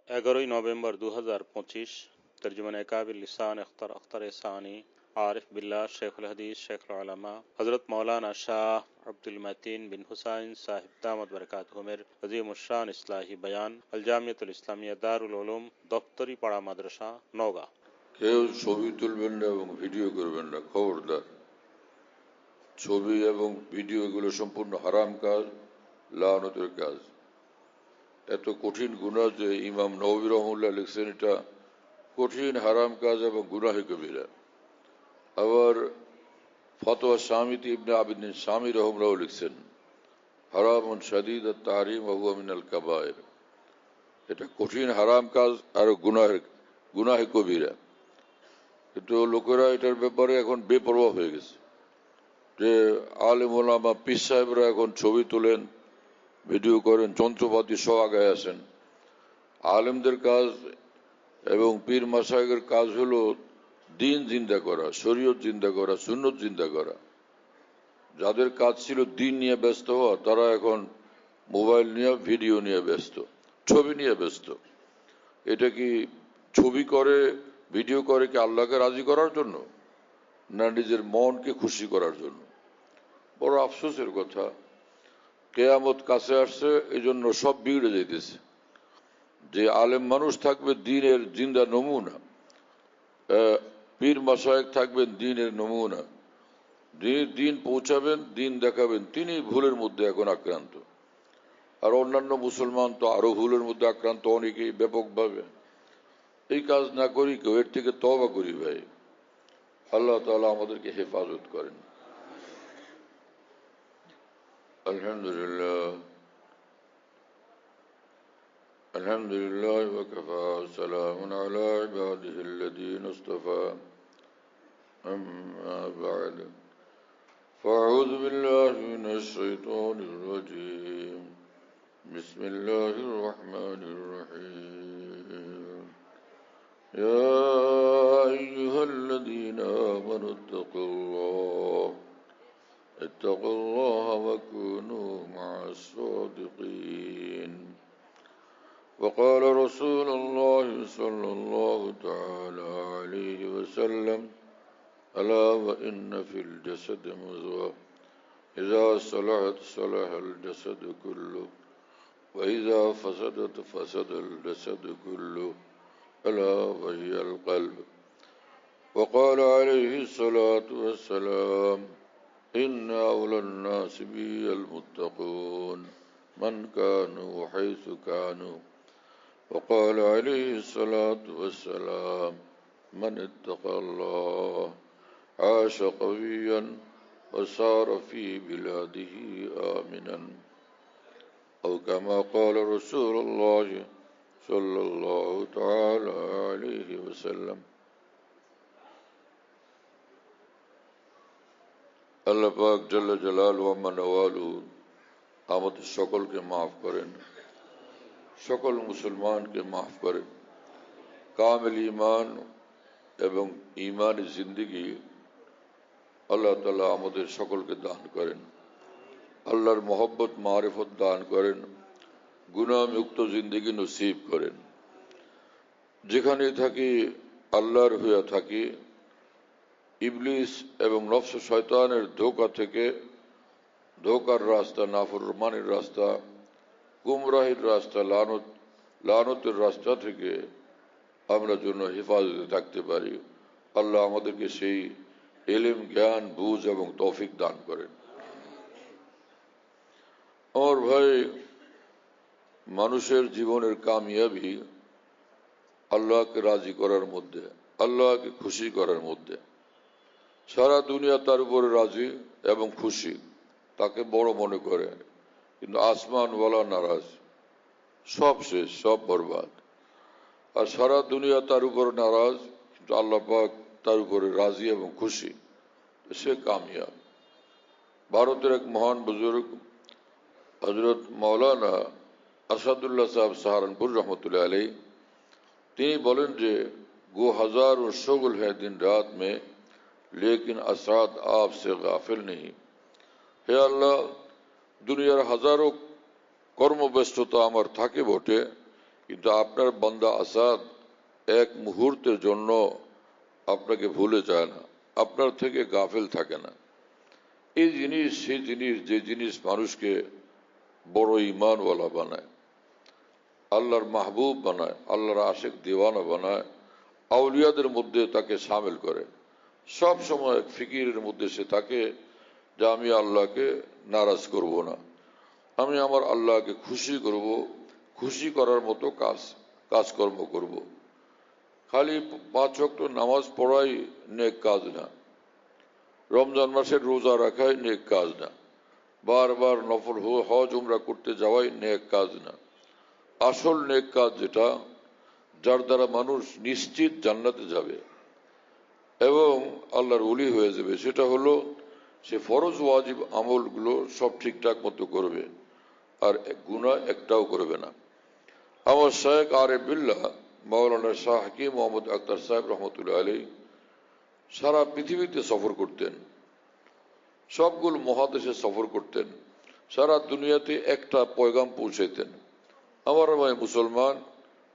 11 नवंबर 2025 तर्जुमान काबिल लिसान अख्तर सानी आरिफ बिल्ला शेखुल हदीस शेखुल उलमा हज़रत मौलाना शाह अब्दुल मतीन बिन हुसैन साहिब दामद बरकातहुमेर अज़ीम उश्शान इस्लाही बयान अल जामियतुल इस्लामिया दारुल उलूम दफ्तरी पाड़ा माद्रासा नौगाঁ। কেউ ছবি তুলবেন না এবং ভিডিও করবেন না, খবরদার। ছবি এবং ভিডিও এগুলো সম্পূর্ণ হারাম কাজ, লাআনতের কাজ। এত কঠিন গুনাহ যে ইমাম নববী রহমাতুল্লাহ লিখছেন এটা কঠিন হারাম কাজ এবং গুনাহে কবিরা। আবার ফতোয়া শামিতি ইবনে আবিদিন শামি রহমাতুল্লাহ লিখছেন হারামুন শাদীদ আত-তাহরীম ওয়া হুয়া মিনাল কাবায়ের। এটা কঠিন হারাম কাজ আর গুনাহে কবিরা। কিন্তু লোকেরা এটার ব্যাপারে এখন বেপরোয়া হয়ে গেছে, যে আলেম ওলামা পীর সাহেবরা এখন ছবি তোলেন, ভিডিও করেন, যন্ত্রপাতি সহ আগায় আসেন। আলেমদের কাজ এবং পীর মাশায়েখের কাজ হলো দিন জিন্দা করা, শরীয়ত জিন্দা করা, সুন্নত জিন্দা করা। যাদের কাজ ছিল দিন নিয়ে ব্যস্ত হওয়া, তারা এখন মোবাইল নিয়ে, ভিডিও নিয়ে ব্যস্ত, ছবি নিয়ে ব্যস্ত। এটা কি ছবি করে, ভিডিও করে কি আল্লাহকে রাজি করার জন্য, না নিজের মনকে খুশি করার জন্য? বড় আফসোসের কথা, কেয়ামত কাছে আসছে, এই জন্য সব বিগড়ে যাইতেছে। যে আলেম মানুষ থাকবে দ্বীনের জিন্দা নমুনা, পীর মাশায়েখ থাকবেন দ্বীনের নমুনা, দিন পৌঁছাবেন, দিন দেখাবেন, তিনি ভুলের মধ্যে এখন আক্রান্ত। আর অন্যান্য মুসলমান তো আরো ভুলের মধ্যে আক্রান্ত, অনেকেই ব্যাপকভাবে। এই কাজ না করি কেউ, এর থেকে তওবা করি ভাই। আল্লাহ তাআলা আমাদেরকে হেফাজত করেন। আলহামদুলিল্লাহ আলহামদুলিল্লাহ ওয়া কাফা সালামুন আলা ইবাদিহিল্লাযীনা ইসতাফা আম্মা বা'দ ফাআউযু বিল্লাহি মিনাশ শাইতানির রাজীম বিসমিল্লাহির রহমানির রহিম ইয়া আইয়ুহাল্লাযীনা আমানু ইত্তাকুল্লাহ ওয়া কুনু মা'আস সাদিকিন। وقال رسول الله صلى الله تعالى عليه وسلم ألا وإن في الجسد مضغة إذا صلحت صلح الجسد كله وإذا فسدت فسد الجسد كله ألا وهي القلب. وقال عليه الصلاة والسلام إن أولى الناس بي المتقون من كانوا حيث كانوا. وقال عليه الصلاة والسلام من اتقى الله عاش قويا وصار في بلاده آمنا أو كما قال رسول الله صلى الله تعالى عليه وسلم. আল্লাহ পাক জাল্লা জালালুহু ওয়া মানওয়ালুহু আমাদের সকলকে মাফ করেন, সকল মুসলমানকে মাফ করেন। কামিল ঈমান এবং ঈমানি জিন্দেগি আল্লাহ তাআলা আমাদের সকলকে দান করেন। আল্লাহর মহব্বত মারিফত দান করেন, গুনাহ মুক্ত জিন্দেগি নসিব করেন। যেখানে থাকি আল্লাহর হয়ে থাকি, ইবলিস এবং নফস শয়তানের ধোঁকা থেকে, ধোঁকার রাস্তা, নাফরমানির রাস্তা, গুমরাহির রাস্তা, লানতের রাস্তা থেকে আমরা জন্য হেফাজতে থাকতে পারি। আল্লাহ আমাদেরকে সেই ইলম, জ্ঞান, বুঝ এবং তৌফিক দান করেন। আমার ভাই, মানুষের জীবনের কামিয়াবি আল্লাহকে রাজি করার মধ্যে, আল্লাহকে খুশি করার মধ্যে। সারা দুনিয়া তার উপরে রাজি এবং খুশি, তাকে বড় মনে করে, কিন্তু আসমানওয়ালা নারাজ, সব শেষ, সব বরবাদ। আর সারা দুনিয়া তার উপর নারাজ, কিন্তু আল্লাহ পাক তার উপরে রাজি এবং খুশি, সে কামিয়াব। ভারতের এক মহান বুজুর্গ হযরত মাওলানা আসাদুল্লাহ সাহেব সাহারানপুর রহমতুল্লাহ আলাইহি, তিনি বলেন যে গো हजारों शुगल है दिन रात में लेकिन असरात आपसे गाफिल नहीं। হে আল্লাহ, দুনিয়ার হাজারো কর্মব্যস্ততা আমার থাকে বটে, কিন্তু আপনার বান্দা আসাদ এক মুহূর্তের জন্য আপনাকে ভুলে যায় না, আপনার থেকে গাফেল থাকে না। এই জিনিস সেই জিনিস যে জিনিস মানুষকে বড় ঈমানওয়ালা বানায়, আল্লাহর মাহবুব বানায়, আল্লাহর আশিক দিওয়ানা বানায়, আউলিয়াদের মধ্যে তাকে সামিল করে। সব সময় ফিকিরের মধ্যে সে থাকে যে আমি আল্লাহকে নারাজ করব না, আমি আমার আল্লাহকে খুশি করব, খুশি করার মতো কাজকর্ম করব। খালি 5 ওয়াক্ত নামাজ পড়াই নেক কাজ না, রমজান মাসের রোজা রাখাই নেক কাজ না, বারবার নফল হজ উমরা করতে যাওয়াই নেক কাজ না। আসল নেক কাজ যেটা, যার দ্বারা মানুষ নিশ্চিত জান্নাতে যাবে এবং আল্লাহর ওলি হয়ে যাবে, সেটা হলো সে ফরজ ওয়াজিব আমলগুলো সব ঠিকঠাক মতো করবে আর গুনাহ একটাও করবে না। আমার শায়েখ আরিফ বিল্লাহ মাওলানা শাহ হাকিম মোহাম্মদ আখতার সাহেব রহমতুল্লাহ আলী সারা পৃথিবীতে সফর করতেন, সবগুলো মহাদেশে সফর করতেন, সারা দুনিয়াতে একটা পয়গাম পৌঁছাইতেন, আমার ভাই মুসলমান,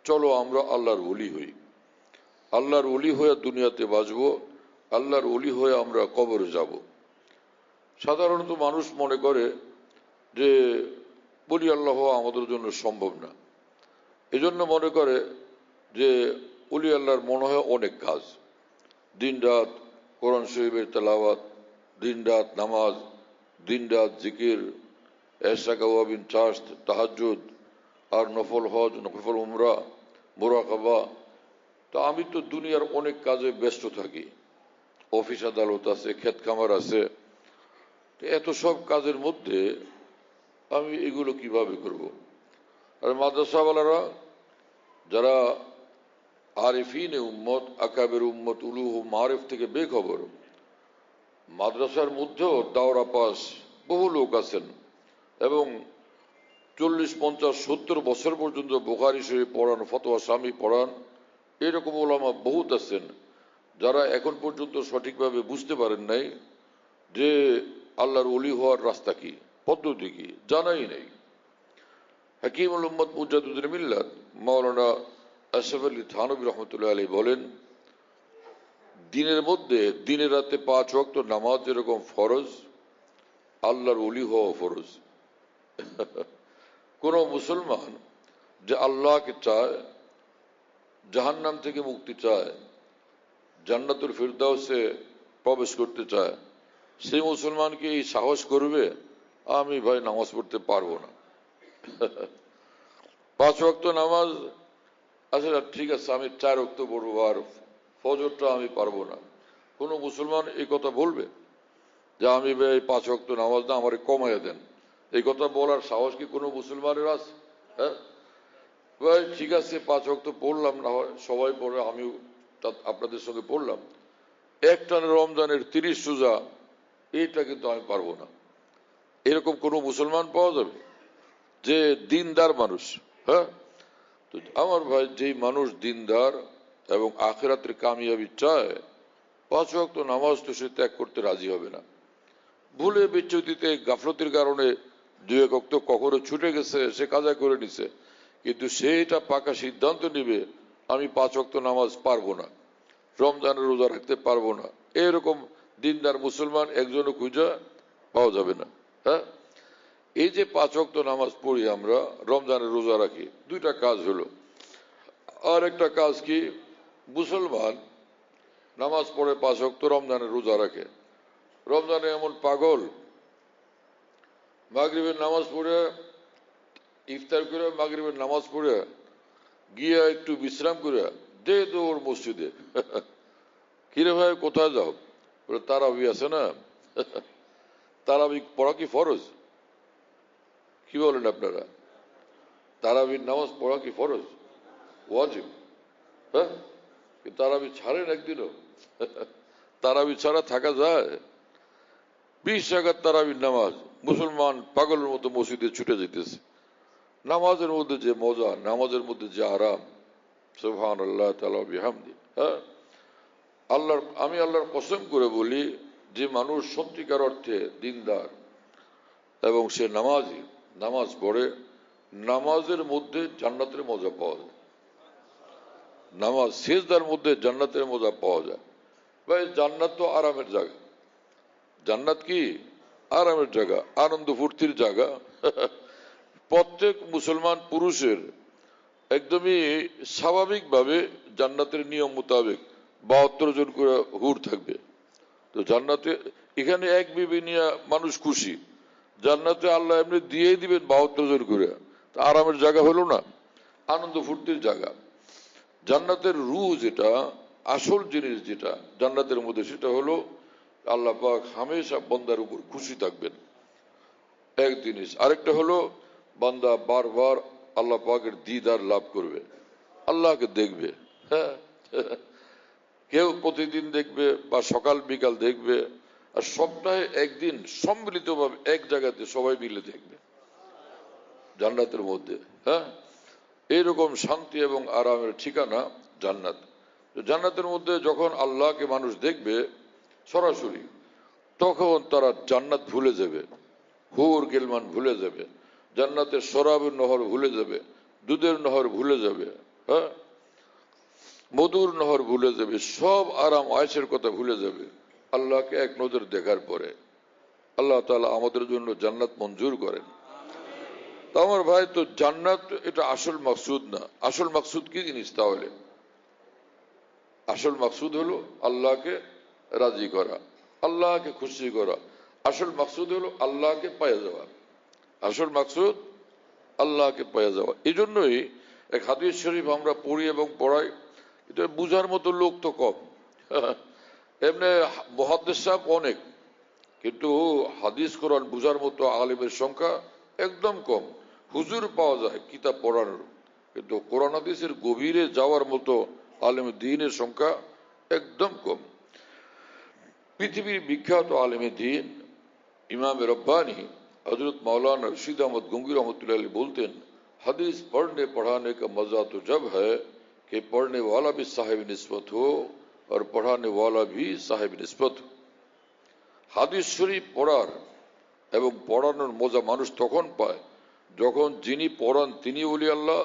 চলো আমরা আল্লাহর ওলি হই, আল্লাহর ওলি হয়ে দুনিয়াতে বাঁচবো, আল্লাহর ওলি হয়ে আমরা কবরে যাব। সাধারণত মানুষ মনে করে যে বলি আল্লাহ আমাদের জন্য সম্ভব না, এজন্য মনে করে যে ওলি আল্লাহর মনে হয় অনেক কাজ, দিন রাত কোরআন শরীফের তেলাওয়াত, দিন রাত নামাজ, দিন রাত জিকির, এশাকাওয়াবিন চাষ্ট, তাহাজ্জুদ, আর নফল হজ, নফল উমরা, মুরাকাবা। তো আমি তো দুনিয়ার অনেক কাজে ব্যস্ত থাকি, অফিস আদালত আছে, ক্ষেত খামার আছে, এত সব কাজের মধ্যে আমি এগুলো কিভাবে করব? আর মাদ্রাসাওয়ালারা যারা আরিফিন উম্মত, আকাবের উম্মত, উলুহ মারিফ থেকে বেখবর, মাদ্রাসার মধ্যেও দাওরা পাস বহু লোক আছেন এবং 40, 50, 70 বছর পর্যন্ত বুখারী শরীফ পড়ান, ফতোয়া স্বামী পড়ান, এরকম ওলামা বহুত আছেন যারা এখন পর্যন্ত সঠিকভাবে বুঝতে পারেন নাই যে আল্লাহর ওলি হওয়ার রাস্তা কি, পদ্ধতি কি, জানাই নেই। হাকিমুল উম্মত মুজাদ্দিদুল মিল্লাত মাওলানা আশরাফ আলী থানভী রহমতুল্লাহ আলী বলেন, দিনের মধ্যে দিনে রাতে 5 ওয়াক্ত নামাজ যেরকম ফরজ, আল্লাহর ওলি হওয়া ফরজ। কোন মুসলমান যে আল্লাহকে চায়, জাহান্নাম থেকে মুক্তি চায়, জান্নাতুল ফিরদাউসে প্রবেশ করতে চায়, সেই মুসলমান কি এই সাহস করবে আমি ভাই নামাজ পড়তে পারবো না? 5 ওয়াক্ত নামাজ, আচ্ছা ঠিক আছে আমি 4 ওয়াক্ত পড়বো আর ফজরটা আমি পারবো না, কোন মুসলমান এই কথা বলবে যে আমি ভাই 5 ওয়াক্ত নামাজ না আমারে কমাইয়া দেন? এই কথা বলার সাহস কি কোনো মুসলমানের আছে? হ্যাঁ ভাই ঠিক আছে 5 ওয়াক্ত পড়লাম, না হয় সবাই পড়ে, আমিও আপনাদের সঙ্গে পড়লাম, একটানে রমজানের 30 রোজা, এইটা কিন্তু আমি পারবো না। এরকম কোন মুসলমান পাওয়া যাবে যে দিনদার মানুষ? হ্যাঁ, তো আমার ভাই যেই মানুষ দিনদার এবং আখিরাতের কামিয়াবি চায়, 5 ওয়াক্ত নামাজ তো সে ত্যাগ করতে রাজি হবে না। ভুলে বিচ্যুতিতে গাফলতির কারণে 2 এক ওয়াক্ত কখনো ছুটে গেছে, সে কাজা করে নিছে, কিন্তু সেটা পাকা সিদ্ধান্ত নিবে আমি 5 ওয়াক্ত নামাজ পারবো না, রমজানের রোজা রাখতে পারবো না, এরকম দিনদার মুসলমান একজনও খুঁজে পাওয়া যাবে না। হ্যাঁ, এই যে 5 ওয়াক্ত নামাজ পড়ি আমরা, রমজানের রোজা রাখি, 2টা কাজ হলো। আর একটা কাজ কি, মুসলমান নামাজ পড়ে 5 ওয়াক্ত, রমজানের রোজা রাখে, রমজানে এমন পাগল, মাগরিবের নামাজ পড়ে ইফতার করে, মাগরিবের নামাজ পড়ে গিয়ে একটু বিশ্রাম করে দে দৌড় মসজিদে। কিরে ভাই কোথায় যাও? বলে তারাবি আছে না। তারাবি পড়া কি ফরজ? কি বলেন আপনারা? তারাবির নামাজ পড়া কি ফরজ? ওয়াজিব। হ্যাঁ, তারাবি ছাড়েন একদিনও? তারাবি ছাড়া থাকা যায়? 20 রাকাত তারাবির নামাজ, মুসলমান পাগলের মতো মসজিদে ছুটে যেতেছে। নামাজের মধ্যে যে মজা, নামাজের মধ্যে যে আরাম, সুবহানাল্লাহ তাআলা বিহামদি। হ্যাঁ, আমি আল্লাহর কসম করে বলি, যে মানুষ সত্যিকার অর্থে দিনদার এবং সে নামাজি, নামাজ পড়ে, নামাজের মধ্যে জান্নাতের মজা পাওয়া যায়, নামাজ সেজদার মধ্যে জান্নাতের মজা পাওয়া যায়। ভাই জান্নাত তো আরামের জায়গা, জান্নাত কি আরামের জায়গা, আনন্দ ফুর্তির জায়গা। প্রত্যেক মুসলমান পুরুষের একদমই স্বাভাবিকভাবে জান্নাতের নিয়ম মোতাবেক 72 জন করে হুর থাকবে। তো জান্নাতে এখানে এক বিবি নিয়ে মানুষ খুশি, জান্নাতে আল্লাহ এমনি দিয়ে দিবেন 72 জন করে, তা আরামের জায়গা হলো না, আনন্দ ফুর্তির জায়গা। জান্নাতের রূহ যেটা, আসল জিনিস যেটা জান্নাতের মধ্যে, সেটা হলো আল্লাহ পাক হামেশা বান্দার উপর খুশি থাকবেন, এক জিনিস। আরেকটা হলো বান্দা বারবার আল্লাহ পাকের দিদার লাভ করবে, আল্লাহকে দেখবে। হ্যাঁ, কেউ প্রতিদিন দেখবে বা সকাল বিকাল দেখবে, আর সপ্তাহে একদিন সম্মিলিতভাবে এক জায়গাতে সবাই মিলে দেখবে জান্নাতের মধ্যে। হ্যাঁ, এইরকম শান্তি এবং আরামের ঠিকানা জান্নাত। জান্নাতের মধ্যে যখন আল্লাহকে মানুষ দেখবে সরাসরি, তখন তারা জান্নাত ভুলে যাবে, হুর গিলমান ভুলে যাবে, জান্নাতের শরাবের নহর ভুলে যাবে, দুধের নহর ভুলে যাবে, হ্যাঁ, মধুর নহর ভুলে যাবে, সব আরাম আয়েশের কথা ভুলে যাবে আল্লাহকে এক নজর দেখার পরে। আল্লাহ তাআলা আমাদের জন্য জান্নাত মঞ্জুর করেন। তো আমার ভাই, তো জান্নাত এটা আসল মাকসুদ না। আসল মাকসুদ কি জিনিস তাহলে? আসল মাকসুদ হলো আল্লাহকে রাজি করা, আল্লাহকে খুশি করা। আসল মাকসুদ হলো আল্লাহকে পাওয়া যাওয়া। আসল মাকসুদ আল্লাহকে পাওয়া যাওয়া। এই জন্যই এক হাদিস শরীফ আমরা পড়ি এবং পড়াই, এটা বুঝার মতো লোক তো কম। এমনি মুহাদ্দিস সাহেব অনেক, কিন্তু হাদিস কোরআন বুঝার মতো আলেমের সংখ্যা একদম কম। হুজুর পাওয়া যায় কিতাব পড়ানোর, কিন্তু কোরআন হাদিসের গভীরে যাওয়ার মতো আলেম দ্বীনের সংখ্যা একদম কম। পৃথিবীর বিখ্যাত আলেম দ্বীন ইমাম রব্বানী हजरत मौलाना रशीद अहमद गंगोई रहमतुल्लाह अलैह बोलते हैं, हदीस पढ़ने पढ़ाने का मजा तो जब है कि पढ़ने वाला भी साहिब निस्बत हो और पढ़ाने वाला भी साहिब निस्बत हो। হাদিস শরীফ পড়ার এবং পড়ানোর মজা মানুষ তখন পায় যখন যিনি পড়ান তিনি ওলি আল্লাহ,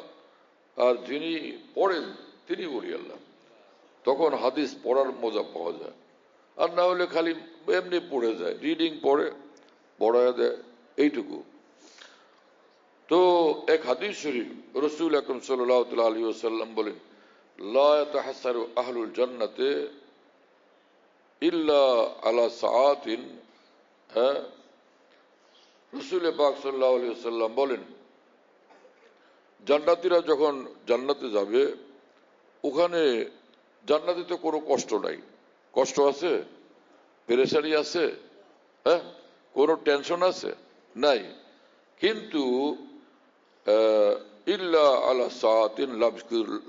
আর যিনি পড়েন তিনি ওলি আল্লাহ। তখন হাদিস পড়ার মজা পাওয়া যায়। আর না হলে খালি এমনি পড়ে যায়, রিডিং পড়ে পড়ায় দেয়, এইটুকু। তো এক হাদিস শরীফ রাসূল আকরাম সাল্লাল্লাহু আলাইহি ওয়াসাল্লাম বলেন, লা ইয়াতাহাসসারু আহলুল জান্নাতে ইল্লা আলা সাআতিন। হ্যাঁ, রাসূল পাক সাল্লাল্লাহু আলাইহি ওয়াসাল্লাম বলেন, জান্নাতীরা যখন জান্নাতে যাবে, ওখানে জান্নাতে তো কোনো কষ্ট নাই। কষ্ট আছে? পেরেশানি আছে? হ্যাঁ, কোনো টেনশন আছে? নাই। কিন্তু ইল্লা আলা সাআতিন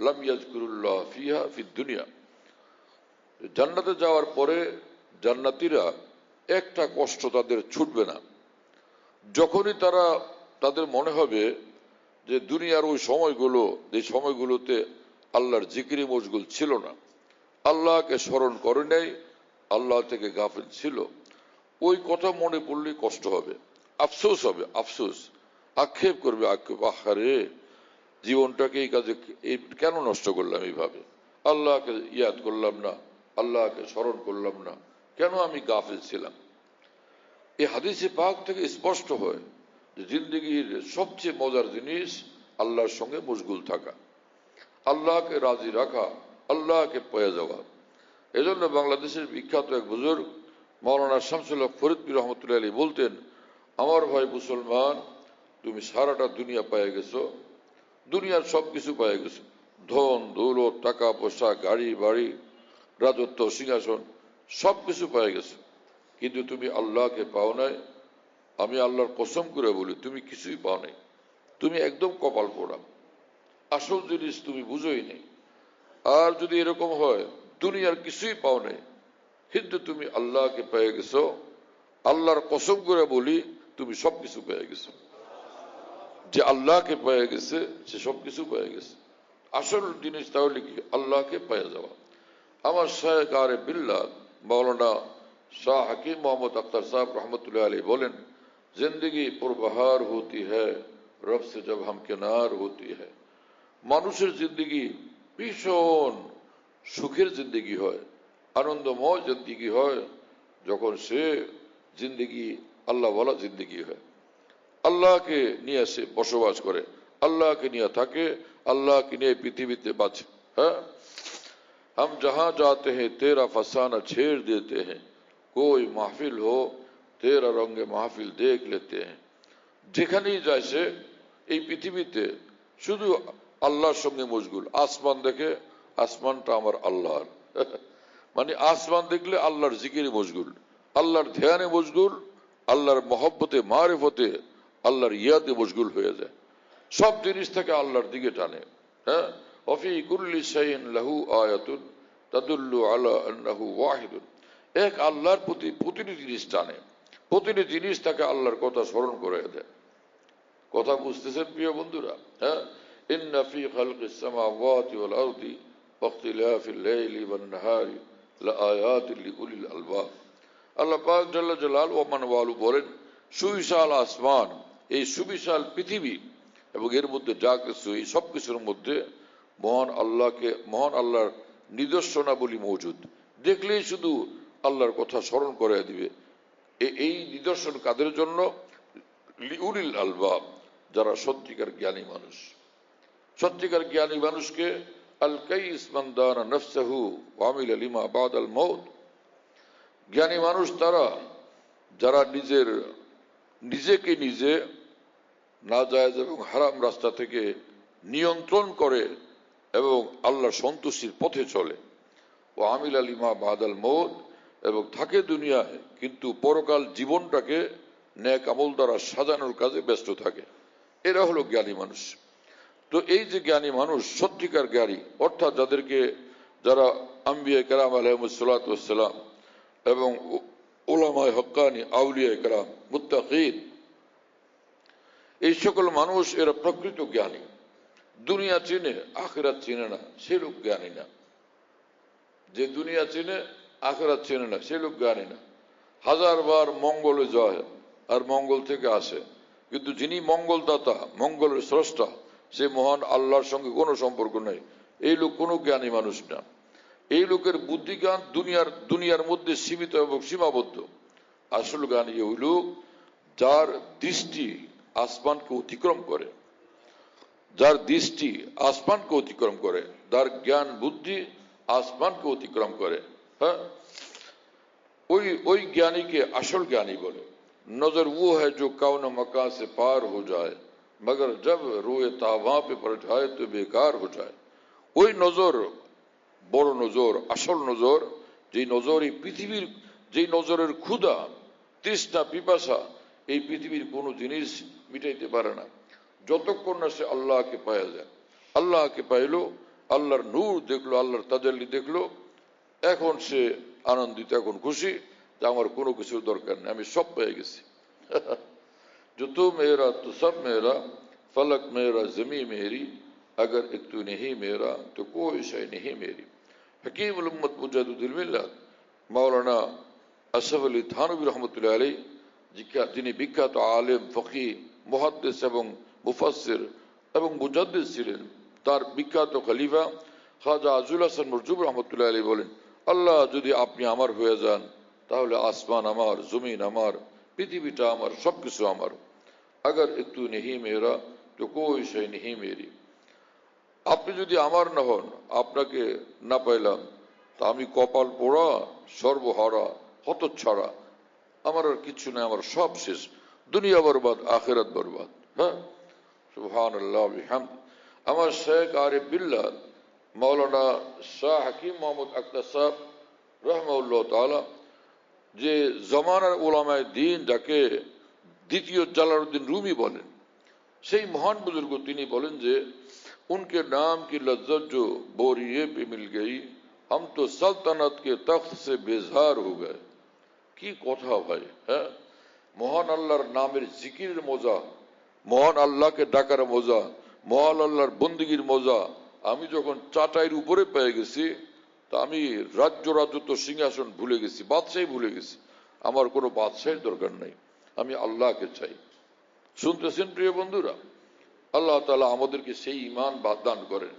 লাম ইয়াযকুরুল্লাহ ফিহা ফিদ দুনিয়া। জান্নাতে যাওয়ার পরে জান্নাতীরা একটা কষ্ট তাদের ছুটবে না। যখনই তাদের মনে হবে যে দুনিয়ার ওই সময়গুলো, যে সময়গুলোতে আল্লাহর জিকিরে মশগুল ছিল না, আল্লাহকে স্মরণ করে নাই, আল্লাহ থেকে গাফিল ছিল, ওই কথা মনে পড়লেই কষ্ট হবে, আফসোস হবে, আফসোস, আক্ষেপ করবে, আক্ষেপ, আহারে জীবনটাকে এই কাজে কেন নষ্ট করলাম, এইভাবে আল্লাহকে ইয়াদ করলাম না, আল্লাহকে স্মরণ করলাম না, কেন আমি গাফিল ছিলাম। এই হাদিসে পাক থেকে স্পষ্ট হয় যে জিন্দগির সবচেয়ে মজার জিনিস আল্লাহর সঙ্গে মশগুল থাকা, আল্লাহকে রাজি রাখা, আল্লাহকে পেয়ে যাওয়া। এজন্য বাংলাদেশের বিখ্যাত এক বুজুর্গ মাওলানা শামসুল হক ফরিদপুর রহমতুল্লাহ আলী বলতেন, আমার ভাই মুসলমান, তুমি সারাটা দুনিয়া পেয়ে গেছো, দুনিয়ার সবকিছু পেয়ে গেছো, ধন দৌলত, টাকা পয়সা, গাড়ি বাড়ি, রাজত্ব, সিংহাসন, সবকিছু পেয়ে গেছো, কিন্তু তুমি আল্লাহকে পাও নাই। আমি আল্লাহর কসম করে বলি, তুমি কিছুই পাও নাই, তুমি একদম কপাল পোড়া, আসল জিনিস তুমি বুঝোই নেই। আর যদি এরকম হয় দুনিয়ার কিছুই পাও নাই কিন্তু তুমি আল্লাহকে পেয়ে গেছো, আল্লাহর কসম করে বলি তুমি সবকিছু পেয়ে গেছো। যে আল্লাহকে পেয়ে গেছে সে সবকিছু পেয়ে গেছে। আসল জিনিস তাহলে কি? আল্লাহকে পেয়ে যাওয়া। আমার শায়েখ আরিফ বিল্লাহ मौलाना शाह हकीम मोहम्मद अख्तर साहब रहमतुल्लाह अलैह बोलें, जिंदगी पुरबहार होती है रब से जब हम किनार होती है মানুষের জিন্দেগি ভীষণ সুখের জিন্দেগি হয় আনন্দময় জিন্দেগি হয় যখন সে জিন্দেগি আল্লাহওয়ালা জিন্দেগি হয় আল্লাহকে নিয়ে সে বসবাস করে আল্লাহকে নিয়ে থাকে আল্লাহকে নিয়ে পৃথিবীতে বাঁচে হ্যাঁ हम जहां जाते हैं तेरा फसाना छेड़ देते हैं कोई महफिल हो तेरा रंगे महफिल देख लेते हैं যেখানেই যায় সে এই পৃথিবীতে শুধু আল্লাহর সঙ্গে মশগুল আসমান দেখে আসমানটা আমার আল্লাহর মানে আসমান দেখলে আল্লাহর জিকিরে মশগুল আল্লাহর ধ্যানে মশগুল আল্লাহর মহব্বতে মারিফতে আল্লাহর ইয়াদে মশগুল হয়ে যায় সব জিনিস থেকে আল্লাহর দিকে টানে হ্যাঁ وفي كل شيء له آية تدل على أنه واحد এক আল্লাহর প্রতিটি জিনিস জানে প্রতিটি জিনিস তাকে আল্লাহর কথা স্মরণ করে দেয় কথা বুঝতেছেন প্রিয় বন্ধুরা হ্যাঁ إن في خلق السماوات والأرض واختلاف الليل والنهار لآيات لأولي الألباب আল্লাহ পাক জাল্লা জালাল ওয়া মান ওয়ালু বলেন সুবিশাল আসমান এই সুবিশাল পৃথিবী এবং এর মধ্যে যা কিছু এই সব কিছুর মধ্যে মহান আল্লাহর নিদর্শনাবলী মজুদ দেখলেই শুধু আল্লাহর কথা স্মরণ করে দিবে এই নিদর্শন কাদের জন্য লিউলিল আলবাব যারা সত্যিকার জ্ঞানী মানুষ সত্যিকার জ্ঞানী মানুষকে আল কাইস মান দানা নফসাহু ওয়া আমিলা লিমা বাদাল মউত জ্ঞানী মানুষ তারা যারা নিজেকে নিজে নাজায়েজ এবং হারাম রাস্তা থেকে নিয়ন্ত্রণ করে এবং আল্লাহর সন্তুষ্টির পথে চলে ও আমিল আলিমা বাদাল মৌত এবং থাকে দুনিয়ায় কিন্তু পরকাল জীবনটাকে নেক আমল দ্বারা সাজানোর কাজে ব্যস্ত থাকে এরা হলো জ্ঞানী মানুষ তো এই যে জ্ঞানী মানুষ সত্যিকার জ্ঞানী অর্থাৎ যারা আম্বিয়া কেরাম আলাইহিমুসসালাতু ওয়াসসালাম এবং উলামায়ে হক্কানি আউলিয়া কেরাম মুত্তাকিন এই সকল মানুষ এরা প্রকৃত জ্ঞানী দুনিয়া চিনে আখিরাত চিনে না সে লোক জ্ঞানী না যে দুনিয়া চিনে আখিরাত চিনে না সে লোক জ্ঞানী না হাজারবার মঙ্গলে যায় আর মঙ্গল থেকে আসে কিন্তু যিনি মঙ্গলদাতা মঙ্গলের স্রষ্টা সে মহান আল্লাহর সঙ্গে কোনো সম্পর্ক নেই এই লোক কোনো জ্ঞানী মানুষ না এই লোকের বুদ্ধিজ্ঞান দুনিয়ার মধ্যে সীমিত এবং সীমাবদ্ধ আসল জ্ঞানী ওই লোক যার দৃষ্টি আসমানকে অতিক্রম করে যার দৃষ্টি আসমানকে অতিক্রম করে যার জ্ঞান বুদ্ধি আসমানকে অতিক্রম করে হ্যাঁ ওই জ্ঞানীকে আসল জ্ঞানী বলে नजर वो है जो कौन मकान से पार हो जाए मगर जब रोए तावा पे पड़ जाए तो बेकार हो जाए ওই নজর বড় নজর আসল নজর যে নজর এই পৃথিবীর যে নজরের ক্ষুধা তৃষ্ণা পিপাসা এই পৃথিবীর কোনো জিনিস মিটাইতে পারে না যতক্ষণ না সে আল্লাহকে পাওয়া যায় আল্লাহকে পাইলো আল্লাহর নূর দেখলো আল্লাহর তাজাল্লি দেখলো এখন সে আনন্দিত এখন খুশি যে আমার কোনো কিছুর দরকার নেই আমি সব পেয়ে গেছি जो तू मेरा तो सब मेरा फलक मेरा जमी मेरी अगर एक तू नहीं मेरा तो कोई शय नहीं मेरी हकीम उल उम्मत मुजाहिदुल मिल्लत मौलाना আশরাফ আলী থানভী রহমতুল্লাহ আলাইহি যিনি বিখ্যাত আলেম ফকিহ মুহাদ্দিস এবং মুফাসসির এবং মুজাদ্দিদ ছিলেন তার বিখ্যাত খলিফা খাজা আজুল হাসান মরজুব রহমতুল্লাহ আলাইহি বলেন আল্লাহ যদি আপনি আমার হয়ে যান তাহলে আসমান আমার জমিন আমার পৃথিবীটা আমার সবকিছু আমার अगर एक तू नहीं मेरा तो कोई शय नहीं मेरी আপনি যদি আমার না হন আপনাকে না পাইলাম তা আমি কপাল পোড়া সর্বহারা হতচ্ছাড়া আমার আর কিছু নাই আমার সব শেষ দুনিয়া বরবাদ আখিরাত বরবাদ হ্যাঁ সুবহানাল্লাহ বিহামদ আমার শেখ আরিফ বিল্লাহ মাওলানা শাহ হাকিম মোহাম্মদ আক্তার সাহেব রাহমাহুল্লাহ তাআলা যে জমানার উলামায়ে দ্বীন যাকে দ্বিতীয় জালালউদ্দিন রুমি বলেন সেই মহান বুজুর্গ তিনি বলেন যে उनके नाम की लज्जत जो बोरिए पे मिल गई हम तो सल्तनत के तख्त से बेजार हो गए की কথা ভাই হ্যাঁ মহান আল্লাহর নামের জিকিরের মজা মহান আল্লাহকে ডাকার মজা মহান আল্লাহর বন্দেগীর মজা আমি যখন চাটাইয়ের উপরে পেয়ে গেছি তা আমি রাজত্ব সিংহাসন ভুলে গেছি বাদশাহী ভুলে গেছি আমার কোনো বাদশাহীর দরকার নাই আমি আল্লাহকে চাই শুনতেছেন প্রিয় বন্ধুরা আল্লাহ তাআলা আমাদেরকে সেই ঈমান দান করেন,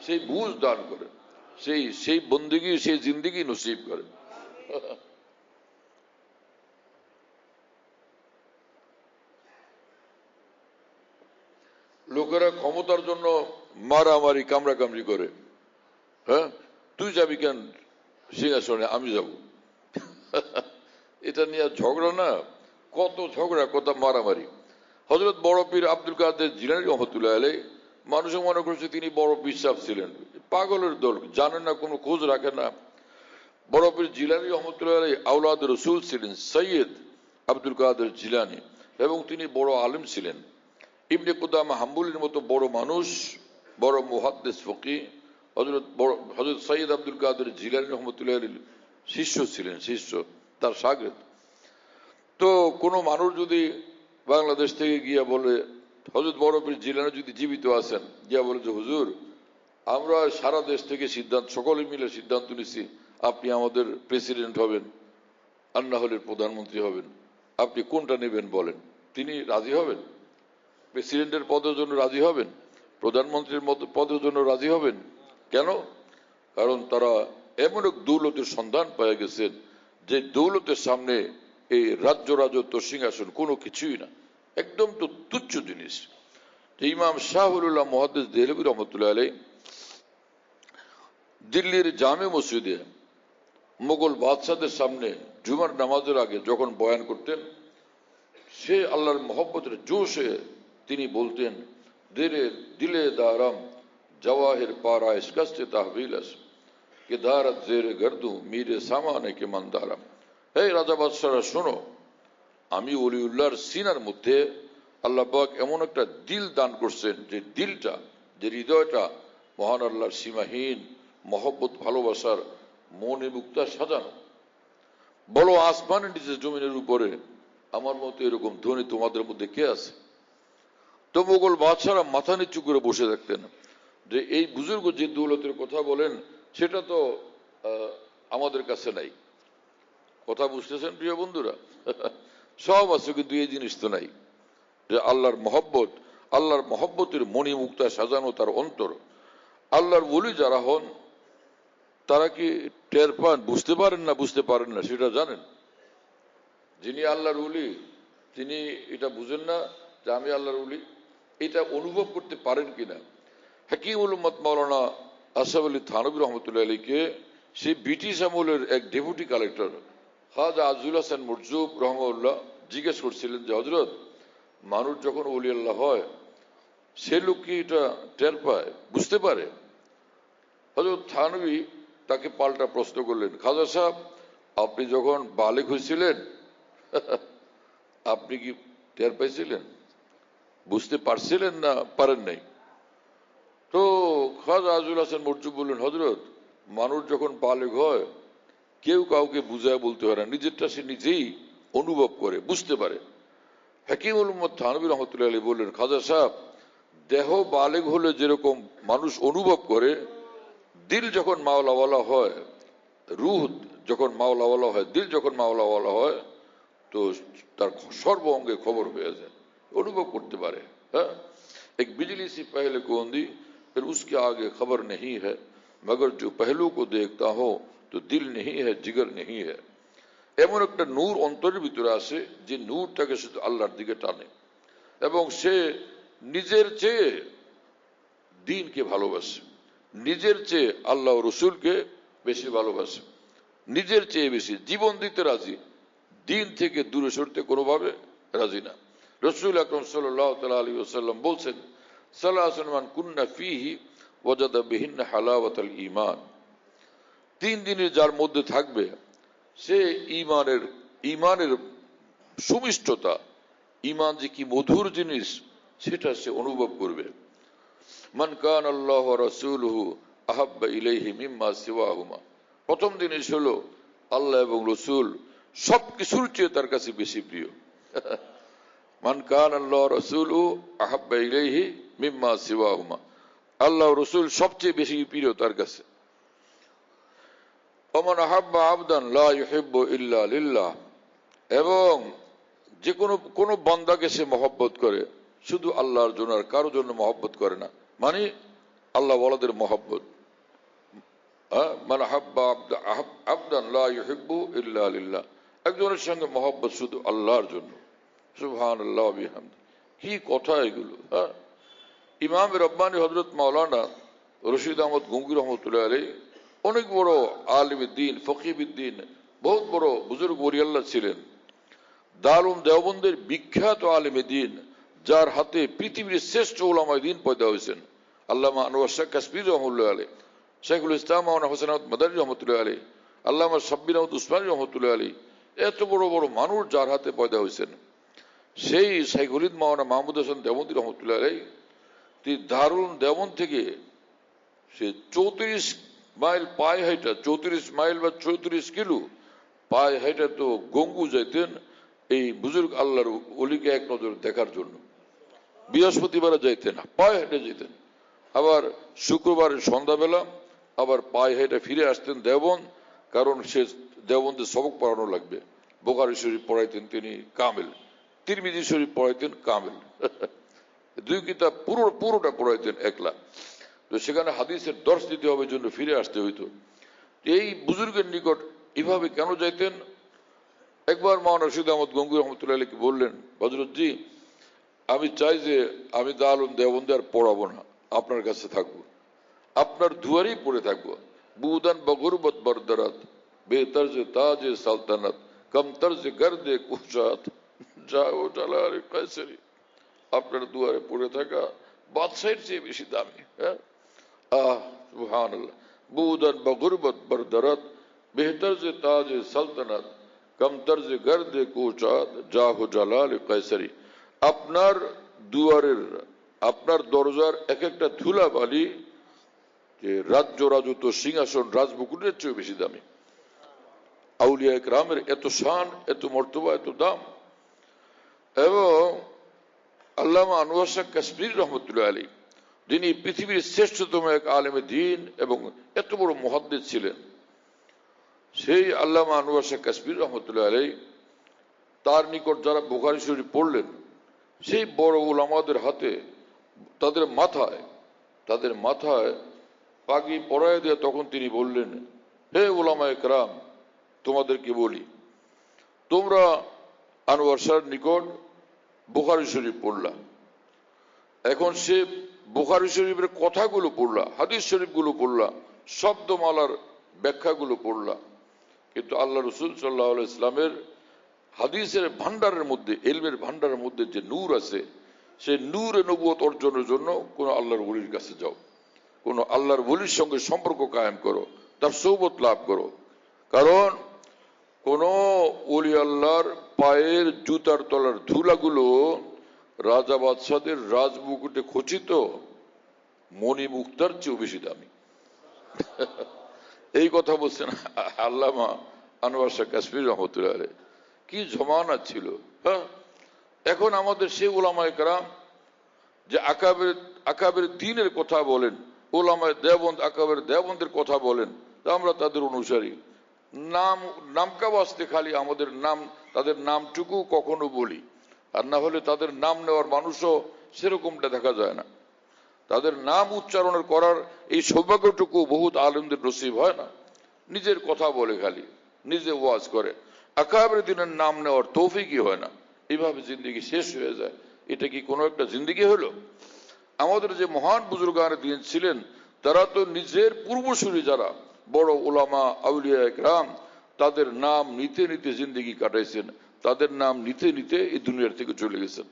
সেই বুঝ দান করেন, সেই বন্দেগী, সেই জিন্দেগি নসিব করেন। লোকেরা ক্ষমতার জন্য মারামারি কামড়াকামড়ি করে। হ্যাঁ, তুই যাবি কেন সিংহাসনে, আমি যাব। এটা নিয়ে ঝগড়া না, কত ঝগড়া, কত মারামারি। হযরত বড় পীর আব্দুল কাদের জিলানী রহমতুল্লাহ আলাইহি, মানুষে মনে করছে তিনি বড় পীর সাহেব ছিলেন। পাগলের দল, জানেন না, কোনো খোঁজ রাখে না। বড় পীর জিলানী রহমতুল্লাহ আলাইহি আওলাদ রসুল ছিলেন, সৈয়দ আব্দুল কাদের জিলানী, এবং তিনি বড় আলেম ছিলেন। ইবনে কুদামা হাম্বলির মতো বড় মানুষ, বড় মুহাদ্দিস ফকিহ হযরত সৈয়দ আব্দুল কাদের জিলানী রহমতুল্লাহ আলাইহির শিষ্য ছিলেন, শিষ্য, তার শাগির্দ। তো কোনো মানুষ যদি বাংলাদেশ থেকে গিয়া বলে, হযরত বড় পীর জিলানী যদি জীবিত আছেন, গিয়া বলে যে হুজুর, আমরা সারা দেশ থেকে সকলে মিলে সিদ্ধান্ত নিছি আপনি আমাদের প্রেসিডেন্ট হবেন, আর না হলে প্রধানমন্ত্রী হবেন, আপনি কোনটা নেবেন বলেন, তিনি রাজি হবেন? প্রেসিডেন্টের পদের জন্য রাজি হবেন? প্রধানমন্ত্রীর পদের জন্য রাজি হবেন? কেন? কারণ তারা এমন এক দৌলতের সন্ধান পেয়ে গেছেন যে দৌলতের সামনে এই রাজ্য, রাজত্ব, সিংহাসন কোনো কিছুই না, একদম তো তুচ্ছ জিনিস। ইমাম শাহুল্লাহ মুহাদ্দিস দেহলভী রহমতুল্লাহ আলাইহি দিল্লির জামে মসজিদে মোগল বাদশাদের সামনে জুমার নামাজের আগে যখন বয়ান করতেন, সে আল্লাহর মহব্বতের জোশে তিনি বলতেন, দিলে দারাম জওয়াহির পারা ইসকাস্তে তাহবিলাস কে দারাত জেরে গর্দু মিরে সামানে কে মন্দারাম। হে রাজা বাদশারা শোনো, আমি ওলিউল্লাহর সিনার মধ্যে আল্লাহ পাক এমন একটা দিল দান করছেন, যে দিলটা, যে হৃদয়টা মহান আল্লাহর সীমাহীন মহব্বত, ভালোবাসার মনে মুক্তা সাজানো। বলো আসমানের নিচে, জমিনের উপরে আমার মতো এরকম ধনী তোমাদের মধ্যে কে আছে? তো মোগল বাদশারা মাথা নিচু করে বসে থাকতেন যে এই বুজুর্গ যে দৌলতের কথা বলেন সেটা তো আমাদের কাছে নাই। কথা বুঝতেছেন প্রিয় বন্ধুরা? সব আছে, কিন্তু এই জিনিস তো নাই, যে আল্লাহর মহব্বতের মণি মুক্তা সাজানো তার অন্তর। আল্লাহর ওলি যারা হন তারা কি টের পান? বুঝতে পারেন না সেটা জানেন? যিনি আল্লাহর ওলি তিনি এটা বুঝেন না যে আমি আল্লাহর ওলি, এটা অনুভব করতে পারেন কিনা? হাকিমুল উম্মত মাওলানা আশরাফ আলী থানভী রহমতুল্লাহ আলীকে সেই ব্রিটিশ আমলের এক ডেপুটি কালেক্টর খাজা আজুল হাসান মরজুব রহমাউল্লাহ জিজ্ঞেস করছিলেন যে হযরত, মানুষ যখন ওলি আল্লাহ হয় সে লোক কি এটা টের পায়, বুঝতে পারে? হযরত থানভী তাকে পাল্টা প্রশ্ন করলেন, খাজা সাহেব, আপনি যখন বালেগ হয়েছিলেন আপনি কি টের পাইছিলেন, বুঝতে পারছিলেন না পারেন নাই? তো খাজা আজুল হাসান মরজুব বললেন, হযরত, মানুষ যখন বালেগ হয় কেউ কাউকে বুঝায় বলতে পারে না, নিজেরটা সে নিজেই অনুভব করে, বুঝতে পারে। হাকিমুল উম্মত থানভী রহমতুল্লাহ আলাইহি বললেন, খাজা সাহেব, দেহ বালেগ হলে যেরকম মানুষ অনুভব করে, দিল যখন মাওলাওয়ালা হয়, রুহ যখন মাওলাওয়ালা হয়, দিল যখন মাওলাওয়ালা হয়, তো তার সর্ব অঙ্গে খবর হয়ে যায়, অনুভব করতে পারে। হ্যাঁ, एक बिजली सी पहले कोंदी फिर उसके आगे खबर नहीं है, मगर जो पहलू को देखता हो तो दिल नहीं है, जिगर नहीं है। এমন একটা নূর অন্তরের ভিতরে আসে যে নূরটাকে শুধু আল্লাহর দিকে টানে, এবং সে নিজের চেয়ে দ্বীনকে ভালোবাসে, নিজের চেয়ে আল্লাহ রসুলকে বেশি ভালোবাসে, নিজের চেয়ে বেশি জীবন দিতে রাজি, দ্বীন থেকে দূরে সরতে কোনোভাবে রাজি না। রসুল আকরাম সাল্লাল্লাহু তাআলা আলাইহি ওয়াসাল্লাম বলছেন, সালাসুন মান কুন্না ফীহি ওয়াজাদা বিহিন্না হালাওয়াতাল ঈমান। তিন জিনিস যার মধ্যে থাকবে সে ঈমানের সুমিষ্টতা, ঈমান যে কি মধুর জিনিস সেটা সে অনুভব করবে। মান কান আল্লাহু ওয়া রাসূলুহু আহাব্বা ইলাইহি মিম্মা সিওয়াহুমা। প্রথম জিনিস হলো আল্লাহ এবং রসুল সবকিছুর চেয়ে তার কাছে বেশি প্রিয়। মান কান আল্লাহু ওয়া রাসূলুহু আহাব্বা ইলাইহি মিম্মা সিওয়াহুমা, আল্লাহ রসুল সবচেয়ে বেশি প্রিয় তার কাছে। ওমান আহাব্বা আবদান লা ইউহিব্বু ইল্লা লিল্লাহ, এবং যে কোনো বান্দাকে সে মহব্বত করে শুধু আল্লাহর জন্য আর কারোর জন্য মহব্বত করে না, মানে আল্লাহ ওয়ালাদের মহব্বত। মানে হাব্বা আবদান লা ইউহিব্বু ইল্লা লিল্লাহ, একজনের সঙ্গে মহব্বত শুধু আল্লাহর জন্য। সুবহানাল্লাহ ওয়া বিহামদি, কি কথা এগুলো! ইমাম রব্বানী হযরত মাওলানা রশিদ আহমদ গঙ্গুর রহমতুল্লাহ আলাইহি অনেক বড় আলিম দ্বীন, ফকিহ দ্বীন, বহুত বড় বুজুর্গ ওলিয়াল্লাহ ছিলেন। দারুল দেওবন্দের বিখ্যাত আলিম দ্বীন, যার হাতে পৃথিবীর শ্রেষ্ঠ উলামায়ে দ্বীন পয়দা হয়েছেন, আল্লামা আনোয়ার শাহ কাশ্মীর রহমতুল্লাহ আলাইহি, শেখুল ইসলাম মাওলানা হোসেন আহমদ মাদানী রহমতুল্লাহ আলাইহি, আল্লামা সাব্বির আহমদ উসমানী রহমতুল্লাহ আলাইহি, এত বড় বড় মানুষ যার হাতে পয়দা হয়েছেন, সেই শেখুল মাওলানা মাহমুদ হোসেন দেওবন্দি রহমতুল্লাহ আলাইহি দারুল দেওবন্দ থেকে সে 34 মাইল পায়ে হাইটা, 34 মাইল বা 34 কিলো পায়ে হাইটা তো গঙ্গু যাইতেন এই বুজুর্গ আল্লাহর ওলিকে এক নজর দেখার জন্য। বৃহস্পতিবারে যাইতেন, পায়ে হেঁটে যেতেন, আবার শুক্রবারের সন্ধ্যাবেলা আবার পায়ে হেঁটে ফিরে আসতেন দেওবন্দ, কারণ সে দেওবন্দে সবক পড়ানো লাগবে। বুখারী শরীফ পড়াইতেন তিনি কামিল, তিরমিজি শরীফ পড়াইতেন কামিল, দুই কিতাব পুরোটা পড়াইতেন একলা। তো সেখানে হাদিসের দর্শ দিতে হবে জন্য ফিরে আসতে হইতো। এই বুজুর্গের নিকট এভাবে কেন যাইতেন? একবার মাওলানা রশিদ আহমদ গঙ্গুর রহমতুল্লাহ আলাইহি বললেন, হযরতজি আমি চাই যে আমি দারুল দেওবন্দে আর পড়াবো না, আপনার কাছে থাকবো, আপনার দুয়ারেই পড়ে থাকবো। বুদান বগুরবত বরদরাত বেহতর যে তাজে সালতানাত কম তর্জ গর্দে কুশাত যাও জালাল কায়সারি, আপনার দুয়ারে পড়ে থাকা বাদশাহের চেয়ে বেশি দামি। সুবহানাল্লাহ। বুদান বগুরবত বরদরাত বেহতর যে তাজে সালতানাত কম তর্জ গর্দে কুশাত যাও জালাল কায়সারি, আপনার দুয়ারের, আপনার দরজার এক একটা ধুলাবালি যে রাজ্য রাজত্ব সিংহাসন রাজমুকুটের চেয়ে বেশি দামি। আউলিয়া ইকরামের এত শান, এত মর্তবা, এত দাম। এবং আল্লামা আনোয়ার শাহ কাশ্মীর রহমতুল্লাহ আলাইহি, যিনি পৃথিবীর শ্রেষ্ঠতম এক আলেমে দ্বীন এবং এত বড় মুহাদ্দিস ছিলেন, সেই আল্লামা আনোয়ার শাহ কাশ্মীর রহমতুল্লাহ আলাইহি তার নিকট যারা বুখারী শরীফ পড়লেন, সেই বড় উলামাদের হাতে তাদের মাথায় পাগড়ি পরায় দিয়ে তখন তিনি বললেন, হে উলামায়ে কেরাম, তোমাদেরকে বলি, তোমরা আনোয়ার শাহর নিকট বুখারী শরীফ পড়লা, এখন সে বুখারী শরীফের কথাগুলো পড়লা, হাদিস শরীফগুলো পড়লা, শব্দমালার ব্যাখ্যাগুলো পড়লা, কিন্তু আল্লাহ রাসূল সাল্লাল্লাহু আলাইহি ইসলামের হাদিসের ভান্ডারের মধ্যে, ইলমের ভান্ডারের মধ্যে যে নূর আছে, সেই নূরে নবুয়ত অর্জনের জন্য কোন আল্লাহর ওলির কাছে যাও, কোন আল্লাহর ওলির সঙ্গে সম্পর্ক কায়েম করো, তার সোহবত লাভ করো। কারণ কোন ওলি আল্লাহর পায়ের জুতার তলার ধুলাগুলো রাজা বাদশাদের রাজমুকুটে খচিত মণি মুক্তার চেয়েও বেশি দামি। এই কথা বলছেন আল্লামা আনোয়ার শাহ কাশ্মীর রহমতুল্লাহ আলাইহি। কি জমানা ছিল! এখন আমাদের সেই উলামায়ে কেরাম যে আকাবের দ্বীনের কথা বলেন, উলামায়ে দেওবন্দ আকাবের দেওবন্দের কথা বলেন, আমরা তাদের অনুসারী। নামকা বাস্তে খালি আমাদের নাম, তাদের নামটুকু কখনো বলি, আর না হলে তাদের নাম নেওয়ার মানুষও সেরকমটা দেখা যায় না। তাদের নাম উচ্চারণের করার এই সৌভাগ্যটুকু বহুত আলেমদের নসিব হয় না। নিজের কথা বলে খালি, নিজে ওয়াজ করে, আকাবের দিনের নাম নেওয়ার তৌফিকই হয় না। এইভাবে জিন্দেগি শেষ হয়ে যায়। এটা কি কোনো একটা জিন্দেগি হলো? আমাদের যে মহান বুজুর্গান দিন ছিলেন, তারা তো নিজের পূর্বসূরি যারা বড় ওলামা আউলিয়া ইকরাম, তাদের নাম নিতে নিতে জিন্দেগি কাটাইছেন, তাদের নাম নিতে নিতে এই দুনিয়ার থেকে চলে গেছেন।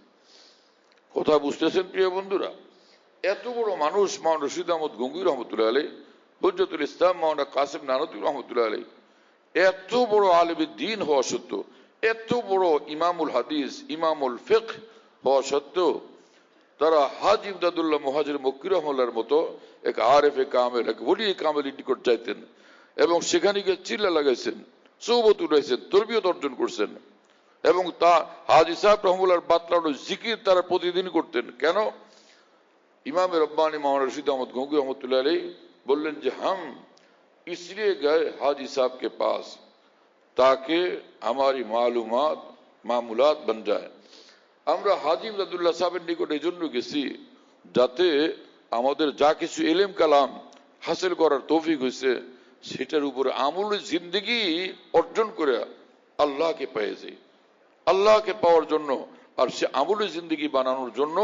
কথা বুঝতেছেন প্রিয় বন্ধুরা? এত বড় মানুষ মাওলানা রশিদ আহমদ গঙ্গুই রহমতুল্লাহ আলাইহি, হুজ্জাতুল ইসলাম মাওলানা কাসিম নানতী রহমতুল্লাহ আলাইহি, এত বড় আলেম দ্বীন হওয়া সত্ত্বেও, এত বড় ইমামুল হাদিস, ইমামুল ফিকহ হওয়া সত্ত্বেও তারা হাজী ইমদাদুল্লাহ মুহাজির মক্কি রহমাল্লাহর মতো এক আরেফে কামেল, এক ওলি কামেলের নিকট চাইতেন এবং সেখানে গিয়ে চিল্লা লাগাইছেন, সোহবত উঠাইছেন, তরবিয়ত অর্জন করছেন। এবং তা হাজী সাহেব রহমুল্লাহর বাতলানো জিকির তারা প্রতিদিন করতেন। কেন? इमाम रब्बानी मौलाना रशीद अहमद गंगोई रहमतुल्लाह अलैह बोलें कि हम इसलिए गए हाजी साहब के पास ताकि हमारी मालूमात मामूलात बन जाए। আমরা হাজী ইমদাদুল্লাহ সাহেবের নিকট এই জন্য গেছি যাতে আমাদের যা কিছু এলেম কালাম হাসিল করার তৌফিক হয়েছে সেটার উপরে আমল জিন্দগি অর্জন করে আল্লাহকে পেয়েছি, আল্লাহকে পাওয়ার জন্য আর সে আমল জিন্দগি বানানোর জন্য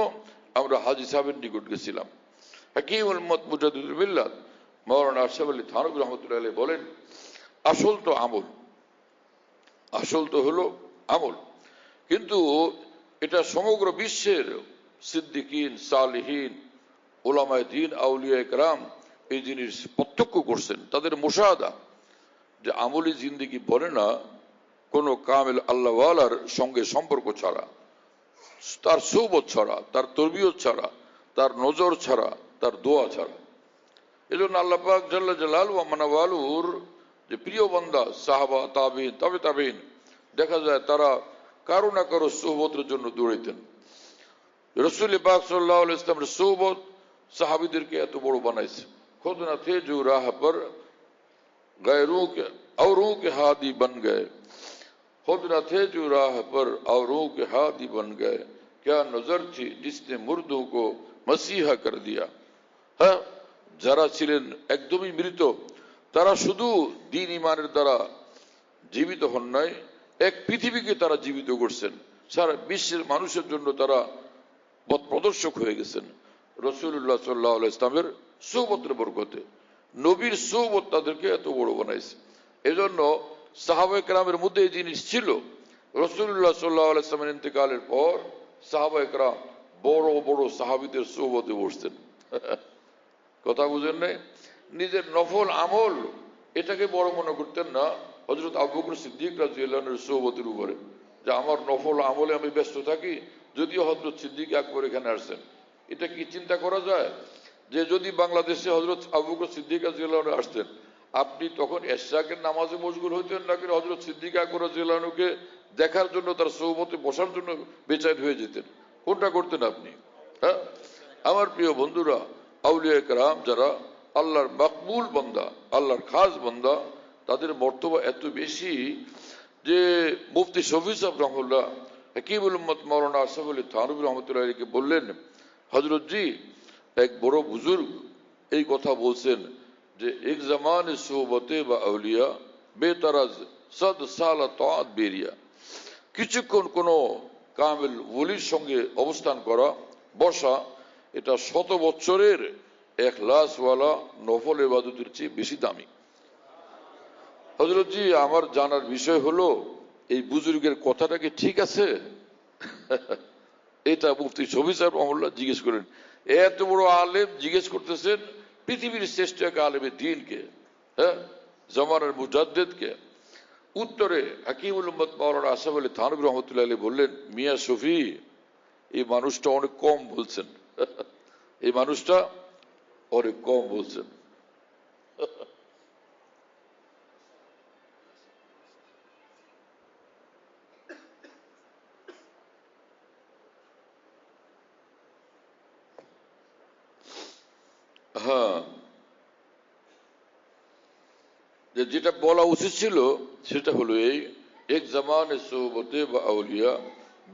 আমরা হাজী সাহেবের নিকট গেছিলাম। হাকিমুল উম্মত মুজাদ্দিদুল মিল্লাত মাওলানা আশরাফ আলী থানভী রহমতুল্লাহ আলাইহি বলেন, আসল তো আমল, আসল তো হলো আমল, কিন্তু এটা সমগ্র বিশ্বের সিদ্দিকিন, সালেহীন, উলামায়ে দ্বীন, আউলিয়া ইকরাম এই জিনিস প্রত্যক্ষ করছেন, তাদের মুশাহাদা, যে আমলি জিন্দেগি বলে না কোনো কামেল আল্লাহওয়ালার সঙ্গে সম্পর্ক ছাড়া, তার সৌবত ছাড়া, তার তরবিয়ত ছাড়া, তার নজর ছাড়া, তার দোয়া ছাড়া। এই জন্য আল্লাহ পাক জাল্লা জালালু ওয়া মানাওয়ালুর যে প্রিয় বান্দা সাহাবা, তাবিন, তবে তাবিন, দেখা যায় তারা কারো না কারো সোহবতের জন্য দৌড়াইতেন। রসুল পাক সাল্লাল্লাহু আলাইহি ওয়াসাল্লামের সোহবত সাহাবীদেরকে এত বড় বানাইছে। खुद न थे जो राह पर गैरों के औरों के हादी बन गए, खुद न थे जो राह पर औरों के हादी बन गए, क्या नजर थी जिसने मुर्दों को मसीहा कर दिया। হ্যাঁ, যারা ছিলেন একদমই মৃত তারা শুধু দ্বীন ইমানের দ্বারা জীবিত হন নাই, এক পৃথিবীকে তারা জীবিত করছেন, সারা বিশ্বের মানুষের জন্য তারা পথ প্রদর্শক হয়ে গেছেন। রাসূলুল্লাহ সাল্লাল্লাহু আলাইহি ওয়াসাল্লামের সোহবতের বরকতে নবীর সোহবত তাদেরকে এত বড় বানাইছে। এজন্য সাহাবায়ে কেরামের মধ্যে এই জিনিস ছিল। রাসূলুল্লাহ সাল্লাল্লাহু আলাইহি ওয়াসাল্লামের ইন্তেকালের পর সাহাবায়ে কেরাম বড় বড় সাহাবীদের সোহবতে বসতেন। কথা বুঝেন নাই? নিজের নফল আমল এটাকে বড় মনে করতেন না। হযরত আবু বকর সিদ্দিক রাদিয়াল্লাহু আনহুর সোহবতের উপরে যে আমার নফল আমলে আমি ব্যস্ত থাকি, যদিও হযরত সিদ্দিক আকবর এখানে আসছেন, এটা কি চিন্তা করা যায় যে যদি বাংলাদেশে হযরত আবু বকর সিদ্দিক রাদিয়াল্লাহু আনহু আসতেন, আপনি তখন ইশরাকের নামাজে মশগুল হইতেন নাকি হযরত সিদ্দিক আকবর রাদিয়াল্লাহু আনহুকে দেখার জন্য তার সোহবতে বসার জন্য বেচাইত হয়ে যেতেন? কোনটা করতেন আপনি? হ্যাঁ, আমার প্রিয় বন্ধুরা, আউলিয়া কেরাম যারা আল্লাহর মাকবুল বান্দা, আল্লাহর খাস বান্দা, তাদের মর্তবা এত বেশি যে মুফতি শফি সাহেব রহমাতুল্লাহ হাকিমুল উম্মত মাওলানা আশরাফ আলী থানভী রহমতুল্লাহ আলাইহিকে বললেন, হযরত জি এক বড় বুজুর্গ এই কথা বলছেন যে এক জামানে সোহবতে বা আউলিয়া বেতারাজ সদ সালা তাআত বেরিয়া, কিছুক্ষণ কোন কামেল ওলির সঙ্গে অবস্থান করা, বসা, এটা 100 বছরের ইখলাসওয়ালা নফল ইবাদতের চেয়ে বেশি দামি। হযরত জি আমার জানার বিষয় হলো এই বুজুর্গের কথাটা কি ঠিক আছে? এটা মুফতি শফি সাহেব রহমাতুল্লাহ জিজ্ঞেস করেন। এত বড় আলেম জিজ্ঞেস করতেছেন পৃথিবীর শ্রেষ্ঠ এক আলেমের দ্বীনকে, হ্যাঁ, জামানার মুজাদ্দিদকে। উত্তরে হাকিমুল উম্মত মাওলানা আশরাফ আলী থানভী রহমতুল্লাহ আলাইহি বললেন, মিয়া শফি, এই মানুষটা অনেক কম বলছেন, এই মানুষটা অনেক কম বলছেন। হ্যাঁ, যেটা বলা উচিত ছিল সেটা হলো এই, এক জামানে সোহবতে বা আউলিয়া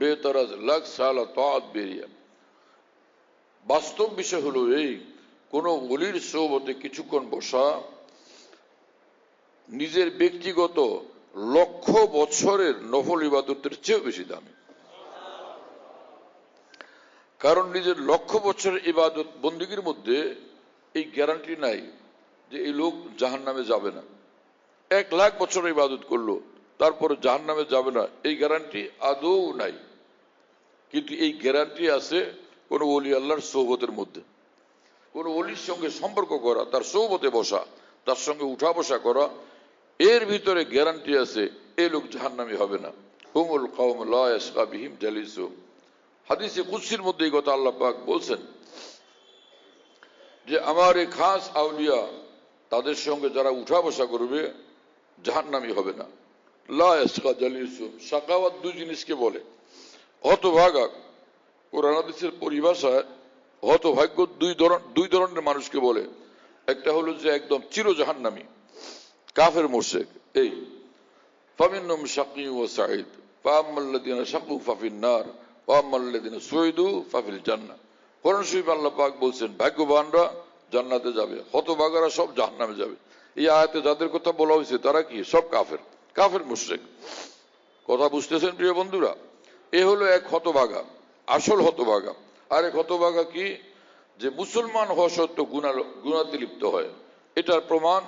বেতারাজ লাখ সালা তাআত বেরিয়া। বাস্তব বিষয় হলো এই, কোন ওলির সোহবতে কিছুক্ষণ বসা নিজের ব্যক্তিগত লক্ষ বছরের নফল ইবাদতের চেয়েও বেশি দামি। কারণ নিজের লক্ষ বছরের ইবাদত বন্দেগীর মধ্যে এই গ্যারান্টি নাই যে এই লোক জাহান্নামে যাবে না। 1 লাখ বছর ইবাদত করলো তারপরে জাহান্নামে যাবে না, এই গ্যারান্টি আদৌ নাই। কিন্তু এই গ্যারান্টি আছে কোন ওলি আল্লাহর সোহবতের মধ্যে। কোন ওলির সঙ্গে সম্পর্ক করা, তার সোহবতে বসা, তার সঙ্গে উঠা বসা করা, এর ভিতরে গ্যারান্টি আছে এই লোক জাহান্নামী হবে না। হুমুল কওম লা ইয়াশকা বিহিম জালিসুহুম, হাদিসে কুদসির মধ্যে এই কথা আল্লাহ পাক বলছেন যে আমার এই খাস আউলিয়া, তাদের সঙ্গে যারা উঠা বসা করবে জাহান্নামী হবে না। লা ইয়াশকা জালিসুহুম, শাকাওয়াত দুই জিনিসকে বলে, হতভাগা। কোরআন হাদিসের পরিভাষায় হতভাগ্য দুই ধরনের মানুষকে বলে। একটা হলো যে একদম চির জাহান্নামী, কাফের মুশরিক। এই ফামিনহুম শাকিয়্যুন ওয়া সাঈদ, ফাআম্মাল্লাযীনা শাকু ফাফিন নার ওয়াম্মাল্লাযিনা সুইদু ফাফিল জান্নাহ। কোরআন শরীফে আল্লাহ পাক বলছেন ভাগ্যবানরা জান্নাতে যাবে, হতভাগারা সব জাহান্নামে যাবে। এই আয়াতে যাদের কথা বলা হয়েছে তারা কি সব কাফের, কাফের মুশরিক। কথা বুঝতেছেন প্রিয় বন্ধুরা? এ হলো এক হতভাগা, আসল হতভাগা। আর এক হতভাগা কি, যে মুসলমান হওয়া সত্ত্বেও গুনাতে লিপ্ত হয়। এটার প্রমাণ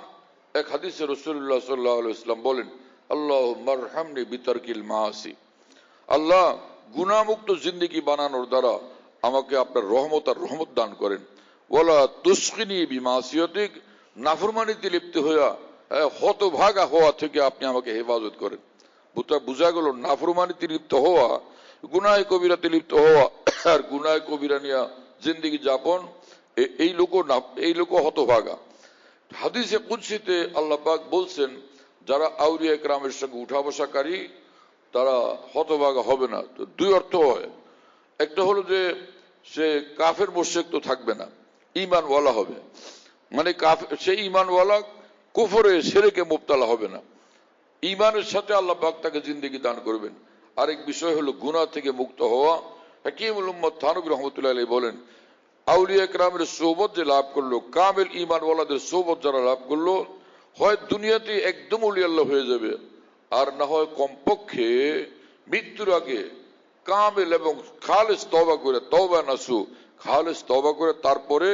এক হাদিসে রাসূলুল্লাহ সাল্লাল্লাহু আলাইহি ওয়াসাল্লাম বলেন, আল্লাহুম্মা আরহামনি বিতারকিল মাআসি, আল্লাহ গুনাহমুক্ত জিন্দেগি বানানোর দ্বারা আমাকে আপনার রহমত আর রহমত দান করেন। ওয়ালা তুসকিনি বিমাসিয়াতিক, নাফরমানিতে লিপ্ত হইয়া হতভাগা হওয়া থেকে আপনি আমাকে হেফাজত করেন। বুঝা গেল নাফরমানিতে লিপ্ত হওয়া, গুনাহে কবিরাতে লিপ্ত হওয়া আর গুনাহে কবিরা নিয়া জিন্দেগি যাপন, এই লোক হতভাগা। হাদিসে কুদসিতে আল্লাহ পাক বলছেন, যারা আউলিয়া কেরামের সঙ্গে উঠা বসাকারী তারা হতভাগা হবে না। তো দুই অর্থ হয়, একটা হলো যে সে কাফের মুশরিক তো থাকবে না, ঈমানওয়ালা হবে, মানে সে ঈমানওয়ালা, কুফরে শিরকে মুবতালা হবে না, ঈমানের সাথে আল্লাহ পাক তাকে জিন্দেগি দান করবেন। আরেক বিষয় হলো গুনাহ থেকে মুক্ত হওয়া। হাকিমুল উম্মত থানভী রাহমাতুল্লাহি আলাইহি বলেন, আউলিয়া কেরামের সোহবত যে লাভ করলো, কামেল ঈমানওয়ালাদের সোহবত যারা লাভ করলো, হয় দুনিয়াতে একদম ওলি আল্লাহ হয়ে যাবে, আর না হয় কমপক্ষে মৃত্যুর আগে কামেল এবং খালেস তওবা করে, তওবা নাসু, খালেস তওবা করে তারপরে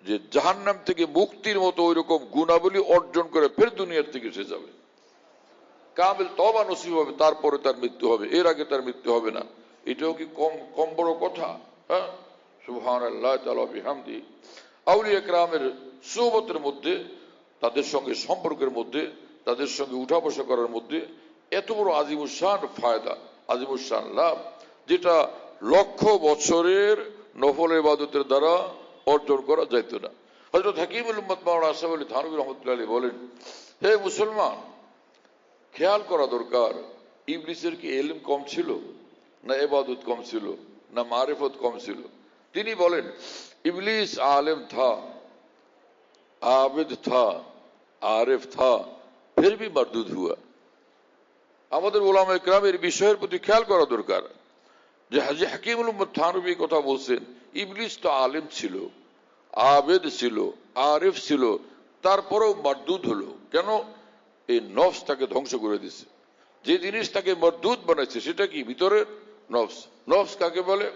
যে জাহান্নাম থেকে মুক্তির মতো ওই রকম গুণাবলী অর্জন করে ফের দুনিয়ার থেকে সে যাবে। কামেল তওবা নসিব হবে, তারপরে তার মৃত্যু হবে, এর আগে তার মৃত্যু হবে না। এটাও কি কম বড় কথা? হ্যাঁ, সুবহানাল্লাহ তাআলা বিহামদি। আউলিয়া কেরামের সুহবতের মধ্যে, তাদের সঙ্গে সম্পর্কের মধ্যে, তাদের সঙ্গে উঠা বসা করার মধ্যে এত বড় আজিমুশান ফায়দা, আজিমুশান লাভ, যেটা লক্ষ বছরের নফল ইবাদতের দ্বারা অর্জন করা যাইত না। হযরত হাকিমুল উম্মত মাওলানা আশরাফ আলী থানভী রাহমাতুল্লাহি আলাইহি বলেন, হে মুসলমান, খেয়াল করা দরকার, ইবলিসের কি ইলম কম ছিল, না ইবাদত কম ছিল, না মারিফত কম ছিল? তিনি বলেন, ইবলিস आलिम था, आबिद था, आरिफ था, फिर भी मरदूद हुआ। আমাদের উলামায়ে কেরামের বিষয়ের প্রতি খেয়াল করা দরকার। যে হাজী হাকিমুল উম্মত থানভী কথা বলছেন, ইবলিস তো আলেম ছিল, আবেদ ছিল, আরিফ ছিল, তারপরেও মরদুদ হলো কেন? এই নফস তাকে ধ্বংস করে দিছে। যে জিনিস তাকে মরদুদ বানাইছে সেটা কি? ভিতরে নফস। নফস কাকে বলে?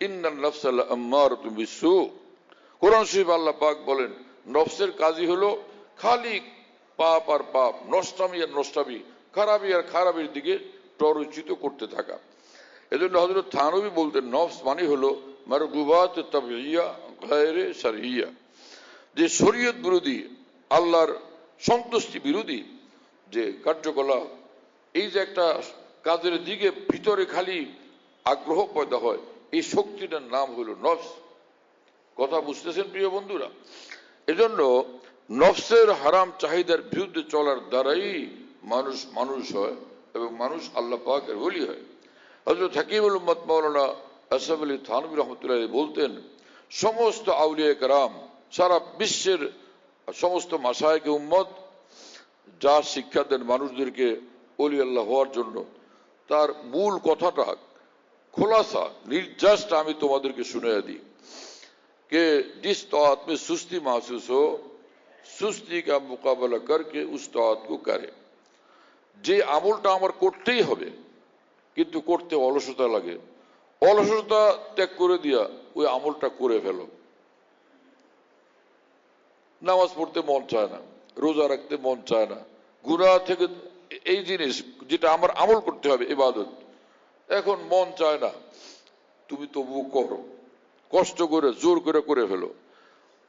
ইন্নান নাফসা লাআম্মারাতুম বিসসু। কোরআন শরীফ আল্লাহ পাক বলেন, নফসের কাজই হলো খালি পাপ আর পাপ, নষ্টামি আর নষ্টামি, খারাপি আর খারাপির দিকে প্ররোচিত করতে থাকা। এজন্য হযরত থানভী বলতেন, নফস মানে হলো মারগুবাত তাবঈয়া গায়রে শরঈয়া, যে শরীয়ত বিরোধী, আল্লাহর সন্তুষ্টি বিরোধী যে কার্যকলাপ, এই যে একটা কাজের দিকে ভিতরে খালি আগ্রহ পয়দা হয়, এই শক্তিটার নাম হলো নফস। কথা বুঝতেছেন প্রিয় বন্ধুরা? এজন্য নফসের হারাম চাহিদার বিরুদ্ধে চলার দ্বারাই মানুষ হয় এবং মানুষ আল্লাহ পাকের ওলি হয়। হযরত হাকিমুল উম্মত মাওলানা আশরাফ আলী থানভী রাহমাতুল্লাহি আলাইহি বলতেন, সমস্ত আউলিয়া কেরাম, সারা বিশ্বের সমস্ত মাশায়েখে উম্মত যা শিক্ষা দেন মানুষদেরকে ওলি আল্লাহ হওয়ার জন্য, তার মূল কথাটা, খোলাসা, নির্যাসটা আমি তোমাদেরকে শুনিয়ে দিই कि जिस तौत में सुस्ती महसूस हो, सुस्ती का मुकाबला करके उस तौत को करे। যে আমলটা আমার করতেই হবে কিন্তু করতে অলসতা লাগে, অলসতা ত্যাগ করে দিয়া ওই আমলটা করে ফেলো। নামাজ পড়তে মন চায় না, রোজা রাখতে মন চায় না, গুনাহ থেকে, এই জিনিস যেটা আমার আমল করতে হবে ইবাদত, এখন মন চায় না, তুমি তবুও করো, কষ্ট করে জোর করে ফেলো।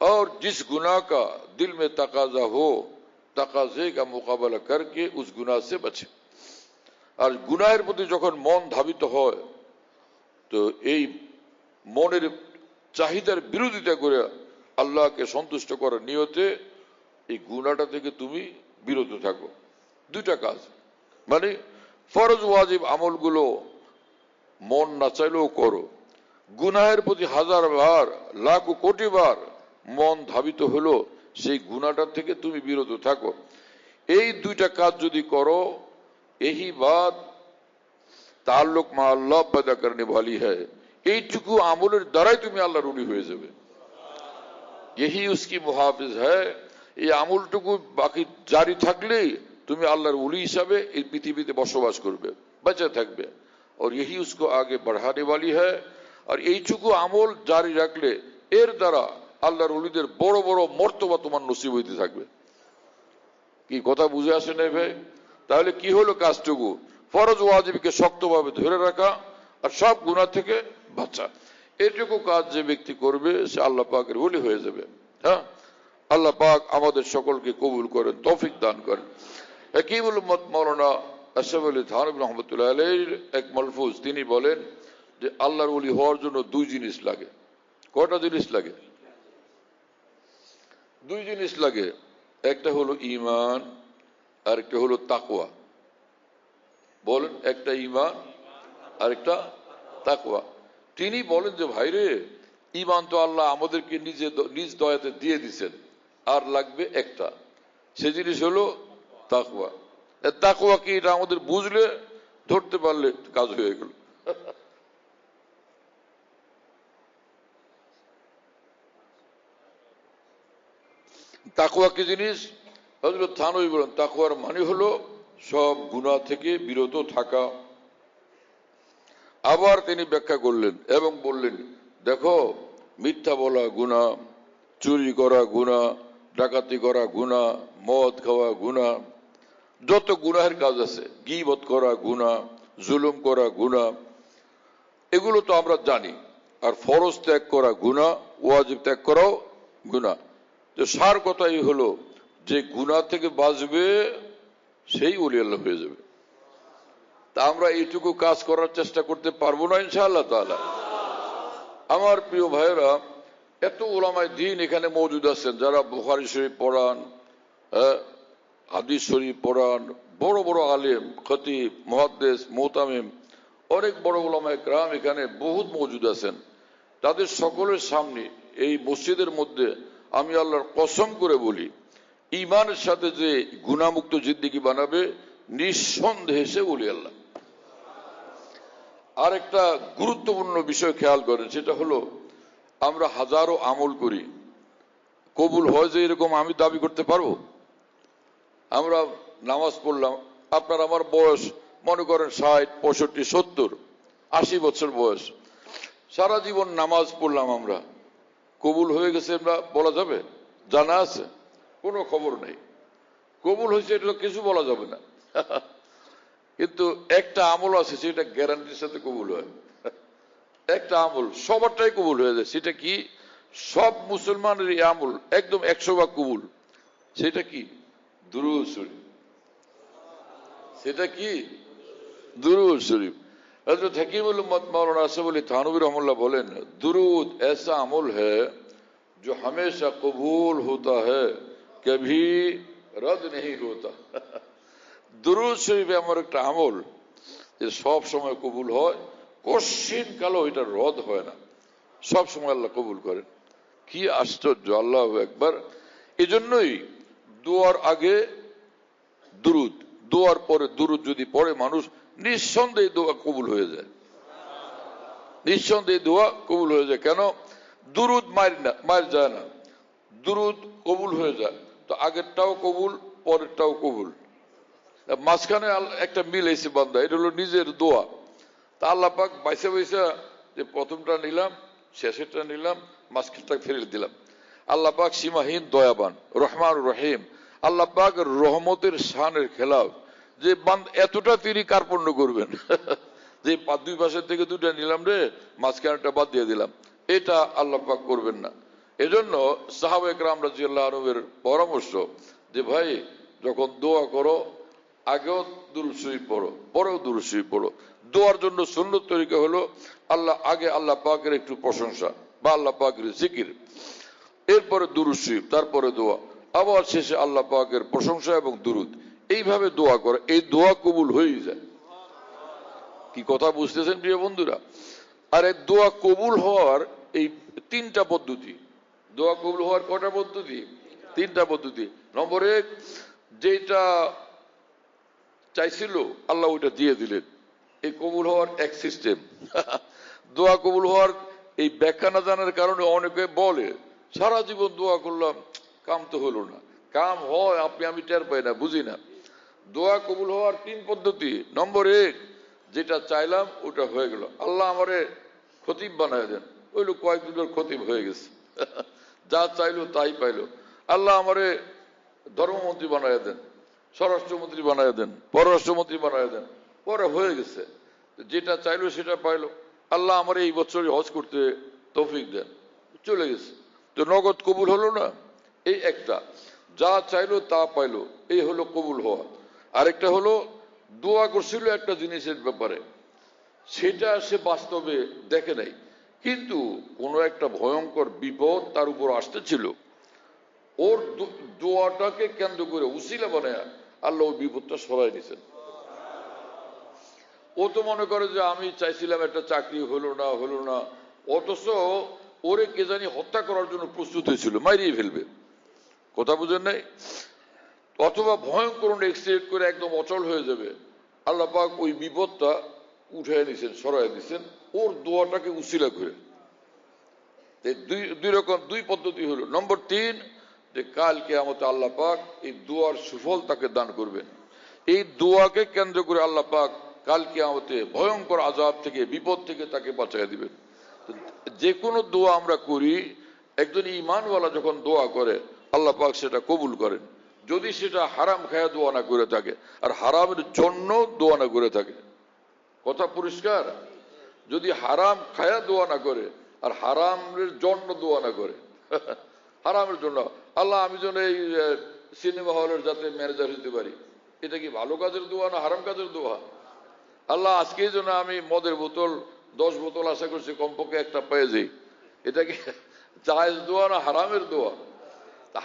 और जिस गुनाह का दिल में तकाजा हो, तकाजे का मुकाबला करके उस गुनाह से बचे। আর গুনাহের প্রতি যখন মন ধাবিত হয়, তো এই মনের চাহিদার বিরোধিতা করে আল্লাহকে সন্তুষ্ট করার নিয়তে এই গুনাহটা থেকে তুমি বিরত থাকো। দুইটা কাজ, মানে ফরজ ওয়াজিব আমলগুলো মন না চাইলেও করো, গুনাহের প্রতি হাজার বার, লাখ কোটি বার মন ধাবিত হলো, সেই গুনাহটা থেকে তুমি বিরত থাকো। এই দুইটা কাজ যদি করো, এই বাদ ताल्लुक मा अल्लाह पैदा करने वाली है। এইটুকু আমলের দ্বারাই তুমি আল্লাহর ওলি হয়ে যাবে। यही उसकी मुहाफिज है। এই আমলটুকু বাকি জারি থাকলেই তুমি আল্লাহর ওলি হিসাবে এই পৃথিবীতে বসবাস করবে, বেঁচে থাকবে। और यही उसको आगे बढ़ाने वाली है। আর এইটুকু আমল জারি রাখলে এর দ্বারা আল্লাহর ওলিদের বড় বড় মর্তবা তোমার নসিব হইতে থাকবে। কি কথা বুঝে আসে না ভাই? তাহলে কি হলো কাজটুকু? ফরজ ওয়াজিবকে শক্তভাবে ধরে রাখা আর সব গুনাহ থেকে বাঁচা। এটুকু কাজ যে ব্যক্তি করবে সে আল্লাহ পাকের ওলি হয়ে যাবে। হ্যাঁ, আল্লাহ পাক আমাদের সকলকে কবুল করেন, তৌফিক দান করেন। হাকিমুল উম্মত মাওলানা আশরাফ আলী থানভী রহমাতুল্লাহ আলাইহির এক মালফুজ, তিনি বলেন যে আল্লাহর ওলি হওয়ার জন্য দুই জিনিস লাগে। কয়টা জিনিস লাগে? দুই জিনিস লাগে। একটা হলো ঈমান আর একটা হলো তাকওয়া। বলেন, একটা ঈমান আর একটা তাকওয়া। তিনি বলেন যে ভাইরে, ঈমান তো আল্লাহ আমাদেরকে নিজ দয়াতে দিয়ে দিয়েছেন, আর লাগবে একটা, সে জিনিস হলো তাকওয়া। তাকওয়া কি এটা আমাদের বুঝলে, ধরতে পারলে কাজ হয়ে গেল। তাকওয়া কি জিনিস? হযরত থানভী বলেন তাকওয়ার মানে হলো সব গুনাহ থেকে বিরত থাকা। আবার তিনি ব্যাখ্যা করলেন এবং বললেন, দেখো, মিথ্যা বলা গুনাহ, চুরি করা গুনাহ, ডাকাতি করা গুনাহ, মদ খাওয়া গুনাহ, যত গুনাহের কাজ আছে, গীবত করা গুনাহ, জুলুম করা গুনাহ, এগুলো তো আমরা জানি। আর ফরজ ত্যাগ করা গুনাহ, ওয়াজিব ত্যাগ করাও গুনাহ। তো সার কথাই হলো যে গুনাহ থেকে বাঁচবে সেই ওলি আল্লাহ হয়ে যাবে। তা আমরা এইটুকু কাজ করার চেষ্টা করতে পারবো না ইনশাআল্লাহ তাআলা? আমার প্রিয় ভাইয়েরা, এত উলামায়ে দ্বীন এখানে মওজুদ আছেন যারা বুখারী শরীফ পড়ান, হাদিস শরীফ পড়ান, বড় বড় আলেম, খতিব, মুহাদ্দিস, মুতামিম, অনেক বড় উলামায়ে কেরাম এখানে বহুত মওজুদ আছেন। তাদের সকলের সামনে এই মসজিদের মধ্যে আমি আল্লাহর কসম করে বলি, ঈমানের সাথে যে গুনাহমুক্ত জিন্দেগি বানাবে নিঃসন্দেহে সে ওলি আল্লাহ। আর একটা গুরুত্বপূর্ণ বিষয় খেয়াল করেন, সেটা হলো আমরা হাজারো আমল করি, কবুল হয় যে এরকম আমি দাবি করতে পারবো? আমরা নামাজ পড়লাম, আপনার আমার বয়স মনে করেন 60, 65, 70, 80 বছর বয়স, সারা জীবন নামাজ পড়লাম, আমরা কবুল হয়ে গেছে আমরা বলা যাবে? জানা আছে? কোনো খবর নেই। কবুল হয়েছে এটা কিছু বলা যাবে না। কিন্তু একটা আমল আছে, সেটা গ্যারান্টির সাথে কবুল হয়। একটা আমল সবারটাই কবুল হয়ে যায়। সেটা কি? সব মুসলমানের এই আমল একদম 100% কবুল। সেটা কি? দুরূদ শরীফ। সেটা কি? दुरूद शरीफ। हजरत हकीमुल उम्मत मौलाना आसिफ अली थानवी रहमतुल्लाह बोलें, दुरूद ऐसा अमल है जो हमेशा कबूल होता है, कभी रद नहीं होता। दुरूद शरीफ আমার একটা আমল যে সব সময় কবুল হয়, কোশ্চিন কালো এটা রদ হয় না, সব সময় আল্লাহ কবুল করেন। কি আশ্চর্য! আল্লাহু আকবার। এজন্যই দোয়ার আগে দুরুদ, দোয়ার পরে দুরুদ যদি পড়ে মানুষ, নিঃসন্দেহে দোয়া কবুল হয়ে যায়। নিঃসন্দেহে দোয়া কবুল হয়ে যায়। কেন? দুরুদ মার যায় না, দুরুদ কবুল হয়ে যায়। তো আগেরটাও কবুল, পরেরটাও কবুল। মাঝখানে একটা মিল এসে বান্দা, এটা হলো নিজের দোয়া। তা আল্লাহ পাক বাইসা বাইসা যে প্রথমটা নিলাম, শেষেরটা নিলাম, মাঝখানটা ফেলে দিলাম। আল্লাহ পাক সীমাহীন দয়াবান, রহমান রহিম। আল্লাহ পাক রহমতের শানের খেলাফ যে এতটা তিনি কার্পণ্য করবেন যে দুই পাশের থেকে দুটা নিলাম রে, মাঝখানেরটা বাদ দিয়ে দিলাম, এটা আল্লাহ পাক করবেন না। এজন্য সাহাবায়ে কেরাম রাদিয়াল্লাহু আনহুর পরামর্শ যে ভাই যখন দোয়া করো আগেও দুরূদ শরীফ পড়ো, পরেও দুরূদ শরীফ পড়ো। দোয়ার জন্য সুন্নত তরিকা হলো আগে আল্লাহ পাকের একটু প্রশংসা বা আল্লাহ পাকের জিকির, এরপরে দুরূদ শরীফ, তারপরে দোয়া, আবার শেষে আল্লাহ পাকের প্রশংসা এবং দুরূদ। এইভাবে দোয়া করে, এই দোয়া কবুল হয়ে যায়। কি কথা বুঝতেছেন প্রিয় বন্ধুরা? আর এই দোয়া কবুল হওয়ার এই তিনটা পদ্ধতি। দোয়া কবুল হওয়ার কটা পদ্ধতি? তিনটা পদ্ধতি। নম্বর 1, যেটা চাইছিল আল্লাহ ওইটা দিয়ে দিলেন। এই কবুল হওয়ার এক সিস্টেম। দোয়া কবুল হওয়ার এই ব্যাখ্যা না জানার কারণে অনেকে বলে সারা জীবন দোয়া করলাম, কাম তো হলো না। কাম হয় আপনি আমি টের পাই না, বুঝি না। দোয়া কবুল হওয়ার 3 পদ্ধতি। নম্বর 1, যেটা চাইলাম ওটা হয়ে গেল। আল্লাহ আমারে খতিব বানায় দেন, ওই লোক কয়েকদিনের খতিব হয়ে গেছে। যা চাইলো তাই পাইলো। আল্লাহ আমারে ধর্মমন্ত্রী বানায় দেন, স্বরাষ্ট্রমন্ত্রী বানায় দেন, পররাষ্ট্রমন্ত্রী বানায় দেন, পরে হয়ে গেছে। যেটা চাইলো সেটা পাইলো। আল্লাহ আমার এই বছরই হজ করতে তৌফিক দেন, চলে গেছে। তো নগদ কবুল হলো না? এই একটা, যা চাইলো তা পাইলো, এই হলো কবুল হওয়া। আরেকটা হলো দোয়া করছিল একটা জিনিসের ব্যাপারে, সেটা সে বাস্তবে দেখে নাই, কিন্তু কোনো একটা ভয়ঙ্কর বিপদ তার উপর আসতেছিল। ওর দোয়াটাকে কেন্দ্র করে উসিলা বানায় আল্লাহ ওই বিপদটা সরাই দিয়েছেন। ও তো মনে করে যে আমি চাইছিলাম একটা চাকরি, হলো না, অথচ ওরে কে জানি হত্যা করার জন্য প্রস্তুত হয়েছিল, মারিয়ে ফেলবে। কথা বুঝেন নাই? অথবা ভয়ঙ্কর এক্সিডেন্ট করে একদম অচল হয়ে যাবে, আল্লাহ পাক ওই বিপদটা উঠাই দিয়েছেন, সরাই দিয়েছেন ওর দোয়াটাকে উসিলা করে। দুই পদ্ধতি হলো। নম্বর 3, যে কাল কিয়ামতে আল্লাহ পাক এই দোয়ার সুফল তাকে দান করবেন। এই দোয়াকে কেন্দ্র করে আল্লাহ পাক কাল কিয়ামতে ভয়ঙ্কর আযাব থেকে, বিপদ থেকে তাকে বাঁচাইয়া দিবেন। যে কোনো দোয়া আমরা করি, একজন ঈমানওয়ালা যখন দোয়া করে আল্লাহ পাক সেটা কবুল করেন, যদি সেটা হারাম খায়া দোয়া না করে থাকে আর হারামের জন্য দোয়া না করে থাকে। কথা পরিষ্কার? যদি হারাম খায়া দোয়া না করে আর হারামের জন্য দোয়া না করে, হারামের জন্য, আল্লাহ আমি যেন এই সিনেমা হলের যাতে ম্যানেজার হতে পারি, এটা কি ভালো কাজের দোয়া না হারাম কাজের দোয়া? আল্লাহ আজকেই যেন আমি মদের বোতল 10 বোতল আশা করছি কমপক্ষে একটা পেয়ে যাই, এটা কি জায়েজ দোয়া না হারামের দোয়া?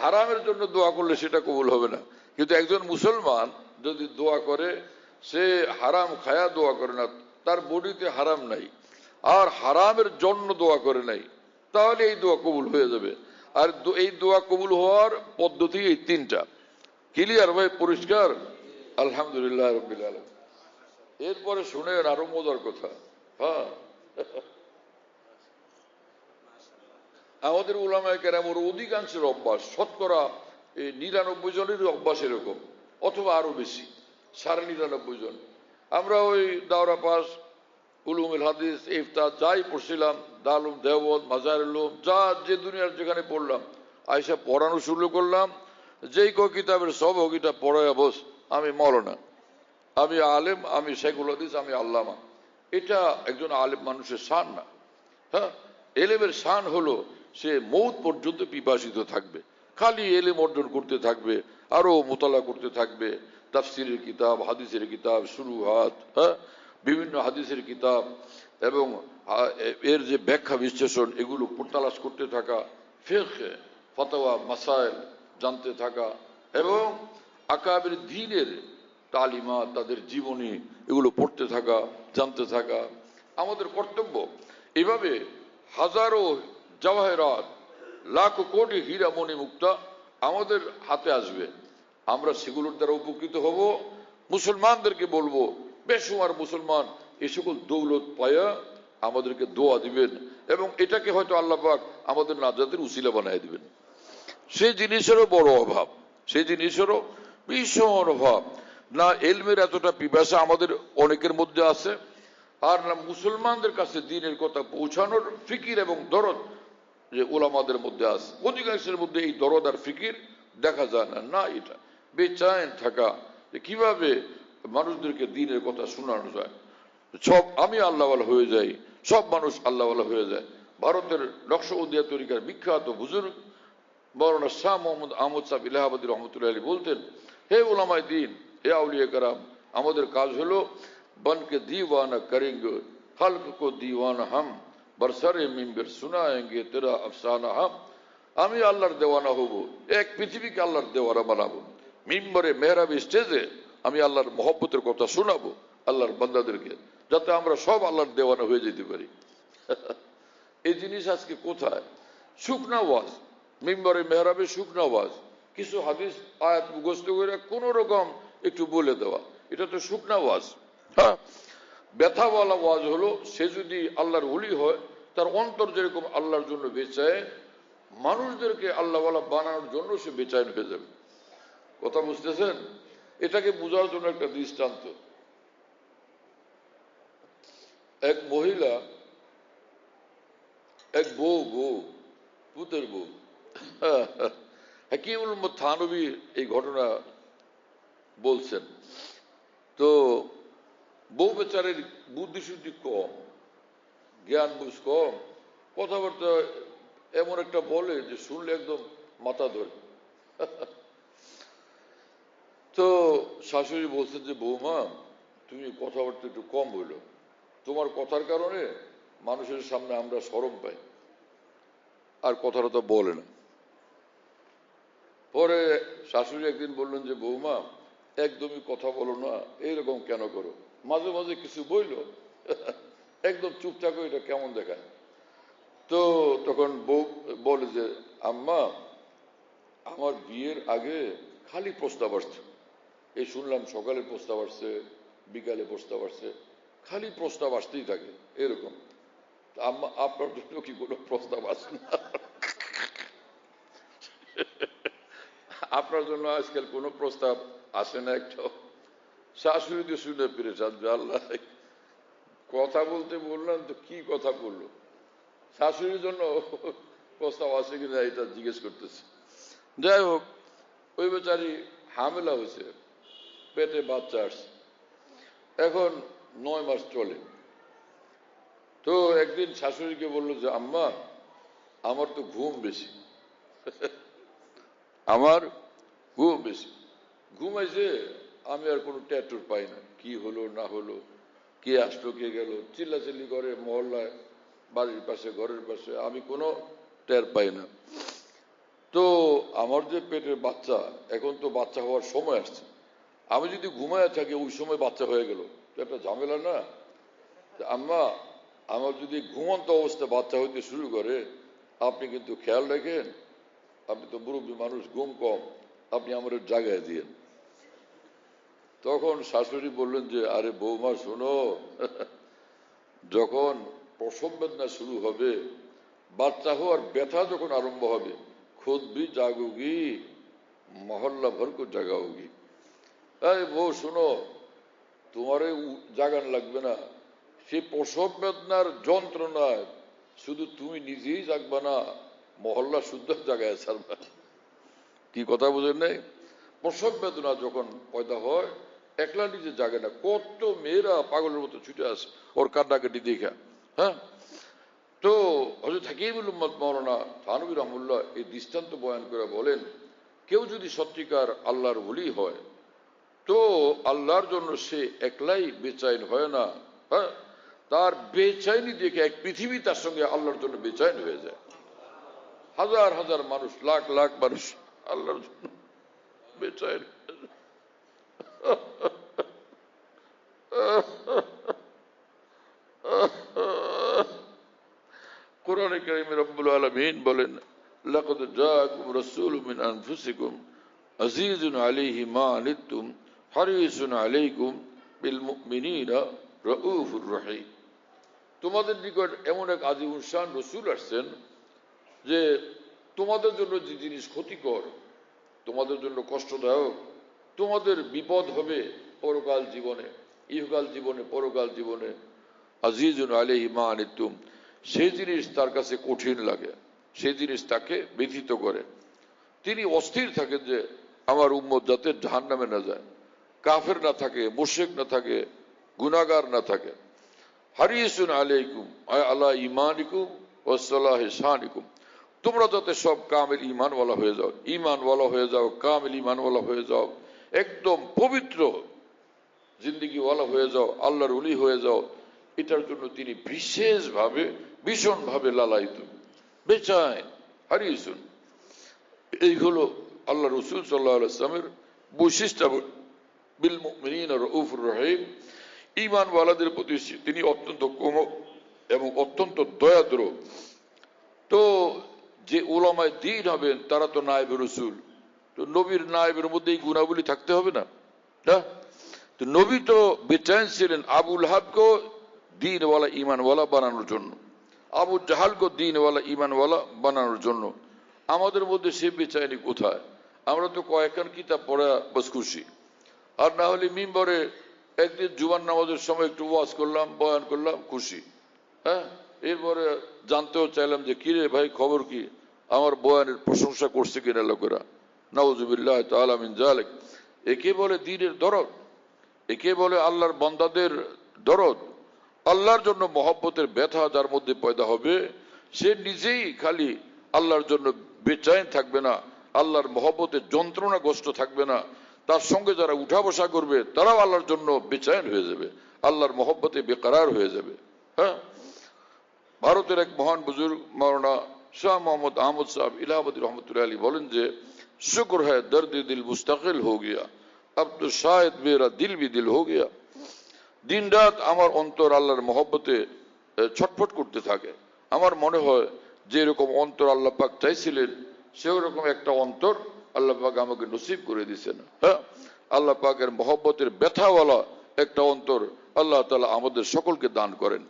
হারামের জন্য দোয়া করলে সেটা কবুল হবে না। কিন্তু একজন মুসলমান যদি দোয়া করে, সে হারাম খায়া দোয়া করে না, তার বডিতে হারাম নাই আর হারামের জন্য দোয়া করে নাই, তাহলে এই দোয়া কবুল হয়ে যাবে। আর এই দোয়া কবুল হওয়ার পদ্ধতি এই 3টা। ক্লিয়ার ভাই? পরিষ্কার? আলহামদুলিল্লাহ রাব্বিল আলামিন। এরপরে শুনেন আরো মজার কথা। হ্যাঁ, আমাদের উলামায়ে কেরামের অধিকাংশের অভ্যাস, শতকরা 99 জনেরই অভ্যাস এরকম, অথবা আরো বেশি, 99.5 জন। আমরা ওই দাওরা পাস, উলুমুল হাদিস, ইফতা যাই পড়ছিলাম, দারুল দেওবন্দ, মাজারুল উলুম, যা যে দুনিয়ার যেখানে পড়লাম, আইসা পড়ানো শুরু করলাম। যেই কিতাবের সব কিতাব পড়ায় বস, আমি মৌলানা, আমি আলেম, আমি শেখুল হাদিস, আমি আল্লামা। এটা একজন আলেম মানুষের শান না। হ্যাঁ, এলেমের শান হলো সে মৌত পর্যন্ত পিপাসিত থাকবে, খালি এলেম অর্জন করতে থাকবে, আরো মোতালা করতে থাকবে, তাফসিরের কিতাব, হাদিসের কিতাব, শুরুহাত, হ্যাঁ, বিভিন্ন হাদিসের কিতাব এবং এর যে ব্যাখ্যা বিশ্লেষণ, এগুলো তালাশ করতে থাকা, ফিকহ, ফতোয়া, মাসাইল জানতে থাকা এবং আকাবের দ্বীনের তালিমা, তাদের জীবনী, এগুলো পড়তে থাকা, জানতে থাকা আমাদের কর্তব্য। এভাবে হাজারো জওয়াহেরাত, লাখ কোটি হীরা মণি মুক্তা আমাদের হাতে আসবে, আমরা সেগুলোর দ্বারা উপকৃত হব। মুসলমানদেরকে বলবো, বেশুমার মুসলমান এই সকল দৌলত পায়া আমাদেরকে দোয়া দিবেন এবং এটাকে হয়তো আল্লাহ পাক আমাদের নাজাতের উসিলা বানায় দিবেন। সেই জিনিসেরও বড় অভাব, সেই জিনিসেরও ভীষণ অভাব। না এলমের এতটা পিপাসা আমাদের অনেকের মধ্যে আছে, আর না মুসলমানদের কাছে দ্বীনের কথা পৌঁছানোর ফিকির এবং দরদ যে ওলামাদের মধ্যে আছে। অধিকাংশের মধ্যে এই দরদ আর ফিকির দেখা যায় না। না, এটা বেচাইন থাকা যে কিভাবে মানুষদেরকে দ্বীনের কথা শোনানো যায়। সব আমি আল্লাহওয়ালা হয়ে যাই, সব মানুষ আল্লাহওয়ালা হয়ে যায়। ভারতের নকশবন্দিয়া তরিকার বিখ্যাত বুজুর্গ মৌলানা শাহ মোহাম্মদ আহমদ সাহেব ইলাহাবাদী রহমতুল্লাহ আলী বলতেন, হে উলামায়ে দ্বীন, হে আউলিয়া কারাম, আমাদের কাজ হলো বনকে দীওয়ানা করেঙ্গে খলক কো দীওয়ানা হাম, বরসরে মিম্বর সুনায়েঙ্গে তেরা আফসানা হাম। আমি আল্লাহর দেওয়ানা হব, এক পৃথিবীকে আল্লাহর দেওয়ানা বানাবো, মিম্বরে মেহরাবি স্টেজে আমি আল্লাহর মহব্বতের কথা শোনাবো আল্লাহর বান্দাদেরকে, যাতে আমরা সব আল্লাহর দেওয়ানা হয়ে যেতে পারি। এই জিনিস আজকে কোথায়? শুকনা ওয়াজ, মিম্বরে মেহরাবে শুকনা ওয়াজ, কিছু হাদিস আয়াত মুখস্থ করে কোন রকম একটু বলে দেওয়া, এটা তো শুকনা ওয়াজ। হ্যাঁ, ব্যথাওয়ালা ওয়াজ হলো সে যদি আল্লাহর ওলি হয় তার অন্তর যেরকম আল্লাহর জন্য বেচায়, মানুষদেরকে আল্লাহওয়ালা বানানোর জন্য সে বেচায়ন হয়ে যাবে। কথা বুঝতেছেন? এটাকে বোঝার জন্য একটা দৃষ্টান্ত। এক মহিলা, এক বউ পুতের বউ, হাকিমুল উম্মত থানবী এই ঘটনা বলছেন। তো বউ বেচারের বুদ্ধি শুদ্ধি কম, জ্ঞান বুঝ কম, কথাবার্তা এমন একটা বলে যে শুনলে একদম মাথা ধরে। তো শাশুড়ি বলছেন যে বৌমা, তুমি কথাবার্তা একটু কম বললো, তোমার কথার কারণে মানুষের সামনে আমরা শরম পাই, আর কথাটা তো বলে না। পরে শাশুড়ি একদিন বললেন যে বৌমা, একদমই কথা বলো না, এইরকম কেন করো, মাঝে মাঝে কিছু বইলো, একদম চুপ থাকো, এটা কেমন দেখায়। তো তখন বউ বলে যে আম্মা, আমার বিয়ের আগে খালি প্রস্তাব আসছে, এই শুনলাম সকালে প্রস্তাব আসছে, বিকালে প্রস্তাব আসছে, খালি প্রস্তাব আসতেই থাকে এরকম। আম্মা, আপনার জন্য কি কোনো প্রস্তাব আসে না? আপনার জন্য আজকাল কোনো প্রস্তাব আসে না একটা? শাশুড়ি দিয়ে শুনে পেরেছেন যে আল্লাহ, কথা বলতে বললাম তো কি কথা বললো, শাশুড়ির জন্য প্রস্তাব আসে কিনা এটা জিজ্ঞেস করতেছে। যাই হোক, ওই বেচারি হামেলা হয়েছে, পেটে বাচ্চা আসছে, এখন 9 মাস চলে। তো একদিন শাশুড়িকে বললো যে আম্মা, আমার তো ঘুম বেশি, আমার ঘুম বেশি, ঘুমাইছে, আমি আর কোনো ট্যাটুর পাই না, কি হলো না হলো, কে আসলো কে গেল, চিল্লাচিল্লি করে মহল্লায়, বাড়ির পাশে ঘরের পাশে, আমি কোনো টের পাই না। তো আমার যে পেটের বাচ্চা, এখন তো বাচ্চা হওয়ার সময় আসছে, আমি যদি ঘুমায় থাকি ওই সময় বাচ্চা হয়ে গেল, তো একটা ঝামেলা না? আম্মা, আমার যদি ঘুমন্ত অবস্থায় বাচ্চা হইতে শুরু করে, আপনি কিন্তু খেয়াল রাখেন, আপনি তো মুরব্বী মানুষ, ঘুম কম, আপনি আমার জায়গায় দিয়েন। তখন শাশুড়ি বললেন যে আরে বৌমা শোনো, যখন প্রসব বেদনা শুরু হবে, বাচ্চা হওয়ার ব্যথা যখন আরম্ভ হবে, খুদ भी जागोगी, মহল্লা ভর কো জাগাওগি। এই বউ শোনো, তোমারে জাগান লাগবে না, সে প্রসব বেদনার যন্ত্রণায় শুধু তুমি নিজেই জাগবা না, মহল্লা শুদ্ধ জায়গায় ছাড়বা। কি কথা বুঝেন নাই? প্রসব বেদনা যখন পয়দা হয়, একলা নিজে জাগে না, কত মেয়েরা পাগলের মতো ছুটে আসে ওর কান্নাকাটি দেখা। হ্যাঁ, তো হযরত হাকিমুল উম্মত মাওলানা থানভী রাহমাতুল্লাহ এই দৃষ্টান্ত বয়ান করে বলেন, কেউ যদি সত্যিকার আল্লাহর ওলি হয়, তো আল্লাহর জন্য সে একলাই বেচাইন হয় না, হ্যাঁ, তার বেচাইনি দেখে এক পৃথিবী তার সঙ্গে আল্লাহর জন্য বেচাইন হয়ে যায়। হাজার হাজার মানুষ, লাখ লাখ মানুষ আল্লাহর জন্য বেচাইন। কোরআনে কারীমে রব্বুল আলামিন বলেন, লাকাদ জাআকুম রাসূলুম মিন আনফুসিকুম আজিজুন আলাইহি মা আনিতুম হারিসুন আলাইকুম বিল মুমিনিনা রাউফুর রহিম। তোমাদের নিকট এমন এক আজিমুল শান রাসূল আসছেন যে তোমাদের জন্য যে জিনিস ক্ষতিকর, তোমাদের জন্য কষ্টদায়ক, তোমাদের বিপদ হবে পরকাল জীবনে, ইহকাল জীবনে, পরকাল জীবনে, আজিজুন আলাইহি মা আনিতুম, সেই জিনিস তার কাছে কঠিন লাগে, সেই জিনিস তাকে ব্যথিত করে, তিনি অস্থির থাকেন যে আমার উম্মত যাতে জাহান্নামে না যায়, কাফের না থাকে, মুশরিক না থাকে, গুনাহগার না থাকে। হারিসুন আলাইকুম আলা ঈমানিকুম ওয়া সালাহি শানিকুম, তোমরা যাতে সব কামিল ঈমানওয়ালা হয়ে যাও, ঈমানওয়ালা হয়ে যাও, কামিল ঈমানওয়ালা হয়ে যাও, একদম পবিত্র জিন্দেগিওয়ালা হয়ে যাও, আল্লাহর ওলি হয়ে যাও, এটার জন্য তিনি বিশেষভাবে ভীষণভাবে লালায়িত, বেচাইন, হারিসুন। এই হলো আল্লাহ রাসূল সাল্লাল্লাহু আলাইহি ওয়াসাল্লামের বৈশিষ্ট্য, বিল মুমিনিনা রাউফুর রহিম, ঈমানওয়ালাদের প্রতি তিনি অত্যন্ত কোমল এবং অত্যন্ত দয়াদ্র। তো যে উলামায়ে দ্বীন হবেন তারা তো নায়েবে রাসূল, তো নবীর নায়েবের মধ্যে এই গুণাবলী থাকতে হবে না? তো নবী তো বেচैन ছিলেন আবুল হাবকেও দিনওয়ালা ইমানওয়ালা বানানোর জন্য, আবু জাহালকে দিনওয়ালা ইমানওয়ালা বানানোর জন্য। আমাদের মধ্যে সে বেচাইনি কোথায়? আমরা তো কয়েকখান কিতাব পড়া বাস খুশি, আর না হলে মিম্বরে একদিন জুমার নামাজের সময় একটু ওয়াজ করলাম, বয়ান করলাম, খুশি। হ্যাঁ, এরপরে জানতেও চাইলাম যে কিরে ভাই খবর কি, আমার বয়ানের প্রশংসা করছে কিনা লোকেরা। নাউজুবিল্লাহ তাআলা মিন যালিক। একে বলে দ্বীনের দরদ, একে বলে আল্লাহর বান্দাদের দরদ। আল্লাহর জন্য মহব্বতের ব্যথা যার মধ্যে পয়দা হবে, সে নিজেই খালি আল্লাহর জন্য বেচैन থাকবে না, আল্লাহর মহব্বতের যন্ত্রণাগ্রস্ত থাকবে না, তার সঙ্গে যারা উঠা বসা করবে তারাও আল্লাহর জন্য বেচैन হয়ে যাবে, আল্লাহর মহব্বতে বেকরার হয়ে যাবে। হ্যাঁ, ভারতের এক মহান বুজুর্গ মাওলানা শাহ মোহাম্মদ আহমদ সাহেব ইলাহাবাদী রহমতুল্লাহ আলী বলেন যে, শুক্র है दर्द दिल मुस्तकिल हो गया, अब तो शायद मेरा दिल भी दिल हो गया। দিন রাত আমার অন্তর আল্লাহর মহব্বতে ছটফট করতে থাকে। আমার মনে হয় যে এরকম অন্তর আল্লাহ পাক চাইছিলেন, সেই রকম একটা অন্তর আল্লাহ পাক আমাকে নসিব করে দিয়েছেন। হ্যাঁ, আল্লাহ পাকের মহব্বতের ব্যথাওয়ালা একটা অন্তর আল্লাহ তাআলা আমাদের সকলকে দান করেন।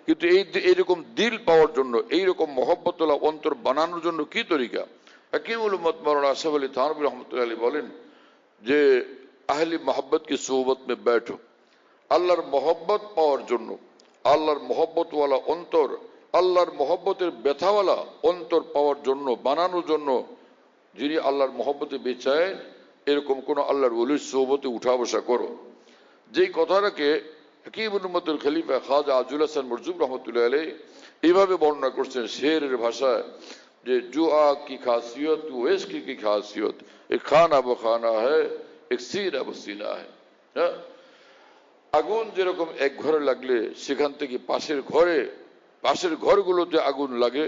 কিন্তু এইরকম দিল পাওয়ার জন্য, এইরকম মহব্বতওয়ালা অন্তর বানানোর জন্য কি তরিকা? হাকিমুল উম্মত মাওলানা আশরাফ আলী থানভী রহমতুল্লাহ আলী বলেন যে, আহলি মোহাব্বত की सोहबत में बैठो। আল্লাহর মহব্বত পাওয়ার জন্য, আল্লাহর মহব্বতওয়ালা অন্তর, আল্লাহর মহব্বতের ব্যথাওয়ালা অন্তর পাওয়ার জন্য, বানানোর জন্য, যিনি আল্লাহর মহব্বতে বেচায়েন, এরকম কোন আল্লাহর ওলির সোহবতে উঠা বসা করো। যেই কথাটাকে হাকিমুল উম্মতুল খলিফা খাজা আজুল হাসান মরজুব রহমতুল্লাহ আলাইহি এইভাবে বর্ণনা করছেন শেরের ভাষায় যে, জো আগ কি খাসিয়ত ও ইশক কি খাসিয়ত, এক খানা বখানা হ্যায়, এক সিনা বসিনা হ্যায়। হ্যাঁ, আগুন যেরকম এক ঘরে লাগলে সেখান থেকে পাশের ঘরগুলোতে আগুন লাগে,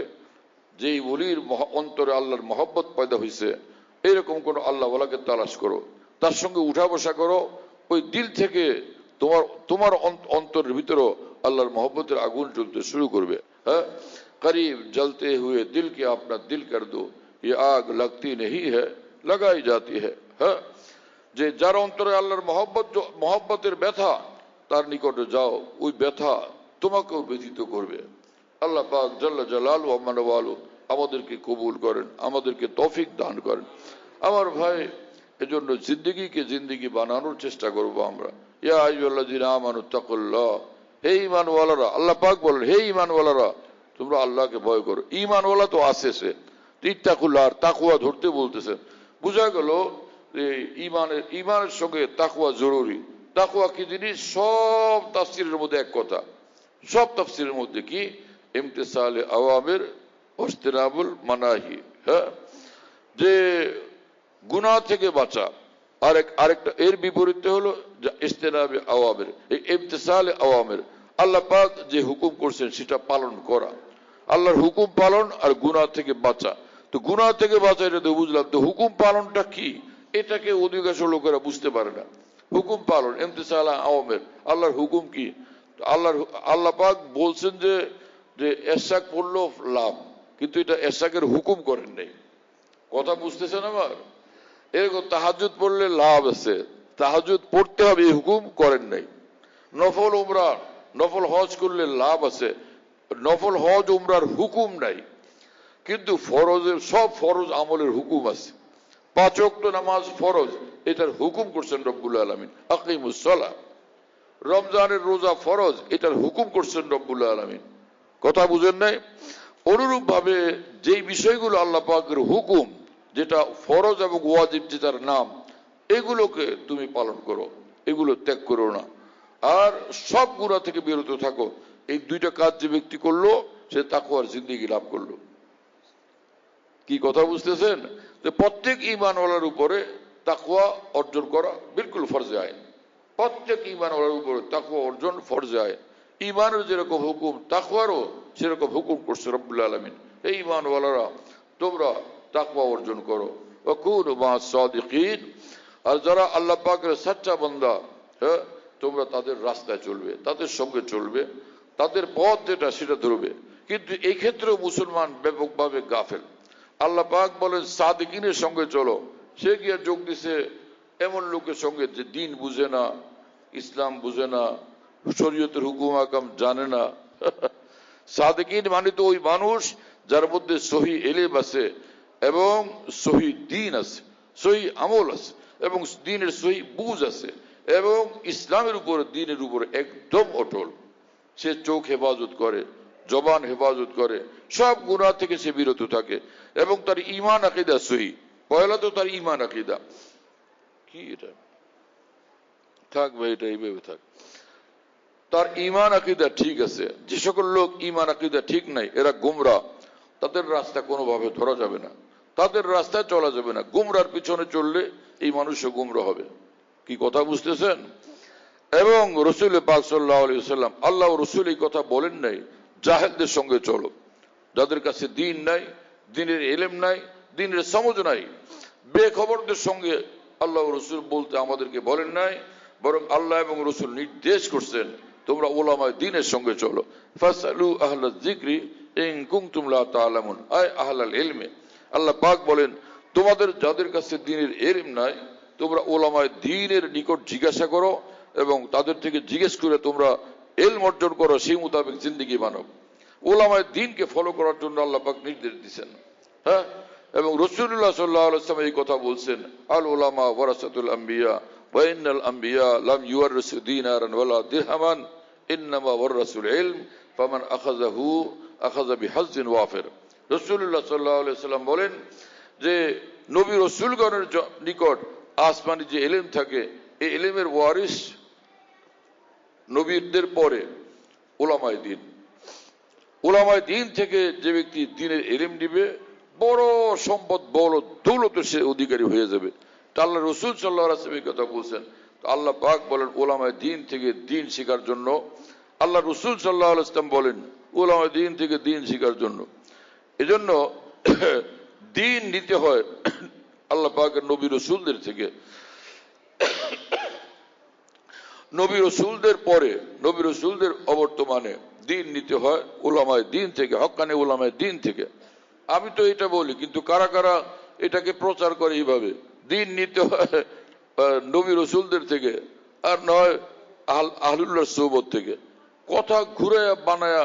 যেই ওলির অন্তরে আল্লাহর মহব্বত পয়দা হয়েছে, এরকম কোন আল্লাহওয়ালাকে তালাশ করো, তার সঙ্গে উঠা বসা করো। ওই দিল থেকে তোমার অন্তরের ভিতরে আল্লাহর মহব্বতের আগুন জ্বলতে শুরু করবে। হ্যাঁ, करीब जलते हुए दिल के अपना दिल कर दो, ये आग लगती नहीं है लगाई जाती है। হ্যাঁ, যে যার অন্তরে আল্লাহর মহব্বতের ব্যথা, তার নিকটে যাও, ওই ব্যথা তোমাকেও ব্যথিত করবে। আল্লাহ পাক জাল্লা জালালু ওয়া মানওয়ালু আমাদেরকে কবুল করেন, আমাদেরকে তৌফিক দান করেন। আমার ভাই, এজন্য জিন্দেগিকে জিন্দেগি বানানোর চেষ্টা করব আমরা। ইয়া আইয়ুহাল্লাযীনা আমানু তাকুল্লাহ, হে ঈমানওয়ালারা, আল্লাহ পাক বলেন, হে ঈমানওয়ালারা, তোমরা আল্লাহকে ভয় করো। ঈমানওয়ালা তো আছে, সে ইত্তাকুল্লাহ, আর তাকওয়া ধরতে বলতেছে। বোঝা গেল যে ঈমানের সঙ্গে তাকওয়া জরুরি। তাকওয়া কি জিনিস? সব তাফসীরের মধ্যে এক কথা, সব তাফসীরের মধ্যে কি? ইমতিসালে আওয়ামির ওয়াজতিনাবুল মানাহি। হ্যাঁ, যে গুনাহ থেকে বাঁচা। আরেকটা এর বিপরীতে হলো ইজতিনাবে আওয়ামির, এই ইমতিসালে আওয়ামির, আল্লাহ পাক যে হুকুম করছেন সেটা পালন করা, আল্লাহর হুকুম পালন আর গুনাহ থেকে বাঁচা। তো গুনাহ থেকে বাঁচা এটা তো বুঝলাম, তো হুকুম পালনটা কি? এটাকে অধিকাংশ লোকেরা বুঝতে পারে না। হুকুম পালন, ইমতিসাল আওয়ামির, আল্লাহর হুকুম কি? আল্লাহ পাক বলছেন যে এশাক পড়লো লাভ, কিন্তু এটা এশাকের হুকুম করেন নাই। কথা বুঝতেছেন আমার? এরকম তাহাজ্জুদ পড়লে লাভ আছে, তাহাজ্জুদ পড়তে হবে, এই হুকুম করেন নাই। নফল উমরা, নফল হজ করলে লাভ আছে, নফল হজ উমরার হুকুম নাই। কিন্তু ফরজের, সব ফরজ আমলের হুকুম আছে। 5 ওয়াক্ত নামাজ ফরজ, এটার হুকুম করছেন রব্বুল আলামিন, আকিমুস সালাহ। রমজানের রোজা ফরজ, এটার হুকুম করছেন রব্বুল আলামিন। কথা বুঝেন নাই? অনুরূপ ভাবে যেই বিষয়গুলো আল্লাহ পাকের হুকুম, যেটা ফরজ এবং ওয়াজিব যেটার নাম, এগুলোকে তুমি পালন করো, এগুলো ত্যাগ করো না। আর সব গুনাহ থেকে বিরত থাকো। এই দুইটা কাজ যে ব্যক্তি করলো, সে তাকওয়ার জিন্দেগি লাভ করলো। কি কথা বুঝতেছেন? যে প্রত্যেক ঈমানওয়ালার উপরে তাকওয়া অর্জন করা বিলকুল ফরজে আইন। প্রত্যেক ঈমানওয়ালার উপরে তাকওয়া অর্জন ফরজে আইন। ঈমানের যেরকম হুকুম, তাকওয়ারও সেরকম হুকুম করছে রব্বুল আলামিন। এই ঈমানওয়ালারা, তোমরা তাকওয়া অর্জন করো। ওয়া কুনু মা'আস সাদিকিন, আর যারা আল্লাহ পাকের সচ্চা বান্দা, হ্যাঁ, তোমরা তাদের রাস্তায় চলবে, তাদের সঙ্গে চলবে, তাদের পথ যেটা সেটা ধরবে। কিন্তু এই ক্ষেত্রে মুসলমান ব্যাপকভাবে গাফেল। আল্লাহ পাক বলেন সাদিকিনের সঙ্গে চলো, সে গিয়ে যোগ দিছে এমন লোকের সঙ্গে যে দিন বুঝে না, ইসলাম বুঝে না, শরীয়তের হুকুম আকাম জানে না। সাদেকিন মানে তো ওই মানুষ যার মধ্যে সহি এলেম আছে এবং সহি দিন আছে, সহি আমল আছে এবং দিনের সহি বুঝ আছে এবং ইসলামের উপর দিনের উপর একদম অটল। সে চোখ হেফাজত করে, জবান হেফাজত করে, সব গুনাহ থেকে সে বিরত থাকে এবং তার ঈমান আকীদা সহি। পয়লা তো তার ঈমান আকীদা কি, এটা থাক ভাই, এটা এইভাবে থাক। তার ঈমান আকীদা ঠিক আছে। যে সকল লোক ঈমান আকীদা ঠিক নাই, এরা গুমরাহ, তাদের রাস্তা কোনোভাবে ধরা যাবে না, তাদের রাস্তায় চলা যাবে না। গুমরার পিছনে চললে এই মানুষও গুমরাহ হবে। কি কথা বুঝতেছেন? এবং রসুল পাক সাল্লাল্লাহু আলাইহি ওয়াসাল্লাম, আল্লাহ রসুল এই কথা বলেন নাই জাহেলদের সঙ্গে চলো, যাদের কাছে দিন নাই, দিনের এলেম নাই, দিনের সমঝ নাই, বেখবরদের সঙ্গে আল্লাহ রসুল বলতে আমাদেরকে বলেন নাই, বরং আল্লাহ এবং রসুল নির্দেশ করছেন তোমরা উলামায়ে দ্বীনের সঙ্গে চলো। ফাসআলু আহলায যিকরি ইন কুনতুম লা তা'লামুন, আয় আহলাল ইলমে। আল্লাহ পাক বলেন তোমাদের যাদের কাছে দ্বীনের ইলম নাই, তোমরা উলামায়ে দ্বীনের নিকট জিজ্ঞাসা করো এবং তাদের থেকে জিজ্ঞেস করে তোমরা ইলম অর্জন করো, সেই মোতাবেক জিন্দেগি বানাও। উলামায়ে দ্বীনকে ফলো করার জন্য আল্লাহ পাক নির্দেশ দিয়েছেন। হ্যাঁ, এবং রাসূলুল্লাহ সাল্লাল্লাহু আলাইহি ওয়াসাল্লাম এই কথা বলছেন, আল উলামা ওয়ারাসাতুল আম্বিয়া ওয়া ইন্নাল আম্বিয়া লাম ইউওয়ারিসু দীনারান ওয়ালা দিরহামান ইন্নামা ওয়ারাসুল ইলম ফামান আখাযাহু আখাযা বিহাজ্জিন ওয়াফির। রাসূলুল্লাহ সাল্লাল্লাহু আলাইহি ওয়াসাল্লাম বলেন যে নবী রাসূলগণের নিকট আসমানি যে ইলম থাকে, এই ইলমের ওয়ারিস নবীদের পরে উলামায়ে দ্বীন। উলামায়ে দ্বীন থেকে যে ব্যক্তি দ্বীনের ইলম নিবে, বড় সম্পদ, বড় দৌলতের সে অধিকারী হয়ে যাবে। তা আল্লাহ রসুল সাল্লাল্লাহু আলাইহি ওয়াসাল্লাম এই কথা বলছেন। আল্লাহ পাক বলেন উলামায়ে দ্বীন থেকে দ্বীন শেখার জন্য, আল্লাহ রসুল সাল্লাল্লাহু আলাইহি ওয়াসাল্লাম বলেন উলামায়ে দ্বীন থেকে দ্বীন শেখার জন্য। এজন্য দ্বীন নিতে হয় আল্লাহ পাকের নবী রসুলদের থেকে। নবী রসুলদের পরে, নবী রসুলদের অবর্তমানে দ্বীন নিতে হয় উলামায়ে দ্বীন থেকে, হক্কানি উলামায়ে দ্বীন থেকে। আমি তো এটা বলি, কিন্তু কারা কারা এটাকে প্রচার করে এইভাবে, দ্বীন নিতে হয় নবী রসুলদের থেকে আর নয় আহলুল্লাহর সুহবত থেকে। কথা ঘুরে বানায়া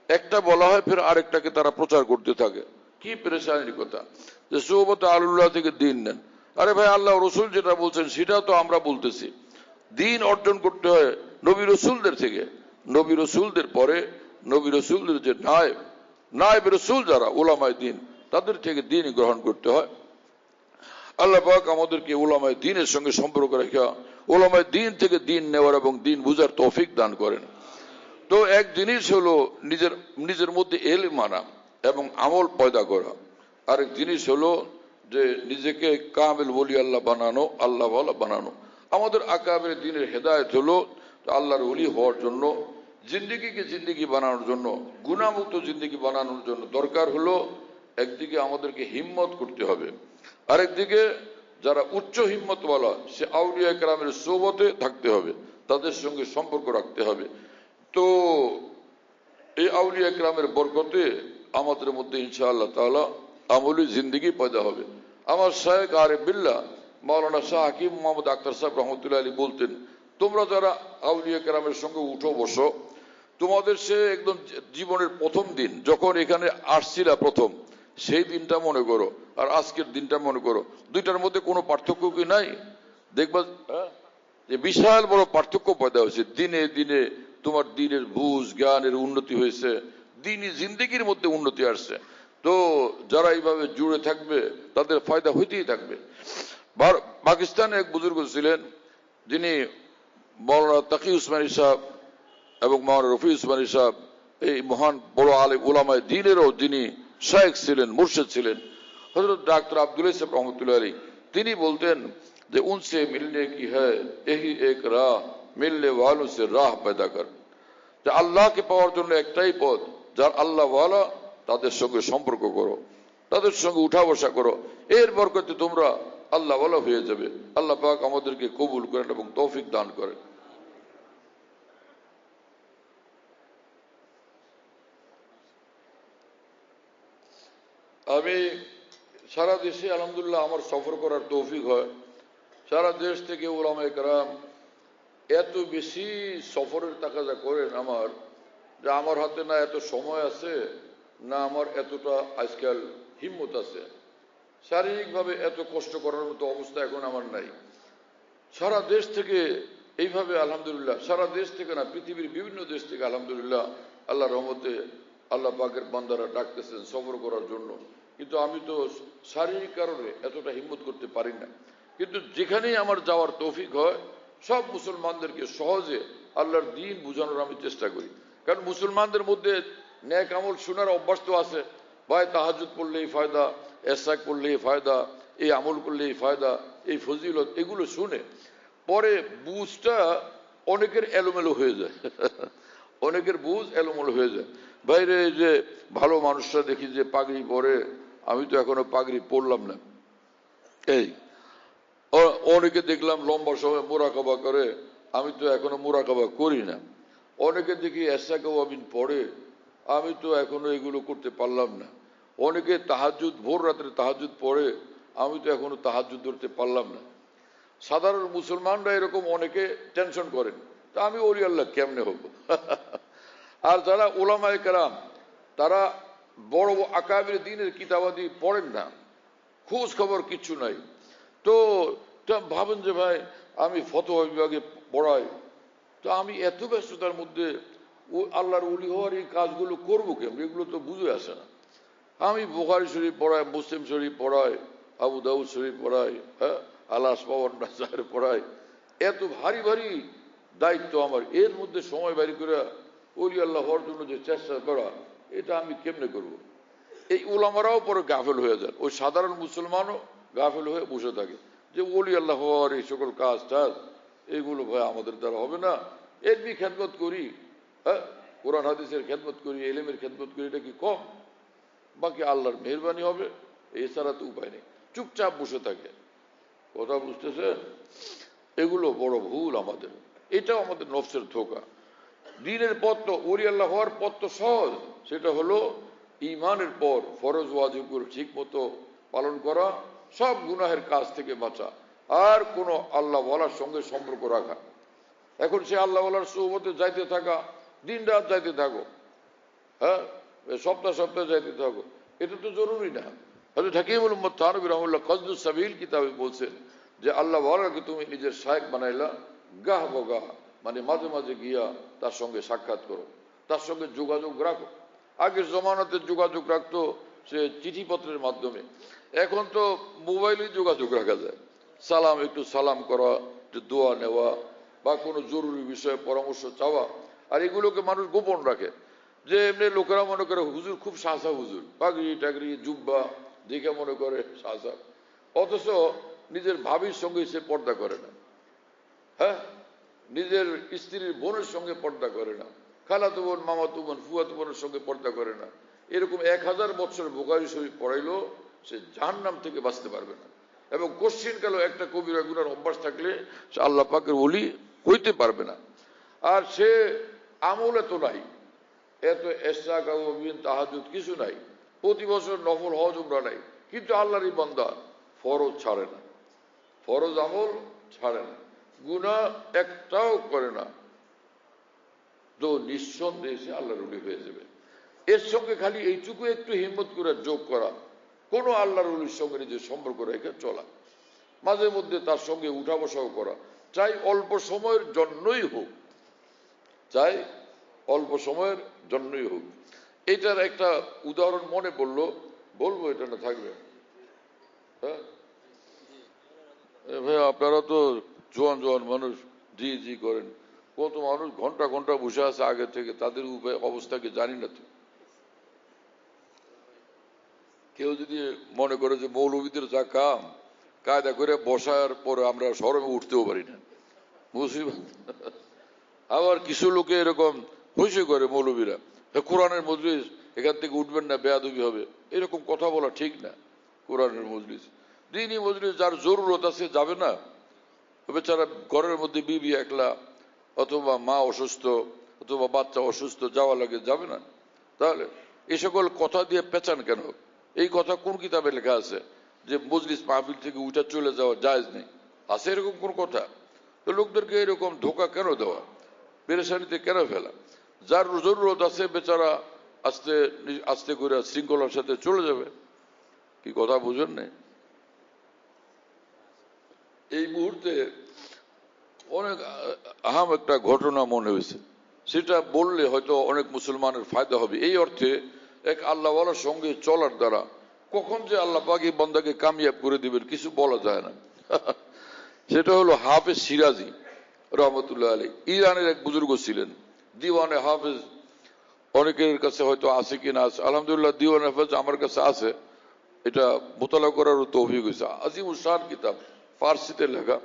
একটা বলা হয়, ফের আরেকটাকে তারা প্রচার করতে থাকে। কি পেরেশানির কথা যে সুহবত আহলুল্লাহ থেকে দ্বীন নেন। আরে ভাই, আল্লাহ রসুল যেটা বলছেন সেটাও তো আমরা বলতেছি। দ্বীন অর্জন করতে হয় নবী রসুলদের থেকে। নবী রসুলদের পরে নবী রসুলদের যে নায়েব রসুল যারা উলামায়ে দ্বীন, তাদের থেকে দ্বীন গ্রহণ করতে হয়। আল্লাহ পাক আমাদেরকে উলামায়ে দ্বীনের সঙ্গে সম্পর্ক রেখে উলামায়ে দ্বীন থেকে দ্বীন নেওয়ার এবং দ্বীন বুঝার তৌফিক দান করেন। তো এক জিনিস হলো নিজের মধ্যে ইলম আনা এবং আমল পয়দা করা। আরেক জিনিস হলো যে নিজেকে কামিল ওলি আল্লাহ বানানো, আল্লাহ ওয়ালা বানানো। আমাদের আকাবের দ্বীনের হেদায়েত হলো আল্লাহর ওলি হওয়ার জন্য, জিন্দেগিকে জিন্দেগি বানানোর জন্য, গুনাহমুক্ত জিন্দেগি বানানোর জন্য দরকার হলো একদিকে আমাদেরকে হিম্মত করতে হবে, আরেকদিকে যারা উচ্চ হিম্মতওয়ালা সে আউলিয়া কেরামের সোহবতে থাকতে হবে, তাদের সঙ্গে সম্পর্ক রাখতে হবে। তো এই আউলিয়া কেরামের বরকতে আমাদের মধ্যে ইনশাআল্লাহ তাআলা আমলি জিন্দেগি পয়দা হবে। আমার শায়েখ আরিফ বিল্লাহ মাওলানা শাহ হাকিম মোহাম্মদ আখতার সাহেব রহমতুল্লাহ আলী বলতেন, তোমরা যারা আউলিয়া কেরামের সঙ্গে উঠো বসো, তোমাদের সে একদম জীবনের প্রথম দিন যখন এখানে আসছিলা প্রথম, সেই দিনটা মনে করো আর আজকের দিনটা মনে করো, দুইটার মধ্যে কোনো পার্থক্য কি নাই? দেখবা যে বিশাল বড় পার্থক্য পয়দা হয়েছে। দিনে দিনে তোমার দিনের বুঝ জ্ঞানের উন্নতি হয়েছে, দিনই জিন্দেগির মধ্যে উন্নতি আসছে। তো যারা এইভাবে জুড়ে থাকবে তাদের ফায়দা হইতেই থাকবে। পাকিস্তানে এক বুজুর্গ ছিলেন, যিনি মাওলানা তাকি উসমানী সাহেব এবং মাওলানা রফি উসমানী সাহেব, এই মহান বড় আলেম উলামায়ে দ্বীনেরও যিনি শায়েখ ছিলেন, মুর্শিদ ছিলেন, হযরত ডক্টর আব্দুল্লাহ সাহেব রহমতুল্লাহ আলাইহি, তিনি বলতেন যে উনসে মিলনে কি হ্যায় यही एक राह मिलने वालों से राह पैदा कर। যে আল্লাহকে পাওয়ার জন্য একটাই পথ, যার আল্লাহ ওয়ালা তাদের সঙ্গে সম্পর্ক করো, তাদের সঙ্গে উঠা বসা করো, এর বরকতে তোমরা আল্লাহ ওয়ালা হয়ে যাবে। আল্লাহ পাক আমাদেরকে কবুল করেন এবং তৌফিক দান করেন। আমি সারা দেশে আলহামদুলিল্লাহ আমার সফর করার তৌফিক হয়। সারা দেশ থেকে উলামায়ে কেরাম এত বেশি সফরের তাকাজা করেন আমার, যে আমার হাতে না এত সময় আছে, না আমার এতটা আজকাল হিম্মত আছে। শারীরিকভাবে এত কষ্ট করার মতো অবস্থা এখন আমার নাই। সারা দেশ থেকে এইভাবে আলহামদুলিল্লাহ, সারা দেশ থেকে না, পৃথিবীর বিভিন্ন দেশ থেকে আলহামদুলিল্লাহ আল্লাহর রহমতে আল্লাহ পাকের বান্দারা ডাকতেছেন সফর করার জন্য। কিন্তু আমি তো শারীরিক কারণে এতটা হিম্মত করতে পারি না। কিন্তু যেখানেই আমার যাওয়ার তৌফিক হয়, সব মুসলমানদেরকে সহজে আল্লাহর দ্বীন বোঝানোর আমি চেষ্টা করি। কারণ মুসলমানদের মধ্যে ন্যাক আমল শোনার অভ্যাস তো আছে, ভাই তাহাজ্জুদ পড়লেই ফায়দা, এশরাক পড়লেই ফায়দা, এই আমল করলেই ফায়দা, এই ফজিলত, এগুলো শুনে পরে বুঝটা অনেকের এলোমেলো হয়ে যায়। অনেকের বুঝ এলোমেলো হয়ে যায়। বাইরে যে ভালো মানুষরা দেখি যে পাগড়ি পরে, আমি তো এখনো পাগড়ি পরলাম না। এই অনেকে দেখলাম লম্বা সময় মোরাকাবা করে, আমি তো এখনো মোরাকাবা করি না। অনেকে দেখি এশরাক আবিন পড়ে, আমি তো এখনো এগুলো করতে পারলাম না। অনেকে তাহাজ্জুদ, ভোর রাত্রে তাহাজ্জুদ পড়ে, আমি তো এখনো তাহাজ্জুদ ধরতে পারলাম না। সাধারণ মুসলমানরা এরকম অনেকে টেনশন করেন, তা আমি ওলি আল্লাহ কেমনে হব? আর যারা ওলামায়ে কেরাম, তারা বড় আকাবির দ্বীনের কিতাবাদি পড়েন না, খোঁজ খবর কিচ্ছু নাই, তো ভাবেন যে ভাই আমি ফতোয়া বিভাগে পড়াই, তো আমি এত ব্যস্ততার মধ্যে আল্লাহর ওলি হওয়ার এই কাজগুলো করবো কেমন? এগুলো তো বুঝে আসে না। আমি বুখারী শরীফ পড়াই, মুসলিম শরীফ পড়াই, আবু দাউদ শরীফ পড়াই, হ্যাঁ, আল আসমাউন নাসায়ের পড়াই, এত ভারী ভারী দায়িত্ব আমার, এর মধ্যে সময় বের করে ওলি আল্লাহ হওয়ার জন্য যে চেষ্টা করা, এটা আমি কেমনে করব? এই ওলামারাও পরে গাফেল হয়ে যান, ওই সাধারণ মুসলমানও গাফেল হয়ে বসে থাকে যে ওলি আল্লাহ হওয়ার এই সকল কাজ টাজ এগুলো ভাই আমাদের দ্বারা হবে না। এলমি খেদমত করি, হ্যাঁ, কোরআন হাদিসের খেদমত করি, এলেমের খেদমত করি, এটা কি কম? বাকি আল্লাহর মেহরবানি হবে, এছাড়া তো উপায় নেই। চুপচাপ বসে থাকে। কথা বুঝতেছেন? এগুলো বড় ভুল আমাদের, এটাও আমাদের নফসের ধোঁকা। দ্বীনের পথ তো, ওলি আল্লাহ হওয়ার পথ তো সহজ, সেটা হলো ঈমানের পর ফরজ ওয়াজিবগুলো ঠিক মতো পালন করা, সব গুনাহের কাজ থেকে বাঁচা, আর কোনো আল্লাহ ওয়ালার সঙ্গে সম্পর্ক রাখা। এখন সে আল্লাহ ওয়ালার সুহবতে যাইতে থাকা, দিন রাত যাইতে থাকো, হ্যাঁ, সপ্তাহ সপ্তাহ যাইতে থাকো, এটা তো জরুরি না। হযরত হাকিমুল উম্মত থানভী রাহিমাহুল্লাহ কসদুস সাবিল কিতাবে বলছেন যে আল্লাহ ওয়ালাকে তুমি নিজের শায়েখ বানাইলা, গাহ বগাহ, মানে মাঝে মাঝে গিয়া তার সঙ্গে সাক্ষাৎ করো, তার সঙ্গে যোগাযোগ রাখো। আগের জমানাতে যোগাযোগ রাখতো সে চিঠিপত্রের মাধ্যমে, এখন তো মোবাইলে যোগাযোগ রাখা যায়। সালাম, একটু সালাম করা, একটু দোয়া নেওয়া, বা কোনো জরুরি বিষয়ে পরামর্শ চাওয়া। আর এগুলোকে মানুষ গোপন রাখে, যে এমনি লোকেরা মনে করে হুজুর খুব সাজা, হুজুর পাগড়ি টাগড়ি জুব্বা দেখে মনে করে সাজা, অথচ নিজের ভাবির সঙ্গে সে পর্দা করে না, হ্যাঁ, নিজের স্ত্রীর বোনের সঙ্গে পর্দা করে না, খালাতো বোন, মামাতো বোন, ফুয়াতো বোনের সঙ্গে পর্দা করে না। এরকম 1000 বছর বুখারী শরীফ পড়াইলো, সে জাহান্নাম থেকে বাঁচতে পারবে না। এবং কোশ্চিন কালো একটা কবিরা গুনার অভ্যাস থাকলে সে আল্লাহ পাকের ওলি হইতে পারবে না। আর সে আমল এত নাই, এত ইশরাক আবিন তাহাজ্জুদ কিছু নাই, প্রতি বছর নফল হজ উমরা নাই, কিন্তু আল্লাহরই বান্দা ফরজ ছাড়ে না, ফরজ আমল ছাড়ে না, গুনাহ একটাও করে না, তো নিঃসন্দেহে সে আল্লাহর ওলি হয়ে যাবে। এর সঙ্গে খালি এইটুকু একটু হিম্মত করে যোগ করা, কোন আল্লাহর ওলির সঙ্গে নিজের সম্পর্ক রেখে চলা, মাঝে মধ্যে তার সঙ্গে উঠা বসাও করা, চাই অল্প সময়ের জন্যই হোক, চাই অল্প সময়ের জন্যই হোক। এটার একটা উদাহরণ মনে পড়লো, বলবো? এটা না থাকবে? হ্যাঁ ভাই, আপনারা তো জোয়ান জোয়ান মানুষ, জি জি করেন। কত মানুষ ঘন্টা ঘন্টা বসে আছে আগে থেকে, তাদের উপায় অবস্থাকে জানি না তো। কেউ যদি মনে করে যে মৌলবীদের যা কাম, কায়দা করে বসার পরে আমরা শরমে উঠতেও পারি না, মুসিবত। আবার কিছু লোকে এরকম হইসই করে মৌলবীরা, কোরআনের মজলিস, এখান থেকে উঠবেন না, বেয়াদবি হবে, এরকম কথা বলা ঠিক না। কোরআনের মজলিস, দ্বীনি মজলিস, যার জরুরত আছে যাবে না। বেচারা ঘরের মধ্যে বিবি একলা, অথবা মা অসুস্থ, অথবা বাচ্চা অসুস্থ, যাওয়া লাগে, যাবে না? তাহলে এই সকল কথা দিয়ে পেঁচান কেন? এই কথা কোন কিতাবে লেখা আছে যে মজলিস মাহফিল থেকে উঠে চলে যাওয়া জায়েজ নেই? আছে এরকম কোন কথা? তো লোকদেরকে এরকম ধোকা কেন দেওয়া, পেরেশানিতে কেন ফেলা? যার জরুরত আছে বেচারা আস্তে আস্তে করে শৃঙ্খলার সাথে চলে যাবে। কি কথা বুঝেন নাই? এই মুহূর্তে অনেক আহাম একটা ঘটনা মনে হয়েছে, সেটা বললে হয়তো অনেক মুসলমানের ফায়দা হবে। এই অর্থে এক আল্লাহওয়ালার সঙ্গে চলার দ্বারা কখন যে আল্লাহ পাক এই বান্দাকে কামিয়াব করে দিবেন কিছু বলা যায় না। সেটা হলো হাফেজ সিরাজি রহমতুল্লাহ আলী, ইরানের এক বুজুর্গ ছিলেন, দিওয়ানে হাফেজ। অনেকের কাছে হয়তো আছে কিনা আছে, আলহামদুলিল্লাহ দিওয়ানে হাফেজ আমার কাছে আছে, এটা মোতালা করারও তৌফিক হয়েছে। আজিমুল শান কিতাব, ফার্সিতে লেখা।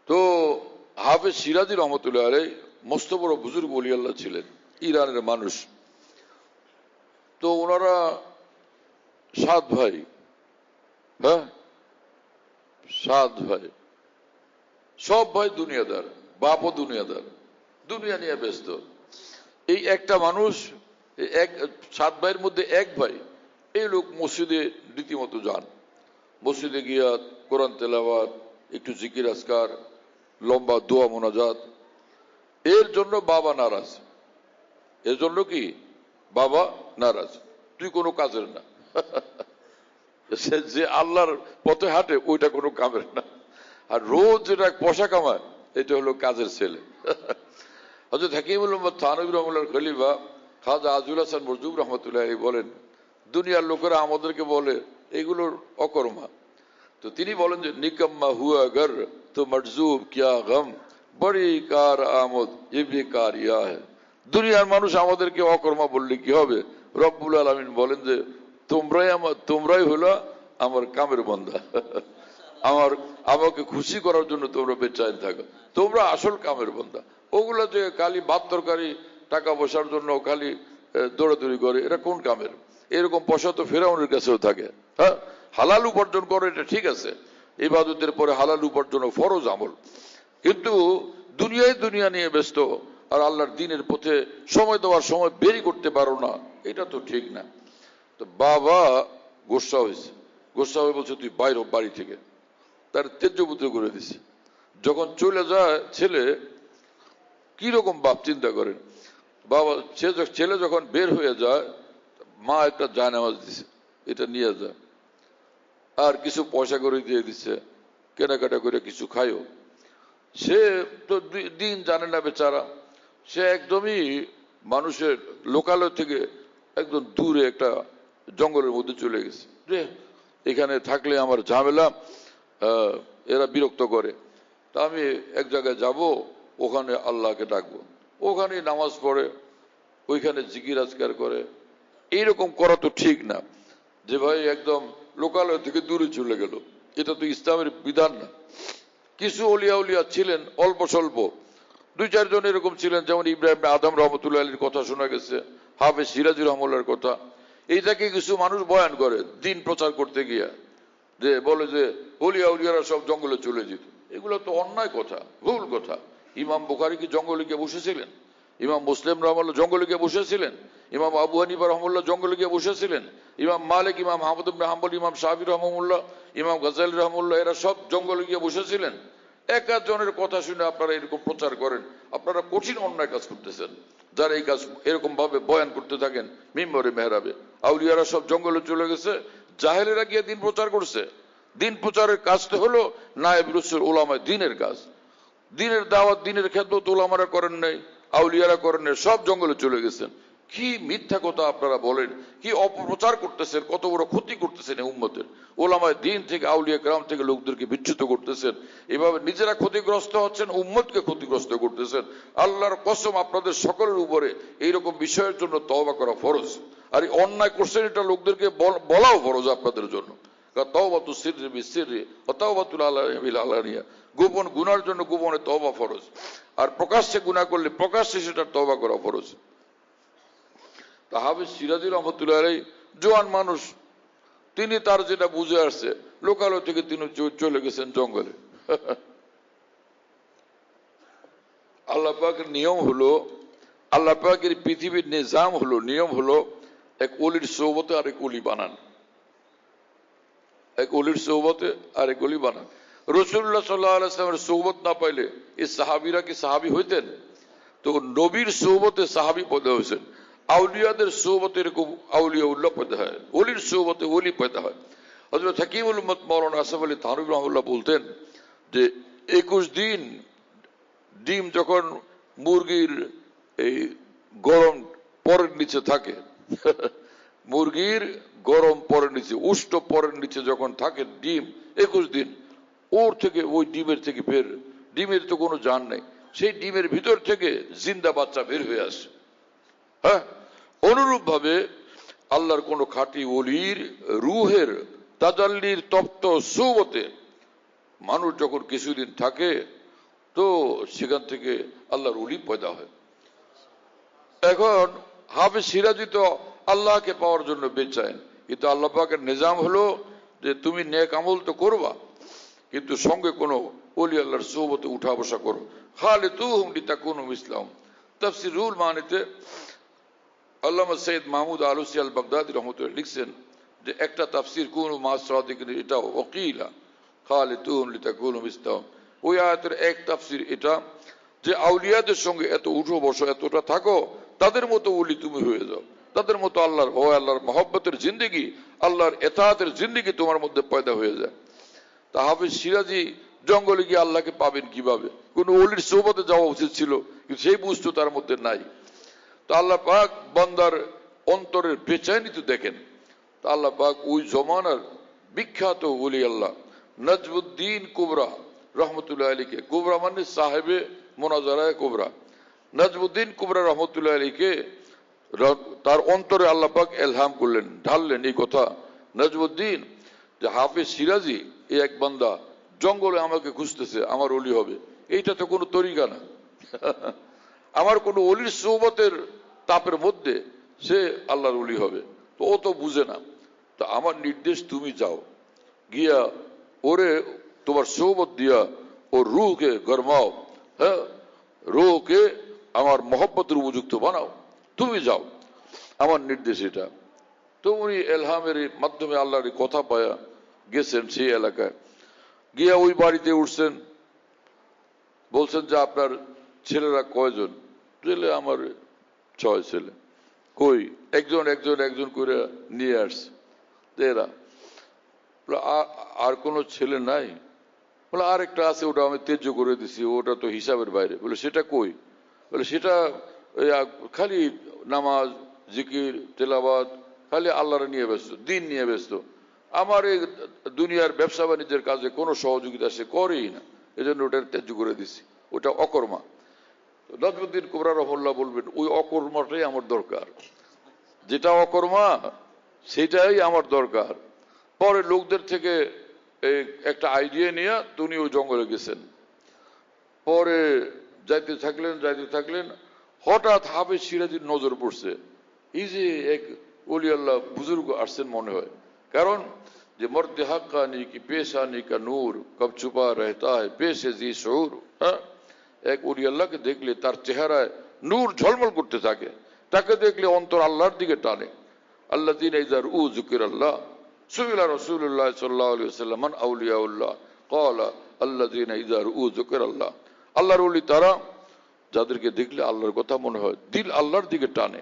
তো হাফেজ সিরাজি রহমতুল্লাহ আলী মস্ত বড় বুজুর্গ ওলি আল্লাহ ছিলেন, ইরানের মানুষ। তো ওনারা 7 ভাই, হ্যাঁ 7 ভাই, সব ভাই দুনিয়াদার, বাপও দুনিয়াদার, দুনিয়া নিয়ে ব্যস্ত। এই একটা মানুষ, এক 7 ভাইয়ের মধ্যে এক ভাই, এই লোক মসজিদে রীতিমতো যান, মসজিদে গিয়া কোরআন তেলাওয়াত, একটু জিকির আজকার, লম্বা দোয়া মোনাজাত। এর জন্য বাবা নারাজ। এর জন্য কি বাবা নারাজ, তুই কোনো কাজের না। যে আল্লাহর পথে হাঁটে ওইটা কোনো কামের না, আর রোজ যেটা পয়সা কামায় এটা হলো কাজের ছেলে। হযরত হাকিমুল উম্মত থানভী রহমাতুল্লাহর খলিফা খাজা আজুল হাসান মরজুব রহমতুল্লাহ বলেন, দুনিয়ার লোকেরা আমাদেরকে বলে এগুলোর অকর্মা, তো তিনি বলেন যে নিকম্মা হুয়া গর তো মরজুব কিয়া গম, বড়ি কার আমদ এ বেকার ইয়া হ্যায়। দুনিয়ার মানুষ আমাদেরকে অকর্মা বললে কি হবে? রব্বুল আলামিন বলেন যে তোমরাই হলো আমার কামের বান্দা। আমাকে খুশি করার জন্য তোমরা বেচাইন থাকো, তোমরা আসল কামের বান্দা। ওগুলো যে খালি ভাত তরকারি টাকা পয়সার জন্য খালি দৌড়াদৌড়ি করে, এরা কোন কামের? এরকম পয়সা তো ফেরাউনের কাছেও থাকে। হ্যাঁ, হালাল উপার্জন করে এটা ঠিক আছে, ইবাদতের পরে হালাল উপার্জন ফরজ আমল, কিন্তু দুনিয়া নিয়ে ব্যস্ত আর আল্লাহর দ্বীনের পথে সময় দেওয়ার সময় বেরি করতে পারো না, এটা তো ঠিক না। তো বাবা গোসা হয়েছে, গোসা হয়ে বলছে তুই বাইর বাড়ি থেকে, তার তেজ্যপুত্র করে দিছে। যখন চলে যায় ছেলে, কি রকম বাপ চিন্তা করেন, বাবা ছেলে যখন বের হয়ে যায়, মা একটা জায়নামাজ দিছে, এটা নিয়ে যায়, আর কিছু পয়সা করে দিয়ে দিচ্ছে, কেনাকাটা করে কিছু খাইও। সে তো দিন জানে না বেচারা, সে একদমই মানুষের লোকালয় থেকে একদম দূরে একটা জঙ্গলের মধ্যে চলে গেছে, যে এখানে থাকলে আমার ঝামেলা, এরা বিরক্ত করে, তা আমি এক জায়গায় যাব, ওখানে আল্লাহকে ডাকবো, ওখানে নামাজ পড়ে, ওইখানে জিকির আজকার করে। এইরকম করা তো ঠিক না, যে ভাই একদম লোকালয় থেকে দূরে চলে গেল, এটা তো ইসলামের বিধান না। কিছু অলিয়া ছিলেন অল্প স্বল্প, 2-4 জন এরকম ছিলেন, যেমন ইব্রাহিম আদম রহমতুল্লাহ আলীর কথা শোনা গেছে, হাফেজ সিরাজি রহমতুল্লাহর কথা। এইটাকে কিছু মানুষ বয়ান করে দিন প্রচার করতে গিয়া, যে বলে যে অলিয়ারা সব জঙ্গলে চলে যেত। এগুলো তো অন্যায় কথা, ভুল কথা। ইমাম বুখারী কি জঙ্গলে গিয়ে বসেছিলেন? ইমাম মুসলিম রহমুল্লাহ জঙ্গলে গিয়ে বসেছিলেন? ইমাম আবু হানিফা রহমুল্লাহ জঙ্গলে গিয়ে বসেছিলেন? ইমাম মালিক, ইমাম আহমদ ইবনে হাম্বল, ইমাম শাফি রহমুল্লাহ, ইমাম গাজ্জালী রহমুল্লাহ, এরা সব জঙ্গলে গিয়ে বসেছিলেন? এক জনের কথা শুনে আপনারা এরকম প্রচার করেন, আপনারা কঠিন অন্যায় কাজ করতেছেন। যারা এই কাজ এরকম ভাবে বয়ান করতে থাকেন মিম্বরে মেহরাবে, আউলিয়ারা সব জঙ্গলে চলে গেছে, জাহেলেরা গিয়ে দিন প্রচার করছে। দিন প্রচারের কাজটা হলো নায়েব রসুল ওলামায়ে দ্বীনের কাজ। দিনের দাওয়াত, দিনের খেদমত ওলামারা করেন নাই, আউলিয়ারা করেন নাই, সব জঙ্গলে চলে গেছেন। কি মিথ্যা কথা আপনারা বলেন, কি অপপ্রচার করতেছেন, কত বড় ক্ষতি করতেছেন এই উম্মতের। ওলামায়ে দ্বীন থেকে, আউলিয়া কেরাম থেকে লোকদেরকে বিচ্যুত করতেছেন, এভাবে নিজেরা ক্ষতিগ্রস্ত হচ্ছেন, উম্মতকে ক্ষতিগ্রস্ত করতেছেন। আল্লাহর কসম, আপনাদের সকলের উপরে এইরকম বিষয়ের জন্য তওবা করা ফরজ, আর এই অন্যায় করছেন এটা লোকদেরকে বলাও ফরজ আপনাদের জন্য। তাওবাতু সিররি বিসিররি ওয়া তাওবাতুল আলানিয়া বিল আলানিয়া, গোপন গুনার জন্য গোপনে তওবা ফরজ, আর প্রকাশ্যে গুনাহ করলে প্রকাশ্যে সেটার তওবা করা ফরজ। তা হাফেজ সিরাজি রহমতুল্লাহ আলাইহি জোয়ান মানুষ, তিনি তার যেটা বুঝে আসছে, লোকালয় থেকে তিনি চলে গেছেন জঙ্গলে। আল্লাহ পাকের নিয়ম হলো, আল্লাহ পাকের পৃথিবীর নিজাম হলো, নিয়ম হলো, এক ওলির সোহবতে আরেক ওলি বানান, এক ওলির সোহবতে আরেক ওলি বানান। রাসূলুল্লাহ সাল্লাল্লাহু আলাইহি ওয়াসাল্লামের সোহবত না পাইলে এই সাহাবীরা কি সাহাবী হইতেন? তো নবীর সোহবতে সাহাবী পয়দা হয়েছেন। আউলিয়াদের সোহবতে এরকম আউলিয়া উল্লাহ পয়দা হয়, ওলির সোহবতে ওলি পয়দা হয়। হযরত হাকিমুল উম্মত মাওলানা আসফ আলী থানভী রাহিমাহুল্লাহ বলতেন যে 21 দিন ডিম যখন মুরগির এই গরম পরের নিচে থাকে মুরগির গরম পরের নিচে, উষ্ণ পরের নিচে যখন থাকে ডিম 21 দিন, ওর থেকে ওই ডিমের থেকে ফের, ডিমের তো কোনো জান নাই, সেই ডিমের ভিতর থেকে জিন্দা বাচ্চা বের হয়ে আসে। হ্যাঁ, অনুরূপ ভাবে আল্লাহর কোন খাঁটি ওলির রুহের তাজাল্লির তপ্ত সুবতে মানুষ যখন কিছুদিন থাকে তো সেখান থেকে আল্লাহর ওলি পয়দা হয়। এখন হাফেজ সিরাজি তো আল্লাহকে পাওয়ার জন্য বেচাইন, কিন্তু আল্লাহ পাকের নিজাম হলো যে তুমি নেক আমল তো করবা, কিন্তু সঙ্গে কোনো ওলি আল্লাহর সোহবতে উঠা বসা করো। খালিতুহুম লিতাকুনু মিসলাহুম। তাফসীরুল মানিতে আল্লামা সৈয়দ মাহমুদ আলুসি আল বাগদাদি রহমতুল্লাহ লিখছেন যে একটা তাফসীর কুনু মা সাদিকিন, এটা ওয়াকিলা খালিতুহুম লিতাকুনু মিসলাহুম। ওই আয়াতের এক তাফসীর এটা যে আউলিয়াদের সঙ্গে এত উঠো বসো, এতটা থাকো, তাদের মতো ওলি তুমি হয়ে যাও, তাদের মতো আল্লাহর ভয়, আল্লাহর মহব্বতের জিন্দেগি, আল্লাহর এতাআতের জিন্দেগি তোমার মধ্যে পয়দা হয়ে যায়। তা হাফেজ সিরাজি জঙ্গলে গিয়ে আল্লাহকে পাবেন কিভাবে? কোন ওলির সোহবতে যাওয়া উচিত ছিল, কিন্তু সেই বুঝতো তার মধ্যে নাই। তা আল্লাহ পাক বান্দার অন্তরের বেচাইনি তো দেখেন। তা আল্লাহ পাক ওই জমানার বিখ্যাত ওলি আল্লাহ নজমুদ্দিন কুবরা রহমতুল্লাহ আলীকে, কুবরা মানে সাহেবে মোনাজারায় কুবরা, নজমুদ্দিন কুবরা রহমতুল্লাহ আলীকে তার অন্তরে আল্লাহ পাক এলহাম করলেন, ঢাললেন এই কথা, নজমুদ্দিন যে হাফেজ সিরাজি এই এক বান্দা জঙ্গলে আমাকে খুঁজতেছে, আমার ওলি হবে, এইটা তো কোনো তরিকা না আমার কোনো ওলির সোহবতের তাপের মধ্যে সে আল্লাহর ওলি হবে, তো ও তো বুঝে না। তা আমার নির্দেশ, তুমি যাও গিয়া ওরে তোমার সোহবত দিয়া ওর রুহকে গরমাও, হ্যাঁ, রুহকে আমার মহব্বতের উপযুক্ত বানাও, তুমি যাও, আমার নির্দেশ এটা। তো উনি এলহামের মাধ্যমে আল্লাহর কথা পায়া গেছেন সেই এলাকায়, গিয়া ওই বাড়িতে উঠছেন, বলছেন যে আপনার ছেলেরা কয়জন? ছেলে আমার 6 ছেলে। কই? একজন একজন একজন করে নিয়ে আসছে। এরা আর কোনো ছেলে নাই? বলে আর একটা আছে, ওটা আমি ত্যায্য করে দিছি, ওটা তো হিসাবের বাইরে। বলে সেটা কই? বলে সেটা খালি নামাজ, জিকির, তেলাওয়াত, খালি আল্লাহর নিয়ে ব্যস্ত, দিন নিয়ে ব্যস্ত, আমার এই দুনিয়ার ব্যবসা বাণিজ্যের কাজে কোনো সহযোগিতা সে করেই না, এজন্য ওটা ত্যায্য করে দিছি, ওটা অকর্মা। নজমুদ্দিন কুবরা রহমতুল্লাহ বলবেন ওই অকর্মাটাই আমার দরকার, যেটা অকর্মা সেটাই আমার দরকার। পরে লোকদের থেকে একটা আইডিয়া নিয়ে উনি ওই জঙ্গলে গেছেন। পরে যাইতে থাকলেন, হঠাৎ হাফেজ সিরাজির নজর পড়ছে, এই যে এক ওলি আল্লাহ বুজুর্গ আসছেন মনে হয়, কারণ যে মর্দে হাক্কানি কি পেশানি কা নূর কব ছুপা রহতা হয় পেশে জি শহুর। হ্যাঁ, এক ওলি আল্লাহকে দেখলে তার চেহারায় নূর ঝলমল করতে থাকে, তাকে দেখলে অন্তর আল্লাহর দিকে টানে। আল্লাযীনা ইযা রুউ যিকরাল্লাহ সুইলা রাসূলুল্লাহ সাল্লাল্লাহু আলাইহি ওয়াসাল্লাম মান আউলিয়াউল্লাহ ক্বালা আল্লাযীনা ইযা রুউ যিকরাল্লাহ। আল্লাহর ওলি তারা যাদেরকে দেখলে আল্লাহর কথা মনে হয়, দিল আল্লাহর দিকে টানে,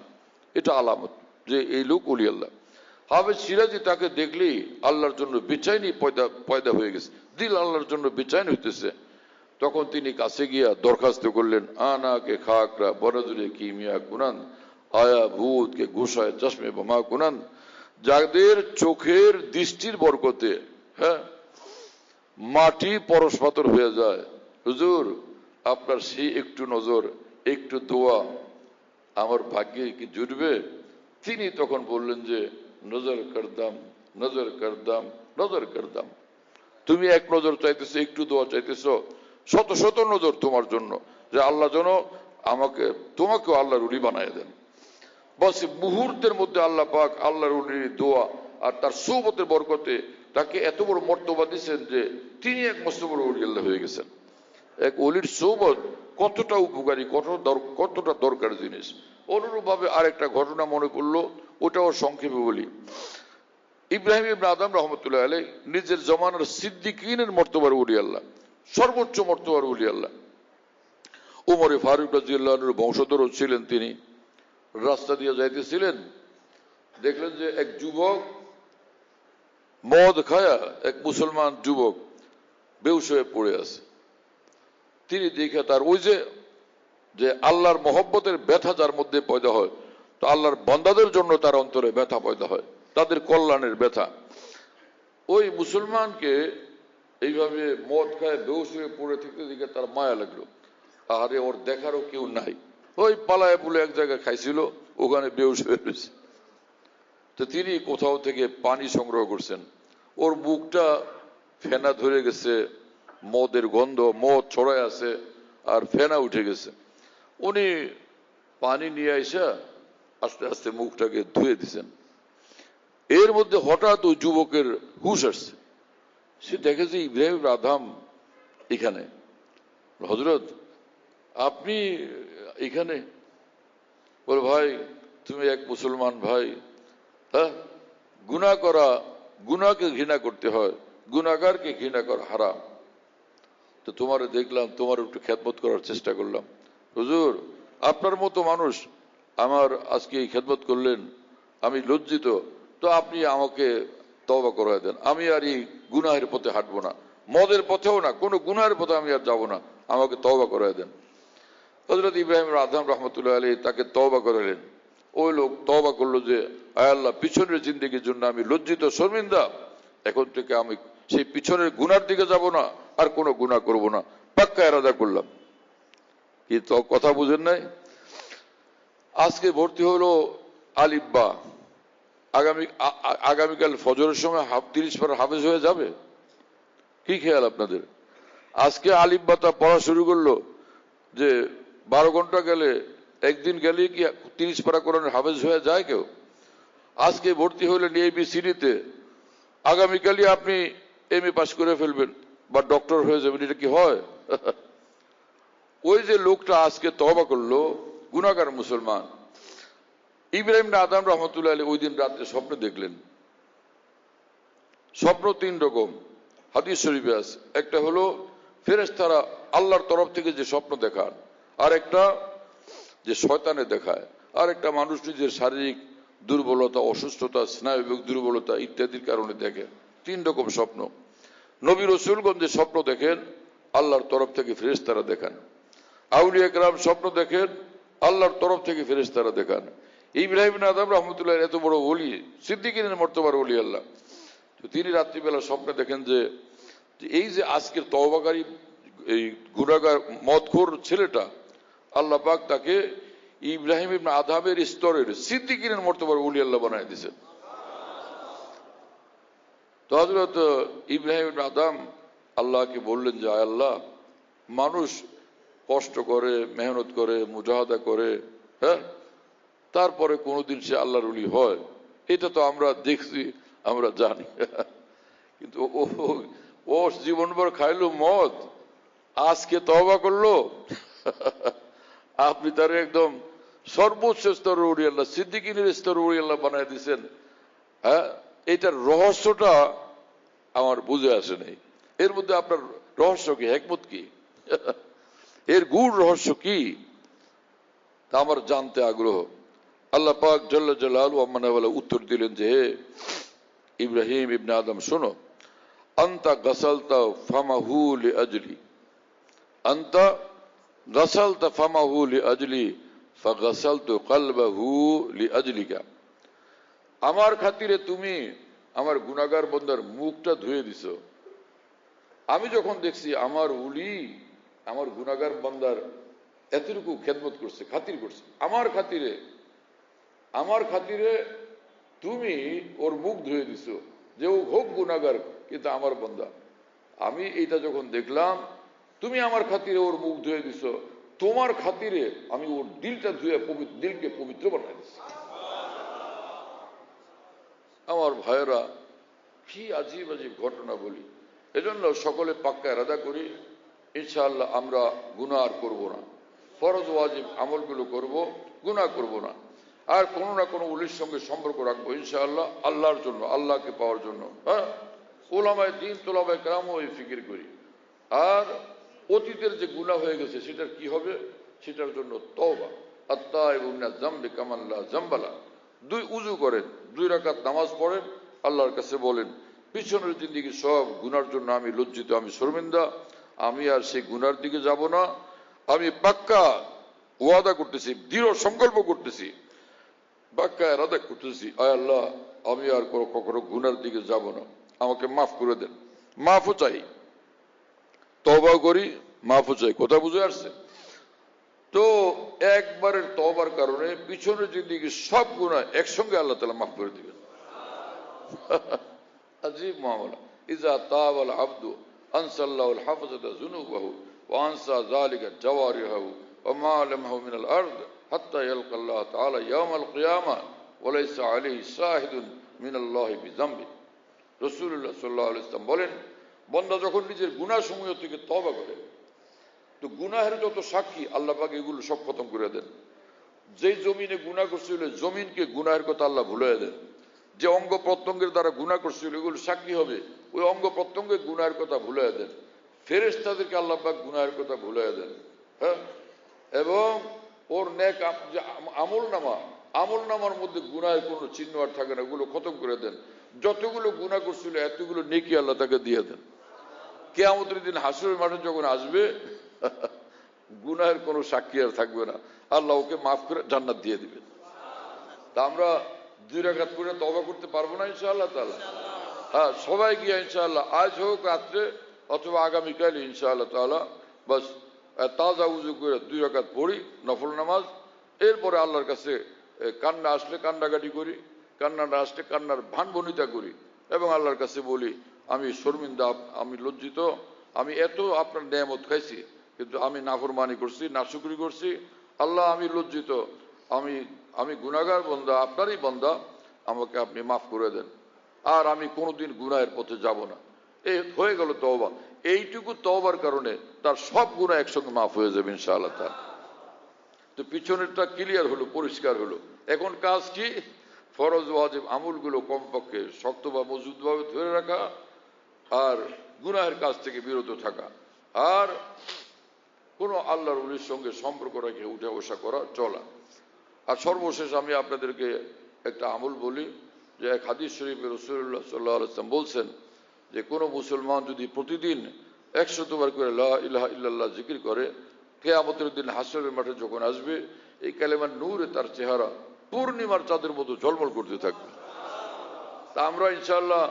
এটা আলামত যে এই লোক ওলি আল্লাহ। হাফেজ সিরাজি তাকে দেখলেই আল্লাহর জন্য বেচাইনি পয়দা হয়ে গেছে, দিল আল্লাহর জন্য বেচাইন হইতেছে। তখন তিনি কাছে গিয়া দরখাস্ত করলেন, আনা কে খাকরা বরজুরে কিমিয়া কুনান আয়া ভূত কে ঘুষায় চশমে বোমা কুনান। যাদের চোখের দৃষ্টির বরকতে, হ্যাঁ, মাটি পরশ পাথর হয়ে যায়, হুজুর আপনার সেই একটু নজর, একটু দোয়া আমার ভাগ্যে কি জুটবে? তিনি তখন বললেন যে নজর করদাম, নজর করদাম, নজর করদাম। তুমি এক নজর চাইতেছো, একটু দোয়া চাইতেছো, শত শত নজর তোমার জন্য, যে আল্লাহ যেন তোমাকেও আল্লাহর ওলি বানায় দেন। বস মুহূর্তের মধ্যে আল্লাহ পাক আল্লাহর ওলির দোয়া আর তার সোহবতের বরকতে তাকে এত বড় মর্তবা দিয়েছেন যে তিনি এক মস্ত বড় ওলি আল্লাহ হয়ে গেছেন। এক ওলির সোহবত কতটা উপকারী, কতটা দরকার জিনিস। অনুরূপ ভাবে আরেকটা ঘটনা মনে পড়লো, ওটাও সংক্ষেপে বলি। ইব্রাহিম ইবনে আদম রহমতুল্লাহ আলাইহি নিজের জমানার সিদ্দিকিনের মর্তবার ওলি আল্লাহ, সর্বোচ্চ মর্তবার ওলি আল্লাহ। উমরে ফারুক রাদিয়াল্লাহু আনহুর বংশধর ছিলেন তিনি। রাস্তা দিয়ে যাইতেছিলেন, দেখলেন যে এক যুবক মদ খায়া, এক মুসলমান যুবক বেহুশ হয়ে পড়ে আছে। তিনি দেখে তার ওই যে আল্লাহর মহব্বতের ব্যথা যার মধ্যে পয়দা হয়, তো আল্লাহর বান্দাদের জন্য তার অন্তরে ব্যথা পয়দা হয়, তাদের কল্যাণের ব্যথা। ওই মুসলমানকে এইভাবে মদ খায় বেহুশ হয়ে পড়ে থাকতে দেখে তার মায়া লাগলো। আরে ওর দেখারও কেউ নাই, ওই পালায় পুলে এক জায়গায় খাইছিল, ওখানে বেহুশ হয়ে রয়েছে। তো তিনি কোথাও থেকে পানি সংগ্রহ করছেন, ওর মুখটা ফেনা ধরে গেছে, মদের গন্ধ, মদ ছড়ায় আছে আর ফেনা উঠে গেছে। উনি পানি নিয়ে আইসা আস্তে আস্তে মুখটাকে ধুয়ে দিছেন। এর মধ্যে হঠাৎ ওই যুবকের হুশ আসছে, সে দেখে যে ইব্রাহিম আদম এখানে। হযরত আপনি এখানে? বলে ভাই তুমি এক মুসলমান ভাই, হ্যাঁ গুনাহ করা, গুনাহকে ঘৃণা করতে হয়, গুনাহগারকে ঘৃণা করা হারাম। তো তোমার দেখলাম, তোমার একটু খেদমত করার চেষ্টা করলাম। হুজুর আপনার মতো মানুষ আমার আজকে এই খেদমত করলেন, আমি লজ্জিত, তো আপনি আমাকে তওবা করায় দেন, আমি আর এই গুনাহের পথে হাঁটবো না, মদের পথেও না, কোনো গুনাহের পথে আমি আর যাবো না, আমাকে তওবা করায় দেন। হযরত ইব্রাহিম আদম রহমতুল্লাহ আলাইহি তাকে তওবা করালেন। ওই লোক তওবা করলো যে আয় আল্লাহ, পিছনের জিন্দেগির জন্য আমি লজ্জিত শর্মিন্দা, এখন থেকে আমি সেই পিছনের গুনার দিকে যাব না, আর কোনো গুনাহ করব না, পাক্কা ইরাদা করলাম। কি তো কথা বুঝেন নাই? আজকে ভর্তি হলো আলিব্বা, আগামীকাল ফজরের সময় 30 পারা হাফেজ হয়ে যাবে। কি খেয়াল আপনাদের? আজকে আলিব্বাটা পড়া শুরু করলো যে 12 ঘন্টা গেলে, একদিন গেলে কি 30 পারা কোরআনের হাফেজ হয়ে যায় কেউ? আজকে ভর্তি হলেন ABCD-তে, আগামীকালই আপনি MA পাস করে ফেলবেন বা ডক্টর হয়ে যাবেন, এটা কি হয়? ওই যে লোকটা আজকে তওবা করলো, গুনাহগার মুসলমান, ইব্রাহিম আদম রহমতুল্লাহ আলাইহি ওই দিন রাত্রে স্বপ্ন দেখলেন। স্বপ্ন 3 রকম, হাদিস শরীফে আছে। একটা হলো ফেরেশতারা আল্লাহর তরফ থেকে যে স্বপ্ন দেখান, আর একটা যে শয়তানে দেখায়, আর একটা মানুষ নিজের শারীরিক দুর্বলতা, অসুস্থতা, স্নায়বিক দুর্বলতা ইত্যাদির কারণে দেখে। 3 রকম স্বপ্ন। নবী রাসূলগণ যে স্বপ্ন দেখেন, আল্লাহর তরফ থেকে ফেরেশতারা দেখান। আউলিয়া কেরাম স্বপ্ন দেখেন, আল্লাহর তরফ থেকে ফেরেশতারা দেখান। ইব্রাহিম আদম রহমতুল্লাহ এত বড় ওলি, সিদ্দিকিনের মর্তবার ওলি আল্লাহ, তো তিনি রাত্রিবেলা স্বপ্নে দেখেন যে এই যে আজকের তওবাকারী এই গুনাহগার মদখোর ছেলেটা, আল্লাহ পাক তাকে ইব্রাহিম ইবনে আদমের স্তরের সিদ্দিকিনের মর্তবার ওলি আল্লাহ বানায় দিয়েছেন। তো হযরত ইব্রাহিম ইবনে আদম আল্লাহকে বললেন যে আয় আল্লাহ, মানুষ কষ্ট করে, মেহনত করে, মুজাহাদা করে, হ্যাঁ, তারপরে কোনোদিন সে আল্লাহর ওলি হয়, এটা তো আমরা দেখছি, আমরা জানি। কিন্তু ও জীবনভর খাইলো মদ, আজকে তওবা করলো, আপনি তার একদম সর্বোচ্চ স্তরের ওলি আল্লাহ, সিদ্দিকিনের স্তরের ওলি আল্লাহ বানায় দিয়েছেন। হ্যাঁ, এটার রহস্যটা আমার বুঝে আসে নাই। এর মধ্যে আপনার রহস্য কি, হিকমত কি, এর গূঢ় রহস্য কি, তা আমার জানতে আগ্রহ। আল্লাহ পাক জাল্লা জালালহু আম্মানা উত্তর দিলেন যে হে ইব্রাহিম ইবনে আদম, শোনো, আনতা গাসালতা ফামাহু লিআজলি, আনতা গাসালতা ফামাহু লিআজলি ফাগাসালতু কলবাহু লিআজলিকা। আমার খাতিরে তুমি আমার গুনাহগার বান্দার মুখটা ধুয়ে দিছো। আমি যখন দেখছি আমার ওলি আমার গুনাহগার বান্দার এতটুকু খেদমত করছে, খাতির করছে, আমার খাতিরে তুমি ওর মুখ ধুয়ে দিছো, যে ও হোক গুনাহগার কিন্তু আমার বান্দা। আমি এটা যখন দেখলাম, তুমি আমার খাতিরে ওর মুখ ধুয়ে দিছো, তোমার খাতিরে আমি ওর দিলটা ধুয়ে দিলকে পবিত্র বানাই দিছি। আমার ভাইয়েরা, কি আজীব আজীব ঘটনা বলি। এজন্য সকলে পাক্কা ইরাদা করি, ইনশাআল্লাহ আমরা গুনাহ আর করব না, ফরজ ওয়াজিব আমলগুলো করব, গুনাহ করব না। আর কোনো না কোনো ওলির সঙ্গে সম্পর্ক রাখবো ইনশাআল্লাহ, আল্লাহর জন্য, আল্লাহকে পাওয়ার জন্য। হ্যাঁ, ওলামায়ে দ্বীন তোলাবায়ে কেরামও এই ফিকির করি। আর অতীতের যে গুনাহ হয়ে গেছে সেটার কি হবে, সেটার জন্য তওবা। আত-তাইবু মিনাজ যামবি কামান লা যামবালা। দুই উযু করেন, 2 রাকাত নামাজ পড়েন, আল্লাহর কাছে বলেন পিছনের জিন্দেগি সব গুনার জন্য আমি লজ্জিত, আমি শর্মিন্দা, আমি আর সেই গুনার দিকে যাব না। আমি পাক্কা ওয়াদা করতেছি, দৃঢ় সংকল্প করতেছি, পাক্কা ইরাদা করতেছি, আয় আল্লাহ আমি আর কখনো গুনার দিকে যাব না, আমাকে মাফ করে দেন। মাফও চাই, তওবাও করি, মাফও চাই। কথা বুঝে আসছে? তো একবারের তওবার কারণে পিছনের জিন্দেগি সব গুনাহ একসঙ্গে আল্লাহ তাআলা মাফ করে দিবেন। আজীব মামলা। ইজা তাওয়াল আবদু আনসাল্লাহুল হাফাজাতা যুনুবাহু ওয়া আনসা যালিকা জাওয়ারিহু ওয়া মা লামহু মিনাল আরদ হাত্তা ইয়ালকাল্লাহ তাআলা ইয়াউমাল কিয়ামা ওয়া লাইসা আলাইহি শাহিদুন মিনাল্লাহি বিযামবি। রাসূলুল্লাহ সাল্লাল্লাহু আলাইহি ওয়াসাল্লাম বলেন, বান্দা যখন নিজের গুনাহসমূহ থেকে তওবা করে, তো গুনাহের যত সাক্ষী আল্লাহ পাক এগুলো সব খতম করে দেন। যেই জমিনে গুনাহ করছিল জমিনকে গুনাহের কথা আল্লাহ ভুলিয়ে দেন। যে অঙ্গ প্রত্যঙ্গের দ্বারা গুনাহ করছিল এগুলো সাক্ষী হবে, ওই অঙ্গ প্রত্যঙ্গের গুনাহের কথা ভুলিয়ে দেন। ফেরেশতাদেরকে আল্লাহ পাক গুনাহের কথা ভুলিয়ে দেন। হ্যাঁ, এবং ওর নেক যে আমল নামার মধ্যে গুনাহের কোনো চিহ্ন আর থাকে না, ওগুলো খতম করে দেন। যতগুলো গুনাহ করছিল এতগুলো নেকি আল্লাহ তাকে দিয়ে দেন। কিয়ামতের দিন হাসরের মাঠে যখন আসবে গুনাহের কোনো সাক্ষী আর থাকবে না, আল্লাহ ওকে মাফ করে জান্নাত দিয়ে দিবেন। তা আমরা 2 রাকাত করে তওবা করতে পারবো না ইনশাআল্লাহ তাআলা? হ্যাঁ, সবাই গিয়ে ইনশাআল্লাহ আজ হোক রাত্রে অথবা আগামীকাল ইনশাআল্লাহ তাআলা বাস তাজা উযু করে 2 রাকাত পড়ি নফল নামাজ। এরপরে আল্লাহর কাছে কান্না আসলে কান্নাকাটি করি, কান্না না আসলে কান্নার ভানভনিতা করি এবং আল্লাহর কাছে বলি আমি শর্মিন্দা, আমি লজ্জিত, আমি এত আপনার নেয়ামত খাইছি কিন্তু আমি নাফরমানি করছি, নাশুকরি করছি। আল্লাহ আমি লজ্জিত, আমি গুনাহগার বান্দা, আপনারই বান্দা, আমাকে আপনি মাফ করে দেন, আর আমি কোনোদিন গুনাহের পথে যাব না। এই হয়ে গেল তওবা। এইটুকু তওবার কারণে তার সব গুনাহ একসঙ্গে মাফ হয়ে যাবে ইনশাআল্লাহ তাআলা। তো পিছনেরটা ক্লিয়ার হলো, পরিষ্কার হলো। এখন কাজ কি? ফরজ ওয়াজিব আমলগুলো কমপক্ষে শক্ত বা মজবুতভাবে ধরে রাখা, আর গুনাহের কাজ থেকে বিরত থাকা, আর কোন আল্লাহর ওলির সঙ্গে সম্পর্ক রেখে উঠে বসা করা, চলা। আর সর্বশেষ আমি আপনাদেরকে একটা আমল বলি, যে এক হাদিস শরীফে রাসূলুল্লাহ সাল্লাল্লাহু আলাইহি ওয়াসাল্লাম বলছেন যে কোন মুসলমান যদি প্রতিদিন 100 বার করে লা ইলাহা ইল্লাল্লাহ জিকির করে, কিয়ামতের দিন হাসরের মাঠে যখন আসবে এই কালেমার নূরে তার চেহারা পূর্ণিমার চাঁদের মতো ঝলমল করতে থাকবে। তা আমরা ইনশাআল্লাহ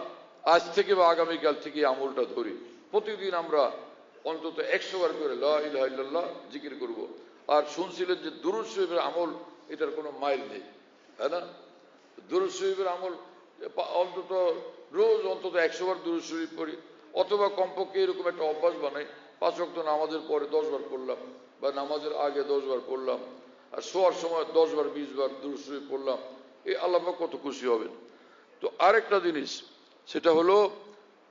আজ থেকে বা আগামীকাল থেকে আমলটা ধরি, প্রতিদিন আমরা অন্তত 100 বার করে লা ইলাহা ইল্লাল্লাহ জিকির করব। আর শুনছিলেন যে দুরূদ শরীফের আমল, এটার কোনো মাইল নেই, তাই না? দুরূদ শরীফের আমল অন্তত রোজ অন্তত 100 বার দুরূদ শরীফ পড়ি, অথবা কমপক্ষে এরকম একটা অভ্যাস বানাই 5 ওয়াক্ত নামাজের পরে 10 বার পড়লাম, বা নামাজের আগে 10 বার পড়লাম, আর শোয়ার সময় 10 বার 20 বার দুরূদ শরীফ পড়লাম। এই আল্লাহ পাক কত খুশি হবেন। তো আরেকটা জিনিস, সেটা হলো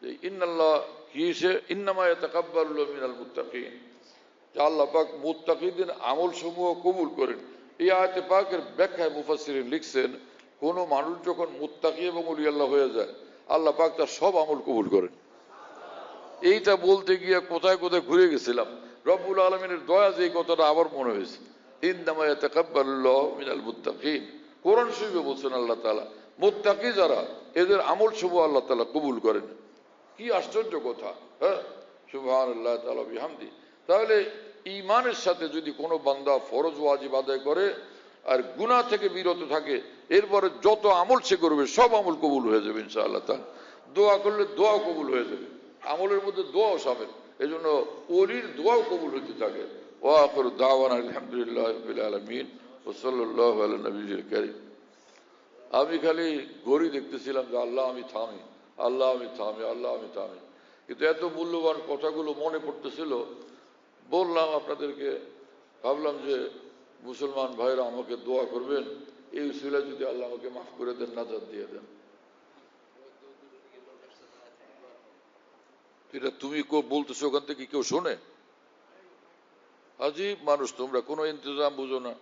যে ইন্নাল্লাহ ইন্নামা ইয়াতাকাব্বালুল্লাহু মিনাল মুত্তাকিন, যে আল্লাহ পাক মুত্তাকিদের আমল সমূহ কবুল করেন। এই আয়াতে পাকের ব্যাখ্যায় মুফাসসিরিন লিখছেন, কোন মানুষ যখন মুত্তাকি এবং ওলি আল্লাহ হয়ে যায় আল্লাহ পাক তার সব আমল কবুল করেন। এইটা বলতে গিয়ে কোথায় কোথায় ঘুরে গেছিলাম, রব্বুল আলামিনের দয়া যে কথাটা আবার মনে হয়েছে, ইন্নামা ইয়াতাকাব্বালুল্লাহু মিনাল মুত্তাকিন। কোরআন শরীফে বলছেন আল্লাহ তাআলা মুত্তাকি যারা, এদের আমল সমূহ আল্লাহ তাআলা কবুল করেন। কি আশ্চর্য কথা! হ্যাঁ, সুবহানাল্লাহ তাআলা বিহামদি। তাহলে ঈমানের সাথে যদি কোনো বান্দা ফরজ ওয়াজিব আদায় করে আর গুনাহ থেকে বিরত থাকে, এরপরে যত আমল সে করবে সব আমল কবুল হয়ে যাবে ইনশাআল্লাহ তাআলা। দোয়া করলে দোয়াও কবুল হয়ে যাবে, আমলের মধ্যে দোয়াও শামিল। এজন্য ওলির দোয়াও কবুল হতে থাকে। ওয়া আখিরু দাওয়ানা আলহামদুলিল্লাহি রাব্বিল আলামিন ওয়া সাল্লাল্লাহু আলা নবিয়্যিল কারীম। আমি খালি ঘড়ি দেখতেছিলাম যে আল্লাহ আমি থামি, আল্লাহ আমি থামি, আল্লাহ আমি থামি, কিন্তু এত মূল্যবান কথাগুলো মনে পড়তেছিল, বললাম আপনাদেরকে। ভাবলাম যে মুসলমান ভাইরা আমাকে দোয়া করবেন, এই উসিলায় যদি আল্লাহ আমাকে মাফ করে দেন, নাজাত দিয়ে দেন। এটা তুমি বলতেছো, ওখান থেকে কেউ শোনে? আজীব মানুষ তোমরা, কোনো ইন্তজাম বুঝো না।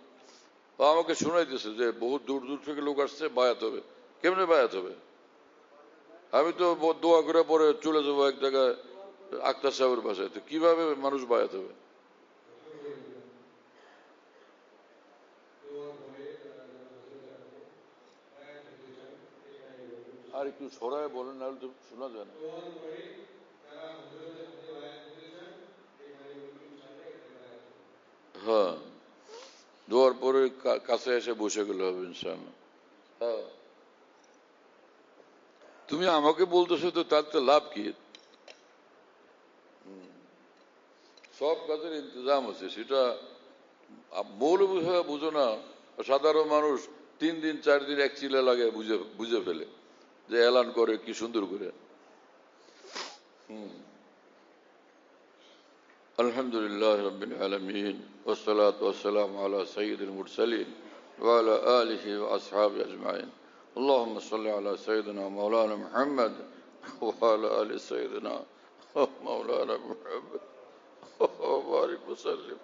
ও আমাকে শোনাইতেছে যে বহু দূর দূর থেকে লোক আসছে, বায়াত হবে। কেমনে বায়াত হবে? আমি তো দোয়া করে পরে চলে যাবো এক জায়গায় আক্তার সাহেবের বাসায়, তো কিভাবে মানুষ বায়াত হবে? আর একটু সরায় বলেন, নাহলে তো শোনা যায় না। হ্যাঁ, দোয়ার পরে কাছে এসে বসে গেলে হবে ইনশাআল্লাহ। হ্যাঁ, তুমি আমাকে বলতেছো তো তার তো লাভ কি? সব কাজের ইন্তজাম আছে, সেটা মৌলভী হয়ে বুঝো না। সাধারণ মানুষ 3 দিন 4 দিন এক চিলে লাগে বুঝে ফেলে, যে এলান করে কি সুন্দর করে। আলহামদুলিল্লাহ রাব্বিল আলামিন ওয়াসসালাতু ওয়াসসালামু আলা সাইয়্যিদিল মুরসালিন ওয়া আলা আলিহি ওয়া আসহাবিহি আজমাইন। اللهم صل على سيدنا مولانا محمد وعلى آل سيدنا مولانا محمد وبارك وسلم.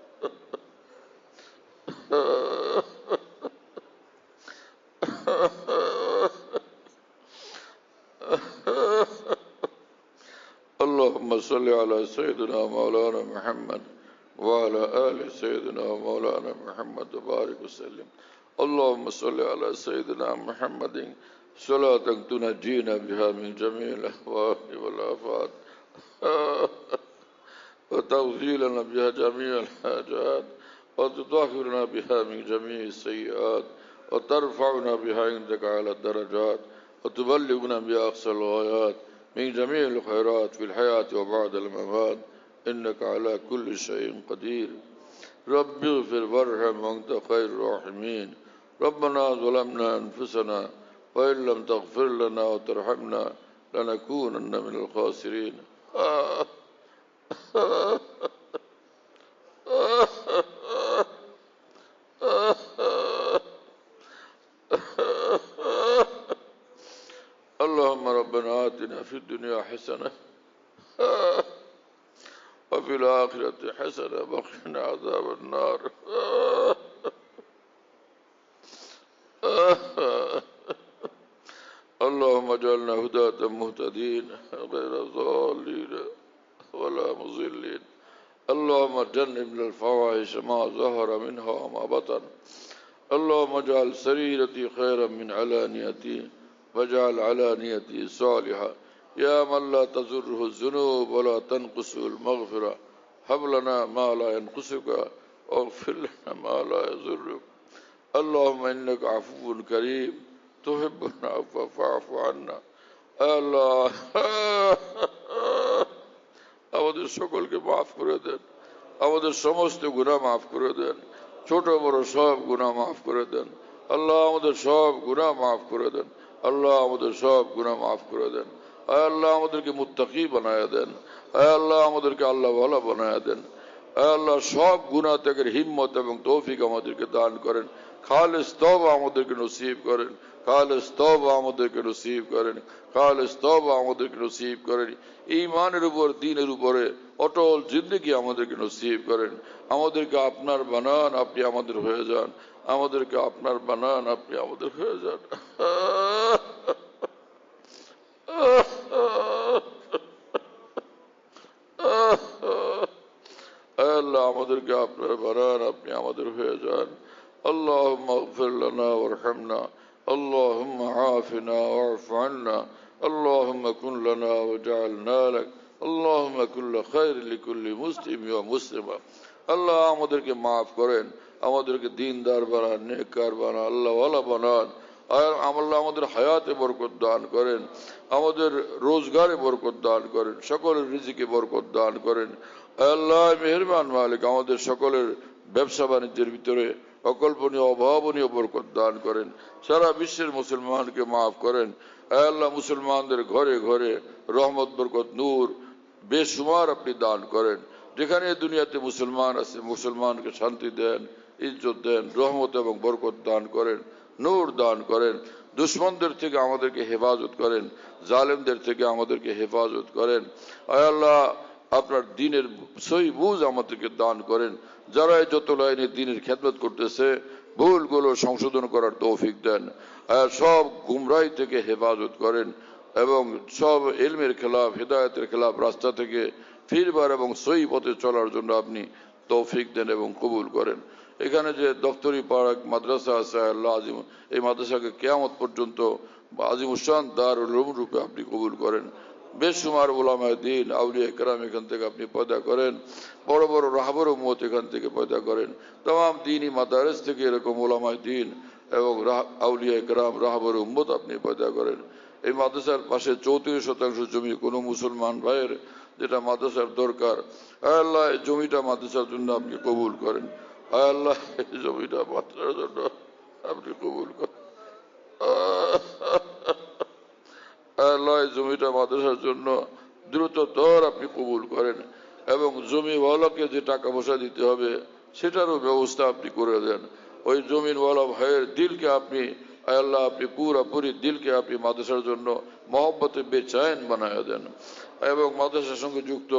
اللهم صل على سيدنا مولانا محمد وعلى آل سيدنا مولانا محمد وبارك وسلم. اللهم صل على سيدنا محمد صلاة تنجينا بها من جميع الأهوال والآفات وتغفر لنا بها جميع الحاجات وتطهرنا بها من جميع السيئات وترفعنا بها عندك على الدرجات وتبلغنا بها أقصى الغايات من جميع الخيرات في الحياة وبعد الممات إنك على كل شيء قدير. رب اغفر وارحم وأنت خير الراحمين. ربنا ظلمنا أنفسنا وإن لم تغفر لنا وترحمنا لنكونن من الخاسرين. اللهم ربنا آتنا في الدنيا حسنة وفي الآخرة حسنة وقنا عذاب النار. اللهم اجعلنا هداة مهتدين غير ضالين ولا مضلين. اللهم جنبنا الفواحش ما ظهر منها وما بطن. اللهم اجعل سريرتي خيرا من علانيتي واجعل علانيتي صالحة. يا من لا تزره الذنوب ولا تنقصه المغفرة هب لنا ما لا ينقصك واغفر لنا ما لا يضرك. اللهم إنك عفو كريم تحب العفو فاعف عنا. আল্লাহ আমাদের সকলকে মাফ করে দেন, আমাদের সমস্ত গুনাহ মাফ করে দেন, ছোট বড় সব গুনাহ মাফ করে দেন। আল্লাহ আমাদের সব গুনাহ মাফ করে দেন। আল্লাহ আমাদের সব গুনাহ মাফ করে দেন। আয় আল্লাহ আমাদেরকে মুত্তাকি বানায়া দেন। আয় আল্লাহ আমাদেরকে আল্লাহ ওয়ালা বানায়া দেন। আয় আল্লাহ সব গুনাহ থেকে হিম্মত এবং তৌফিক আমাদেরকে দান করেন। খালিস তওবা আমাদেরকে নসিব করেন। খালিস তওবা আমাদেরকে নসিব করেন। খালিস তওবা আমাদেরকে নসিব করেন। ঈমানের উপর দ্বীনের উপরে অটল জিন্দেগি আমাদেরকে নসিব করেন। আমাদেরকে আপনার বানান, আপনি আমাদের হয়ে যান। আমাদেরকে আপনার বানান, আপনি আমাদের হয়ে যান। আল্লাহ আমাদেরকে আপনার বানান, আপনি আমাদের হয়ে যান। اللهم اغفر لنا وارحمنا. اللهم عافنا واعف عنا. اللهم كن لنا وجعلنا لك. اللهم كل خير لكل مسلم ومسلمة. আল্লাহ আমাদেরকে মাফ করেন, আমাদেরকে দিনদার বানান, নেককার বানান, আল্লাহ ওয়ালা বানান। আল্লাহ আমাদের হায়াতে বরকত দান করেন, আমাদের রোজগারে বরকত দান করেন, সকলের রিজিকে বরকত দান করেন। আল্লাহ মেহেরবান মালিক, আমাদের সকলের ব্যবসা বাণিজ্যের ভিতরে অকল্পনীয় অভাবনীয় বরকত দান করেন। সারা বিশ্বের মুসলমানকে মাফ করেন। আল্লাহ মুসলমানদের ঘরে ঘরে রহমত বরকত নূর বেশুমার আপনি দান করেন। যেখানে দুনিয়াতে মুসলমান আছে মুসলমানকে শান্তি দেন, ইজ্জত দেন, রহমত এবং বরকত দান করেন, নূর দান করেন। দুশ্মনদের থেকে আমাদেরকে হেফাজত করেন, জালেমদের থেকে আমাদেরকে হেফাজত করেন। আয় আল্লাহ আপনার দ্বীনের সহি বুঝ আমাদেরকে দান করেন। যারা যত লাইনে দ্বীনের খেদমত করতেছে ভুলগুলো সংশোধন করার তৌফিক দেন। সব গুমরাহি থেকে হেফাজত করেন এবং সব ইলমের খেলাফ হিদায়াতের খেলাফ রাস্তা থেকে ফিরবার এবং সহি পথে চলার জন্য আপনি তৌফিক দেন এবং কবুল করেন। এখানে যে দফতরি পাড়া মাদ্রাসা আছে আল্লাহ আজিম, এই মাদ্রাসাকে কিয়ামত পর্যন্ত আজিমুশান দারুল উলুম রূপে আপনি কবুল করেন। বেশুমার উলামায়ে দ্বীন আউলিয়া কেরাম এখান থেকে আপনি পয়দা করেন, বড় বড় রাহবর উম্মত এখান থেকে পয়দা করেন। तमाम দ্বীনি মাদারিস থেকে এরকম উলামায়ে দ্বীন এবং আউলিয়া কেরাম রাহবর উম্মত আপনি পয়দা করেন। এই মাদ্রাসার পাশে 34% জমি কোনো মুসলমান ভাইয়ের যেটা মাদ্রাসার দরকার, আল্লাহ এই জমিটা মাদ্রাসার জন্য আপনি কবুল করেন। আল্লাহ এই জমিটা মাদ্রাসার জন্য আপনি কবুল করেন। আল্লাহ এই জমিটা মাদ্রাসার জন্য দ্রুততর আপনি কবুল করেন এবং জমিওয়ালাকে যে টাকা পয়সা দিতে হবে সেটারও ব্যবস্থা আপনি করে দেন। ওই জমিনওয়ালা ভাইয়ের দিলকে আপনি আল্লাহ আপনি পুরাপুরি দিলকে আপনি মাদ্রাসার জন্য মহব্বতে বেচাইন বানায় দেন। এবং মাদ্রাসার সঙ্গে যুক্ত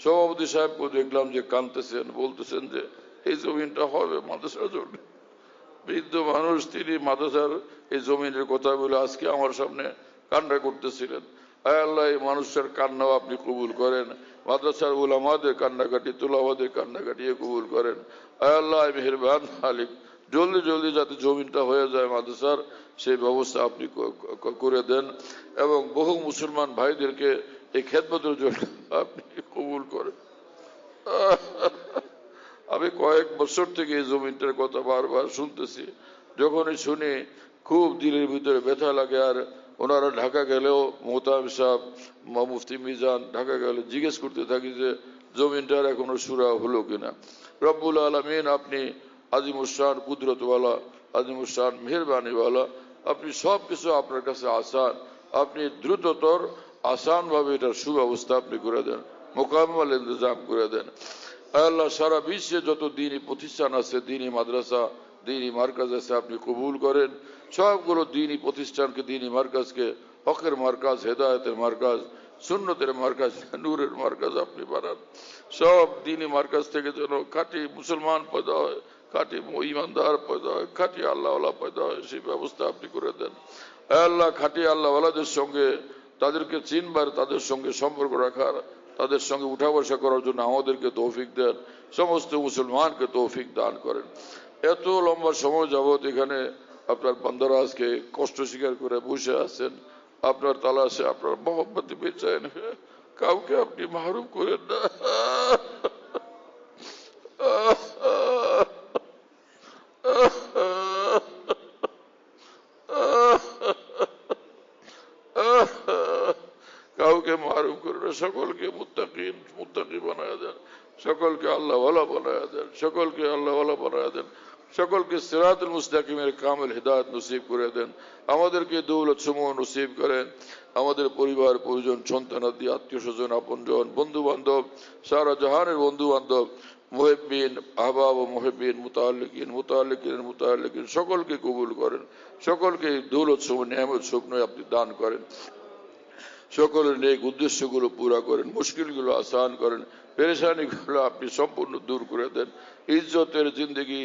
সভাপতি সাহেবকে দেখলাম যে কাঁদতেছেন, বলতেছেন যে এই জমিনটা হবে মাদ্রাসার জন্য। বৃদ্ধ মানুষ, তিনি মাদ্রাসার এই জমিনের কথা বলে আজকে আমার সামনে কান্না করতেছিলেন। আল্লাহ এই মানুষের কান্নাও আপনি কবুল করেন, মাদ্রাসার উলামাদের কান্নাকাটি তুলাবাদের কান্নাকাটিয়ে কবুল করেন। আল্লাহ মেহেরবান মালিক, জলদি জলদি যাতে জমিনটা হয়ে যায় মাদ্রাসার, সেই ব্যবস্থা আপনি করে দেন এবং বহু মুসলমান ভাইদেরকে এই খেদমতের জন্য আপনি কবুল করেন। আমি কয়েক বছর থেকে এই জমিনটার কথা বারবার শুনতেছি, যখনই শুনি খুব দিলের ভিতরে ব্যথা লাগে। আর ওনারা ঢাকা গেলেও মোহতাম সাহেব মুফতি মিজান ঢাকা গেলে জিজ্ঞেস করতে থাকি যে জমিনটার এখনো সুরা হলো কিনা। রব্বুল আলমিন আপনি আজিমুশান কুদরতওয়ালা, আজিমুশান মেহরবানিওয়ালা, আপনি সব কিছু আপনার কাছে আসান, আপনি দ্রুততর আসান ভাবে এটার সুব্যবস্থা আপনি করে দেন, মোকাম্মল ইন্তজাম করে দেন। আল্লাহ সারা বিশ্বে যত দ্বীনি প্রতিষ্ঠান আছে, দ্বীনি মাদ্রাসা, দ্বীনি মার্কাজ আছে, আপনি কবুল করেন। সবগুলো দ্বীনি প্রতিষ্ঠানকে, দ্বীনি মার্কাজকে হকের মার্কাজ, হেদায়েতের মার্কাজ, সুন্নতের মার্কাজ, নূরের মার্কাজ আপনি বানান। সব দ্বীনি মার্কাজ থেকে যেন খাঁটি মুসলমান পয়দা হয়, খাঁটি ইমানদার পয়দা হয়, খাঁটি আল্লাহওয়ালা পয়দা হয়, সেই ব্যবস্থা আপনি করে দেন। আল্লাহ খাঁটি আল্লাহওয়ালাদের সঙ্গে তাদেরকে চিনবার, তাদের সঙ্গে সম্পর্ক রাখার, তাদের সঙ্গে উঠা বসা করার জন্য আমাদেরকে তৌফিক দেন, সমস্ত মুসলমানকে তৌফিক দান করেন। এত লম্বা সময় যাবৎ এখানে আপনার বান্দারা আজকে কষ্ট স্বীকার করে বসে আছেন, আপনার তালাশে, আপনার মহব্বতে বেচাইন, কাউকে আপনি মাহরুম করেন না। কাউকে মাহরুম করে না, সকলকে মুত্তাকি বানায় দেন, সকলকে আল্লাহওয়ালা বানায় দেন, সকলকে আল্লাহওয়ালা বানায় দেন, সকলকে সিরাতুল মুস্তাকিমের কামিল হিদায়াত নসিব করে দেন। আমাদেরকে দৌলত সমূহ নসিব করেন, আমাদের পরিবার পরিজন, সন্তানাদি, আত্মীয় স্বজন, আপনজন, বন্ধু বান্ধব, সারা জাহানের বন্ধু বান্ধব, মুহিব্বিন আহবাব ও মুহিব্বিন, মুতাআল্লিকিন সকলকে কবুল করেন, সকলকে দৌলত সমূহ নিয়ামত সমূহ আপনি দান করেন, সকলের নেক উদ্দেশ্যগুলো পুরা করেন, মুশকিলগুলো আসান করেন, পেরেশানিগুলো আপনি সম্পূর্ণ দূর করে দেন। ইজ্জতের জিন্দগি,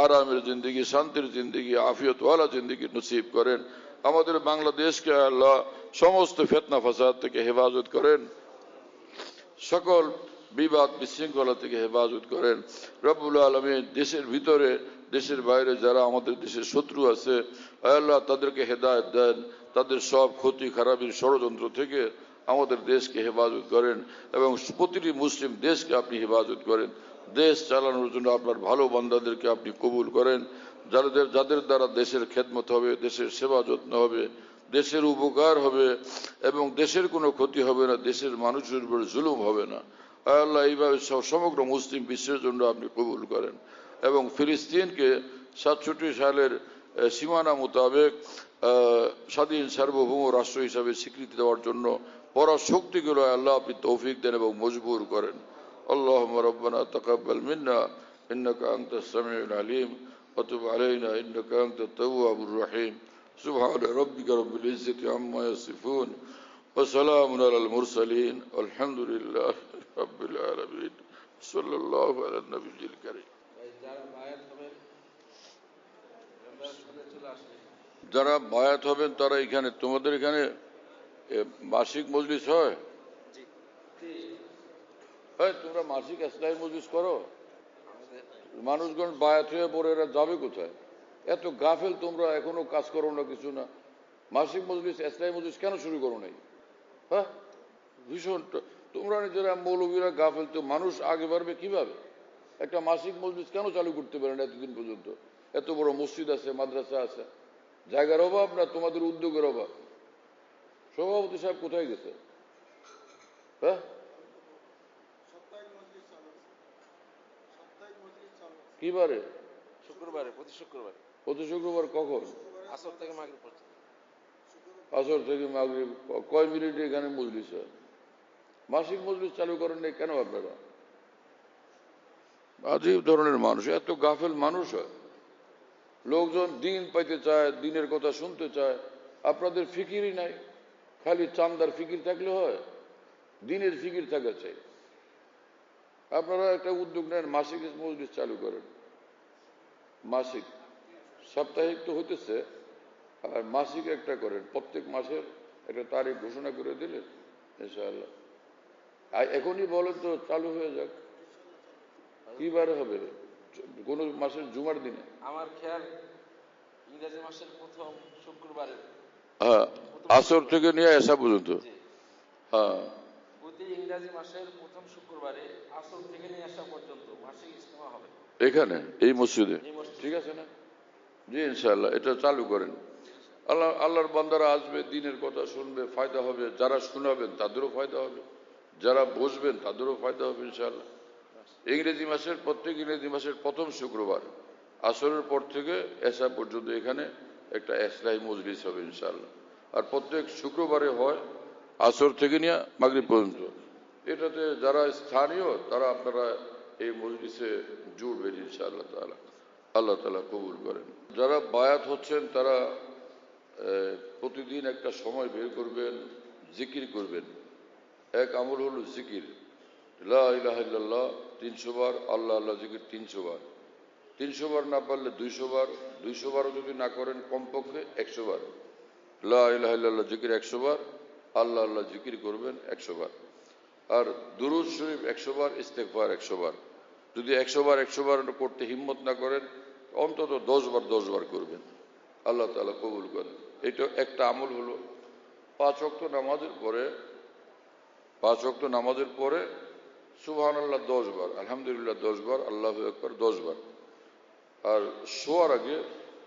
আরামের জিন্দগি, শান্তির জিন্দগি, আফিয়তওয়ালা জিন্দগি নসিব করেন। আমাদের বাংলাদেশকে আল্লাহ সমস্ত ফিতনা ফাসাদ থেকে হেফাজত করেন, সকল বিবাদ বিশৃঙ্খলা থেকে হেফাজত করেন। রব্বুল আলামিন দেশের ভিতরে দেশের বাইরে যারা আমাদের দেশের শত্রু আছে, আল্লাহ তাদেরকে হেদায়েত দেন, তাদের সব ক্ষতি খারাপির ষড়যন্ত্র থেকে আমাদের দেশকে হেফাজত করেন এবং প্রতিটি মুসলিম দেশকে আপনি হেফাজত করেন। দেশ চালানোর জন্য আপনার ভালো বান্দাদেরকে আপনি কবুল করেন, যাদের দ্বারা দেশের খেদমত হবে, দেশের সেবা যত্ন হবে, দেশের উপকার হবে এবং দেশের কোনো ক্ষতি হবে না, দেশের মানুষের উপর জুলুম হবে না। আল্লাহ এইভাবে সমগ্র মুসলিম বিশ্বের জন্য আপনি কবুল করেন এবং ফিলিস্তিনকে 67 সালের সীমানা মোতাবেক স্বাধীন সার্বভৌম রাষ্ট্র হিসাবে স্বীকৃতি দেওয়ার জন্য পরাশক্তিগুলো আল্লাহ আপনি তৌফিক দেন এবং মজবুর করেন। আল্লাহুম্মা রাব্বানা তাকাব্বাল মিন্না ইন্নাকা আনতাস সামিউল আলিম ওয়া তুব আলাইনা ইন্নাকা আনতাত তাওয়াবুর রহিম। সুবহানা রাব্বিকা রাব্বিল ইজ্জাতি আম্মা ইয়াসিফুন ওয়া সালামুন আলাল মুরসালিন আলহামদুলিল্লাহি রাব্বিল আলামিন। সাল্লাল্লাহু আলা নবিয়্যিল কারীম। যারা বায়াত হবেন তারা এখানে, তোমাদের এখানে মাসিক মজলিস হয়? তোমরা মাসিক ইসলামী মজলিস করো? মানুষগণ বায়াত হয়ে পড়ে এরা যাবে কোথায়? এত গাফেল তোমরা, এখনো কাজ করো না, কিছু না। মাসিক মজলিস ইসলামী মজলিস কেন শুরু করো নাই? হ্যাঁ, ভীষণ তোমরা নিজেরা মৌলবীরা গাফেল। তো মানুষ আগে বাড়বে কিভাবে? একটা মাসিক মজলিস কেন চালু করতে পারেন এতদিন পর্যন্ত? এত বড় মসজিদ আছে, মাদ্রাসা আছে, জায়গার অভাব না তোমাদের উদ্যোগের অভাব? সভাপতি সাহেব কোথায় গেছে? হ্যাঁ, কি বারে? শুক্রবারে, প্রতি শুক্রবার। প্রতি শুক্রবার কখন? আসর থেকে মাগরিব পর্যন্ত। আসর থেকে মাগরিব। কয় মিনিটে এখানে মজলিস হয়? মাসিক মজলিস চালু করেন নাই কেন আপনারা? আজীব ধরনের মানুষ, এত গাফেল মানুষ হয়। লোকজন দিন পাইতে চায়, দিনের কথা শুনতে চায়, আপনাদের ফিকিরই নাই। খালি চান্দার ফিকির থাকলে হয়? দিনের ফিকির থাকা চাই। আপনারা একটা উদ্যোগ নেন, মাসিক মজলিস চালু করেন। মাসিক, সাপ্তাহিক তো হইতেছে, আর মাসিক একটা করেন। প্রত্যেক মাসের একটা তারিখ ঘোষণা করে দিলেন ইনশাআল্লাহ। এখনই বলেন তো, চালু হয়ে যাক। কি বারে হবে? কোন মাসের জুমার দিনে? আমার খেয়াল ইংরেজি মাসের প্রথম শুক্রবারে। হ্যাঁ, আসর থেকে নিয়ে আসা পর্যন্ত। হ্যাঁ, প্রতি ইংরেজি মাসের প্রথম শুক্রবারে আসর থেকে নিয়ে আসা পর্যন্ত মাসিক ইজতেমা হবে এখানে এই মসজিদে। ঠিক আছে না? জি ইনশাআল্লাহ, এটা চালু করেন। আল্লাহর বান্দারা আসবে, দিনের কথা শুনবে, ফায়দা হবে। যারা শোনাবেন তাদেরও ফায়দা হবে, যারা বসবেন তাদেরও ফায়দা হবে ইনশাআল্লাহ। ইংরেজি মাসের প্রত্যেক ইংরেজি মাসের প্রথম শুক্রবার আসরের পর থেকে এশা পর্যন্ত এখানে একটা ইসলামী মজলিস হবে ইনশাআল্লাহ। আর প্রত্যেক শুক্রবারে হয় আসর থেকে নিয়ে মাগরিব পর্যন্ত। এটাতে যারা স্থানীয় তারা আপনারা এই মজলিসে জুড়বেন ইনশাআল্লাহ তাআলা। আল্লাহ তাআলা কবুল করেন। যারা বায়াত হচ্ছেন তারা প্রতিদিন একটা সময় বের করবেন, জিকির করবেন। এক আমল হলো জিকির, লা ইলাহা ইল্লাল্লাহ 300 বার, আল্লাহ আল্লাহ জিকির 300 বার। 300 বার না পারলে 200 বার, 200 বারও যদি না করেন কমপক্ষে 100 বার। লা ইলাহা ইল্লাল্লাহ জিকির 100 বার, আল্লাহ আল্লাহ জিকির করবেন 100 বার। আর দুরূদ শরীফ 100 বার, ইস্তেগফার 100 বার। যদি 100 বার 100 বার করতে হিম্মত না করেন, অন্তত 10 বার 10 বার করবেন। আল্লাহ তাআলা কবুল করেন। এটা একটা আমল হলো। 5 ওয়াক্ত নামাজের পরে, 5 ওয়াক্ত নামাজের পরে সুবহানাল্লাহ 10 বার, আলহামদুলিল্লাহ 10 বার, আল্লাহু আকবার 10 বার। আর শোয়ার আগে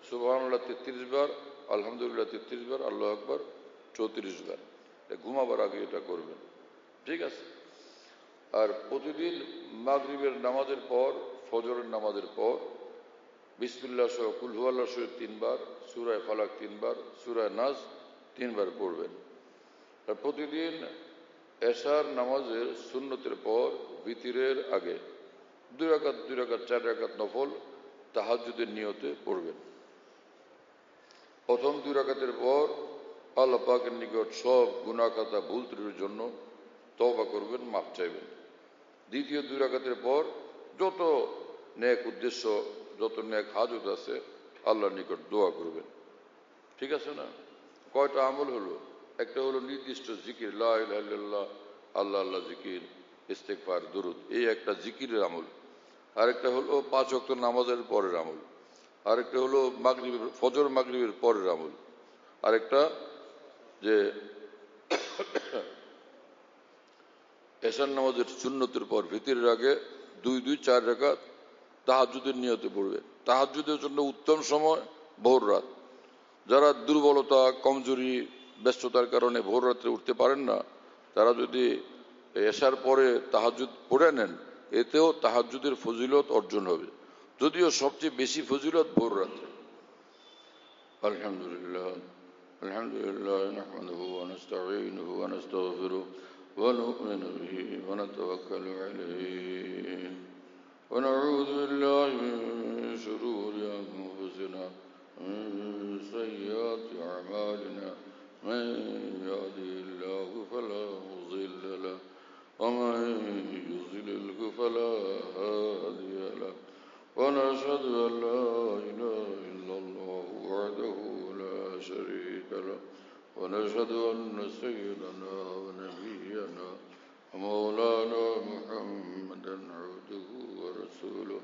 সুবহানাল্লাহ 33 বার, আলহামদুলিল্লাহ 33 বার, আল্লাহু আকবার 34 বার। ঘুমাবার আগে এটা করবেন। ঠিক আছে? আর প্রতিদিন মাগরিবের নামাজের পর, ফজরের নামাজের পর বিসমিল্লাহ সহ কুল হুয়াল্লাহ শরীফ 3 বার, সূরা ফালাক 3 বার, সূরা নাস 3 বার পড়বেন। আর প্রতিদিন এশার নামাজের সুন্নতের পর বিতিরের আগে 2 রাকাত 2 রাকাত 4 রাকাত নফল তাহাজ্জুদের নিয়তে পড়বেন। প্রথম 2 রাকাতের পর আল্লাহ পাকের নিকট সব গুনাহ খাতা ভুল ত্রুটির জন্য তওবা করবেন, মাফ চাইবেন। দ্বিতীয় 2 রাকাতের পর যত নেক উদ্দেশ্য, যত নেক হাজত আছে আল্লাহর নিকট দোয়া করবেন। ঠিক আছে না? কয়টা আমল হলো? একটা হলো নির্দিষ্ট জিকির, লা ইলাহা ইল্লাল্লাহ, আল্লাহ আল্লাহ জিকির, ইস্তেগফার, দুরুদ, এই একটা জিকিরের আমল। আরেকটা হলো 5 ওয়াক্ত নামাজের পরের আমল। আরেকটা হলো মাগরিবের, ফজর মাগরিবের পরের আমল। আরেকটা যে এশার নামাজের সুন্নতের পর ভিতরের আগে 2 4 রাকাত তাহাজ্জুদের নিয়তে পড়বে। তাহাজ্জুদের জন্য উত্তম সময় ভোর রাত। যারা দুর্বলতা, কমজোরি, ব্যস্ততার কারণে ভোর রাত্রে উঠতে পারেন না, তারা যদি এশার পরে তাহাজ্জুদ পড়ে নেন, এতেও তাহাজ্জুদের ফজিলত অর্জন হবে। যদিও সবচেয়ে বেশি ফজিলত ভোর রাত্রে। আলহামদুলিল্লাহ, আলহামদুলিল্লাহ নাহমাদুহু ওয়া নাস্তাঈনুহু ওয়া নাস্তাগফিরুহু ওয়া নু'মিনু বিহি ওয়া নাতাওয়াক্কালু আলাইহি ওয়া নাউযু বিল্লাহি মিন শুরুরি আনফুসিনা ওয়া মিন সাইয়্যাতি আ'মালিনা। من يهده الله فلا مضل له ومن يضلله فلا هادي له ونشهد أن لا إله إلا الله ونشهد أن سيدنا ونبينا ومولانا محمدا عبده ورسوله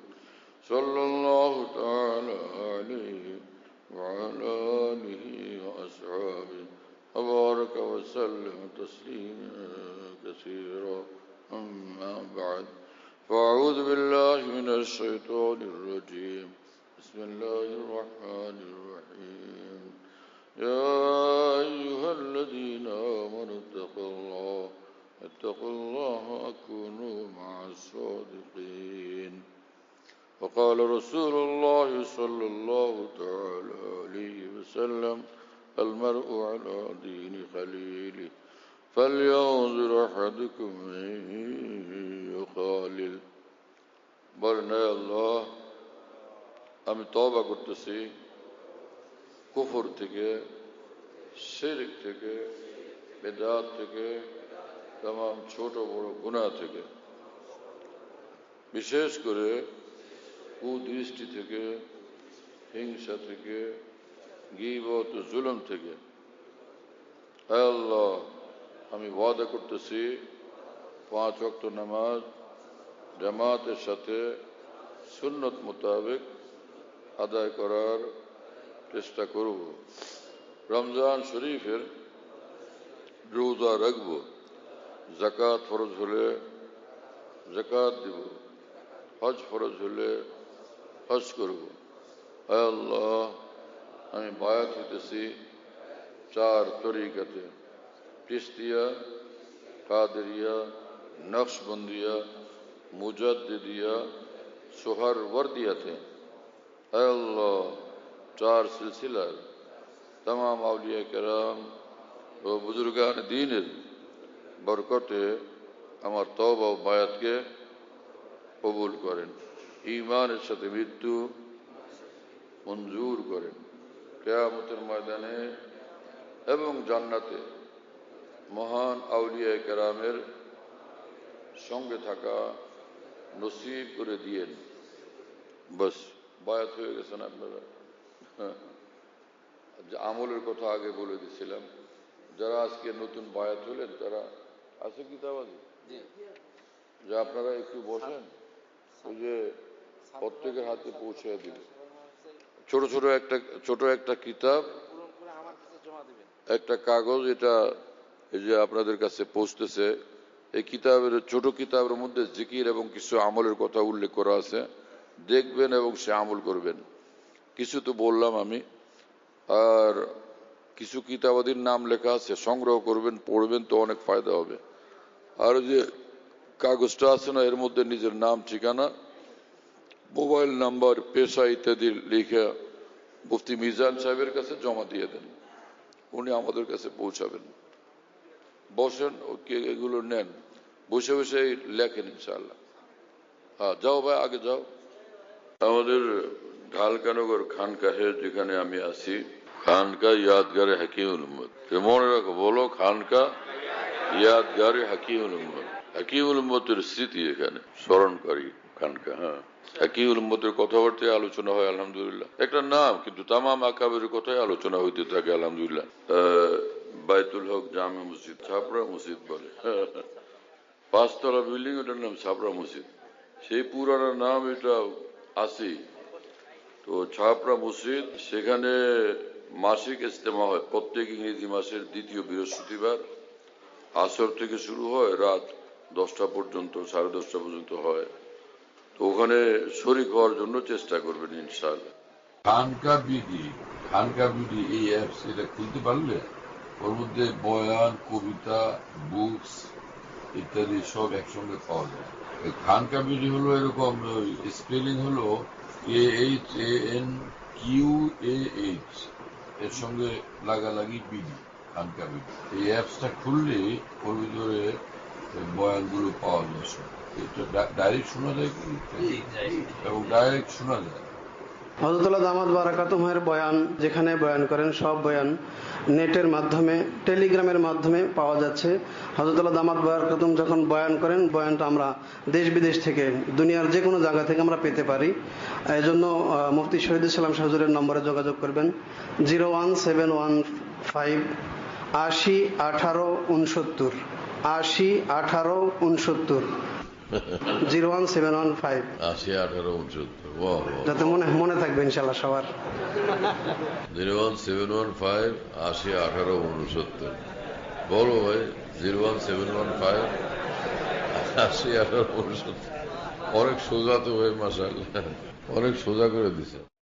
صلى الله تعالى عليه وعلى آله وأصحابه وبارك وسلم تسليما كثيرا. أما بعد، فأعوذ بالله من الشيطان الرجيم. بسم الله الرحمن الرحيم. يا أيها الذين آمنوا اتقوا الله وكونوا مع الصادقين. وقال رسول الله صلى الله تعالى عليه وسلم: المرء على دين خليله فلينظر أحدكم من يخالل. বলেন, হে আল্লাহ, আমি তওবা করতেছি কুফর থেকে, শিরক থেকে, বিদআত থেকে, तमाम ছোট বড় গুনাহ থেকে, বিশেষ করে কুদৃষ্টি থেকে, হিংসা থেকে, গীবত ও জুলুম থেকে। হে আল্লাহ, আমি ওয়াদা করতেছি 5 ওয়াক্ত নামাজ জামাতের সাথে সুন্নত মোতাবেক আদায় করার চেষ্টা করব। রমজান শরীফের রোজা রাখব, যাকাত ফরজ হলে যাকাত দিব, হজ ফরজ হলে হজ করব। হে আল্লাহ, আমি বায়াত হইতেছি 4 তরিকাতে: চিশতিয়া, কাদেরিয়া, নকশবন্দিয়া, মুজাদ্দিদিয়া, সোহরওয়ার্দিয়াতে। হে আল্লাহ, 4 সিলসিলার तमाम আউলিয়া কেরাম ও বুজুর্গান দ্বীনের বরকতে আমার তওবা ও বায়াতকে কবুল করেন, ঈমানের সাথে মৃত্যু মঞ্জুর করেন। কিয়ামতের ময়দানে এবং জান্নাতে মহান আউলিয়া কেরামের সঙ্গে থাকা নসিব করে দিয়েন। বাস, বায়াত হয়ে গেছেন আপনারা। আমলের কথা আগে বলে দিয়েছিলাম। যারা আজকে নতুন বায়াত হলেন তারা আছে কিতাব আছে যে আপনারা একটু বসেন, ওই যে প্রত্যেকের হাতে পৌঁছে দিবে ছোট একটা কিতাব, একটা কাগজ। এটা এই যে আপনাদের কাছে পৌঁছতেছে, এই কিতাবের ছোট কিতাবের মধ্যে জিকির এবং কিছু আমলের কথা উল্লেখ করা আছে। দেখবেন এবং সে আমল করবেন। কিছু তো বললাম আমি, আর কিছু কিতাবাদির নাম লেখা আছে, সংগ্রহ করবেন, পড়বেন, তো অনেক ফায়দা হবে। আর যে কাগজটা আছে না, এর মধ্যে নিজের নাম, ঠিকানা, মোবাইল নাম্বার, পেশা ইত্যাদি লিখে মুফতি মিজান সাহেবের কাছে জমা দিয়ে দেন, উনি আমাদের কাছে পৌঁছাবেন। বসেন, এগুলো নেন, বসে বসে লেখেন ইনশাআল্লাহ। হ্যাঁ, যাও ভাই, আগে যাও। আমাদের ঢালকানগর খানকাহে যেখানে আমি আছি, খানকা ইয়াদগারে হাকিমুল উম্মত। মনে রাখো, বলো খানকা ইয়াদগারে হাকিমুল উম্মত। হাকিমুল উম্মতের স্মৃতি এখানে স্মরণকারী খানকা। হ্যাঁ, হাকিমুল উম্মতের কথাবার্তায় আলোচনা হয় আলহামদুলিল্লাহ। একটা নাম, কিন্তু তামাম আকাবের কথাই আলোচনা হইতে থাকে আলহামদুলিল্লাহ। বাইতুল হক জামে মসজিদ, ছাপড়া মসজিদ বলে। 5 তলা বিল্ডিং, ওটার নাম ছাপড়া মসজিদ। সেই পুরানো নাম এটা আছে। তো ছাপড়া মসজিদ, সেখানে মাসিক ইজতেমা হয় প্রত্যেক ইংরেজি মাসের 2য় বৃহস্পতিবার। আসর থেকে শুরু হয়, রাত 10টা পর্যন্ত, 10:30 পর্যন্ত হয়। তো ওখানে শরীক হওয়ার জন্য চেষ্টা করবেন ইনশাআল্লাহ। খানকা বিডি এই অ্যাপস, এটা খুলতে পারলে ওর মধ্যে বয়ান, কবিতা, বুকস ইত্যাদি সব একসঙ্গে পাওয়া যায়। খানকা বিডি হলো এরকম, স্পেলিং হলো AHANQAH, এর সঙ্গে লাগালাগি বিডি, খানকা বিডি। এই অ্যাপসটা খুললে ওর ভিতরে বয়ানগুলো পাওয়া যায়। এটা ডাইরেক্ট শোনা যায় এবং ডাইরেক্ট শোনা যায়। হযরতুল্লাহ দামাত বারাকাতুহুর বয়ান, যেখানে বয়ান করেন, সব বয়ান নেটের মাধ্যমে, টেলিগ্রামের মাধ্যমে পাওয়া যাচ্ছে। হযরতুল্লাহ দামাত বারাকাতুহু যখন বয়ান করেন, বয়ানটা আমরা দেশ বিদেশ থেকে, দুনিয়ার যে কোনো জায়গা থেকে আমরা পেতে পারি। এই জন্য মুফতি শহীদুল ইসলাম হুজুরের নম্বরে যোগাযোগ করবেন, 01715 80 18 69 80 18 69 01715 80 18 69 বাহ যাতে মনে থাকবে ইনশাআল্লাহ সবার। 01715 80 18 69 বলো ভাই 01715 80 18 69 অনেক সোজা তো ভাই মাশাআল্লাহ অনেক সোজা করে দিছে।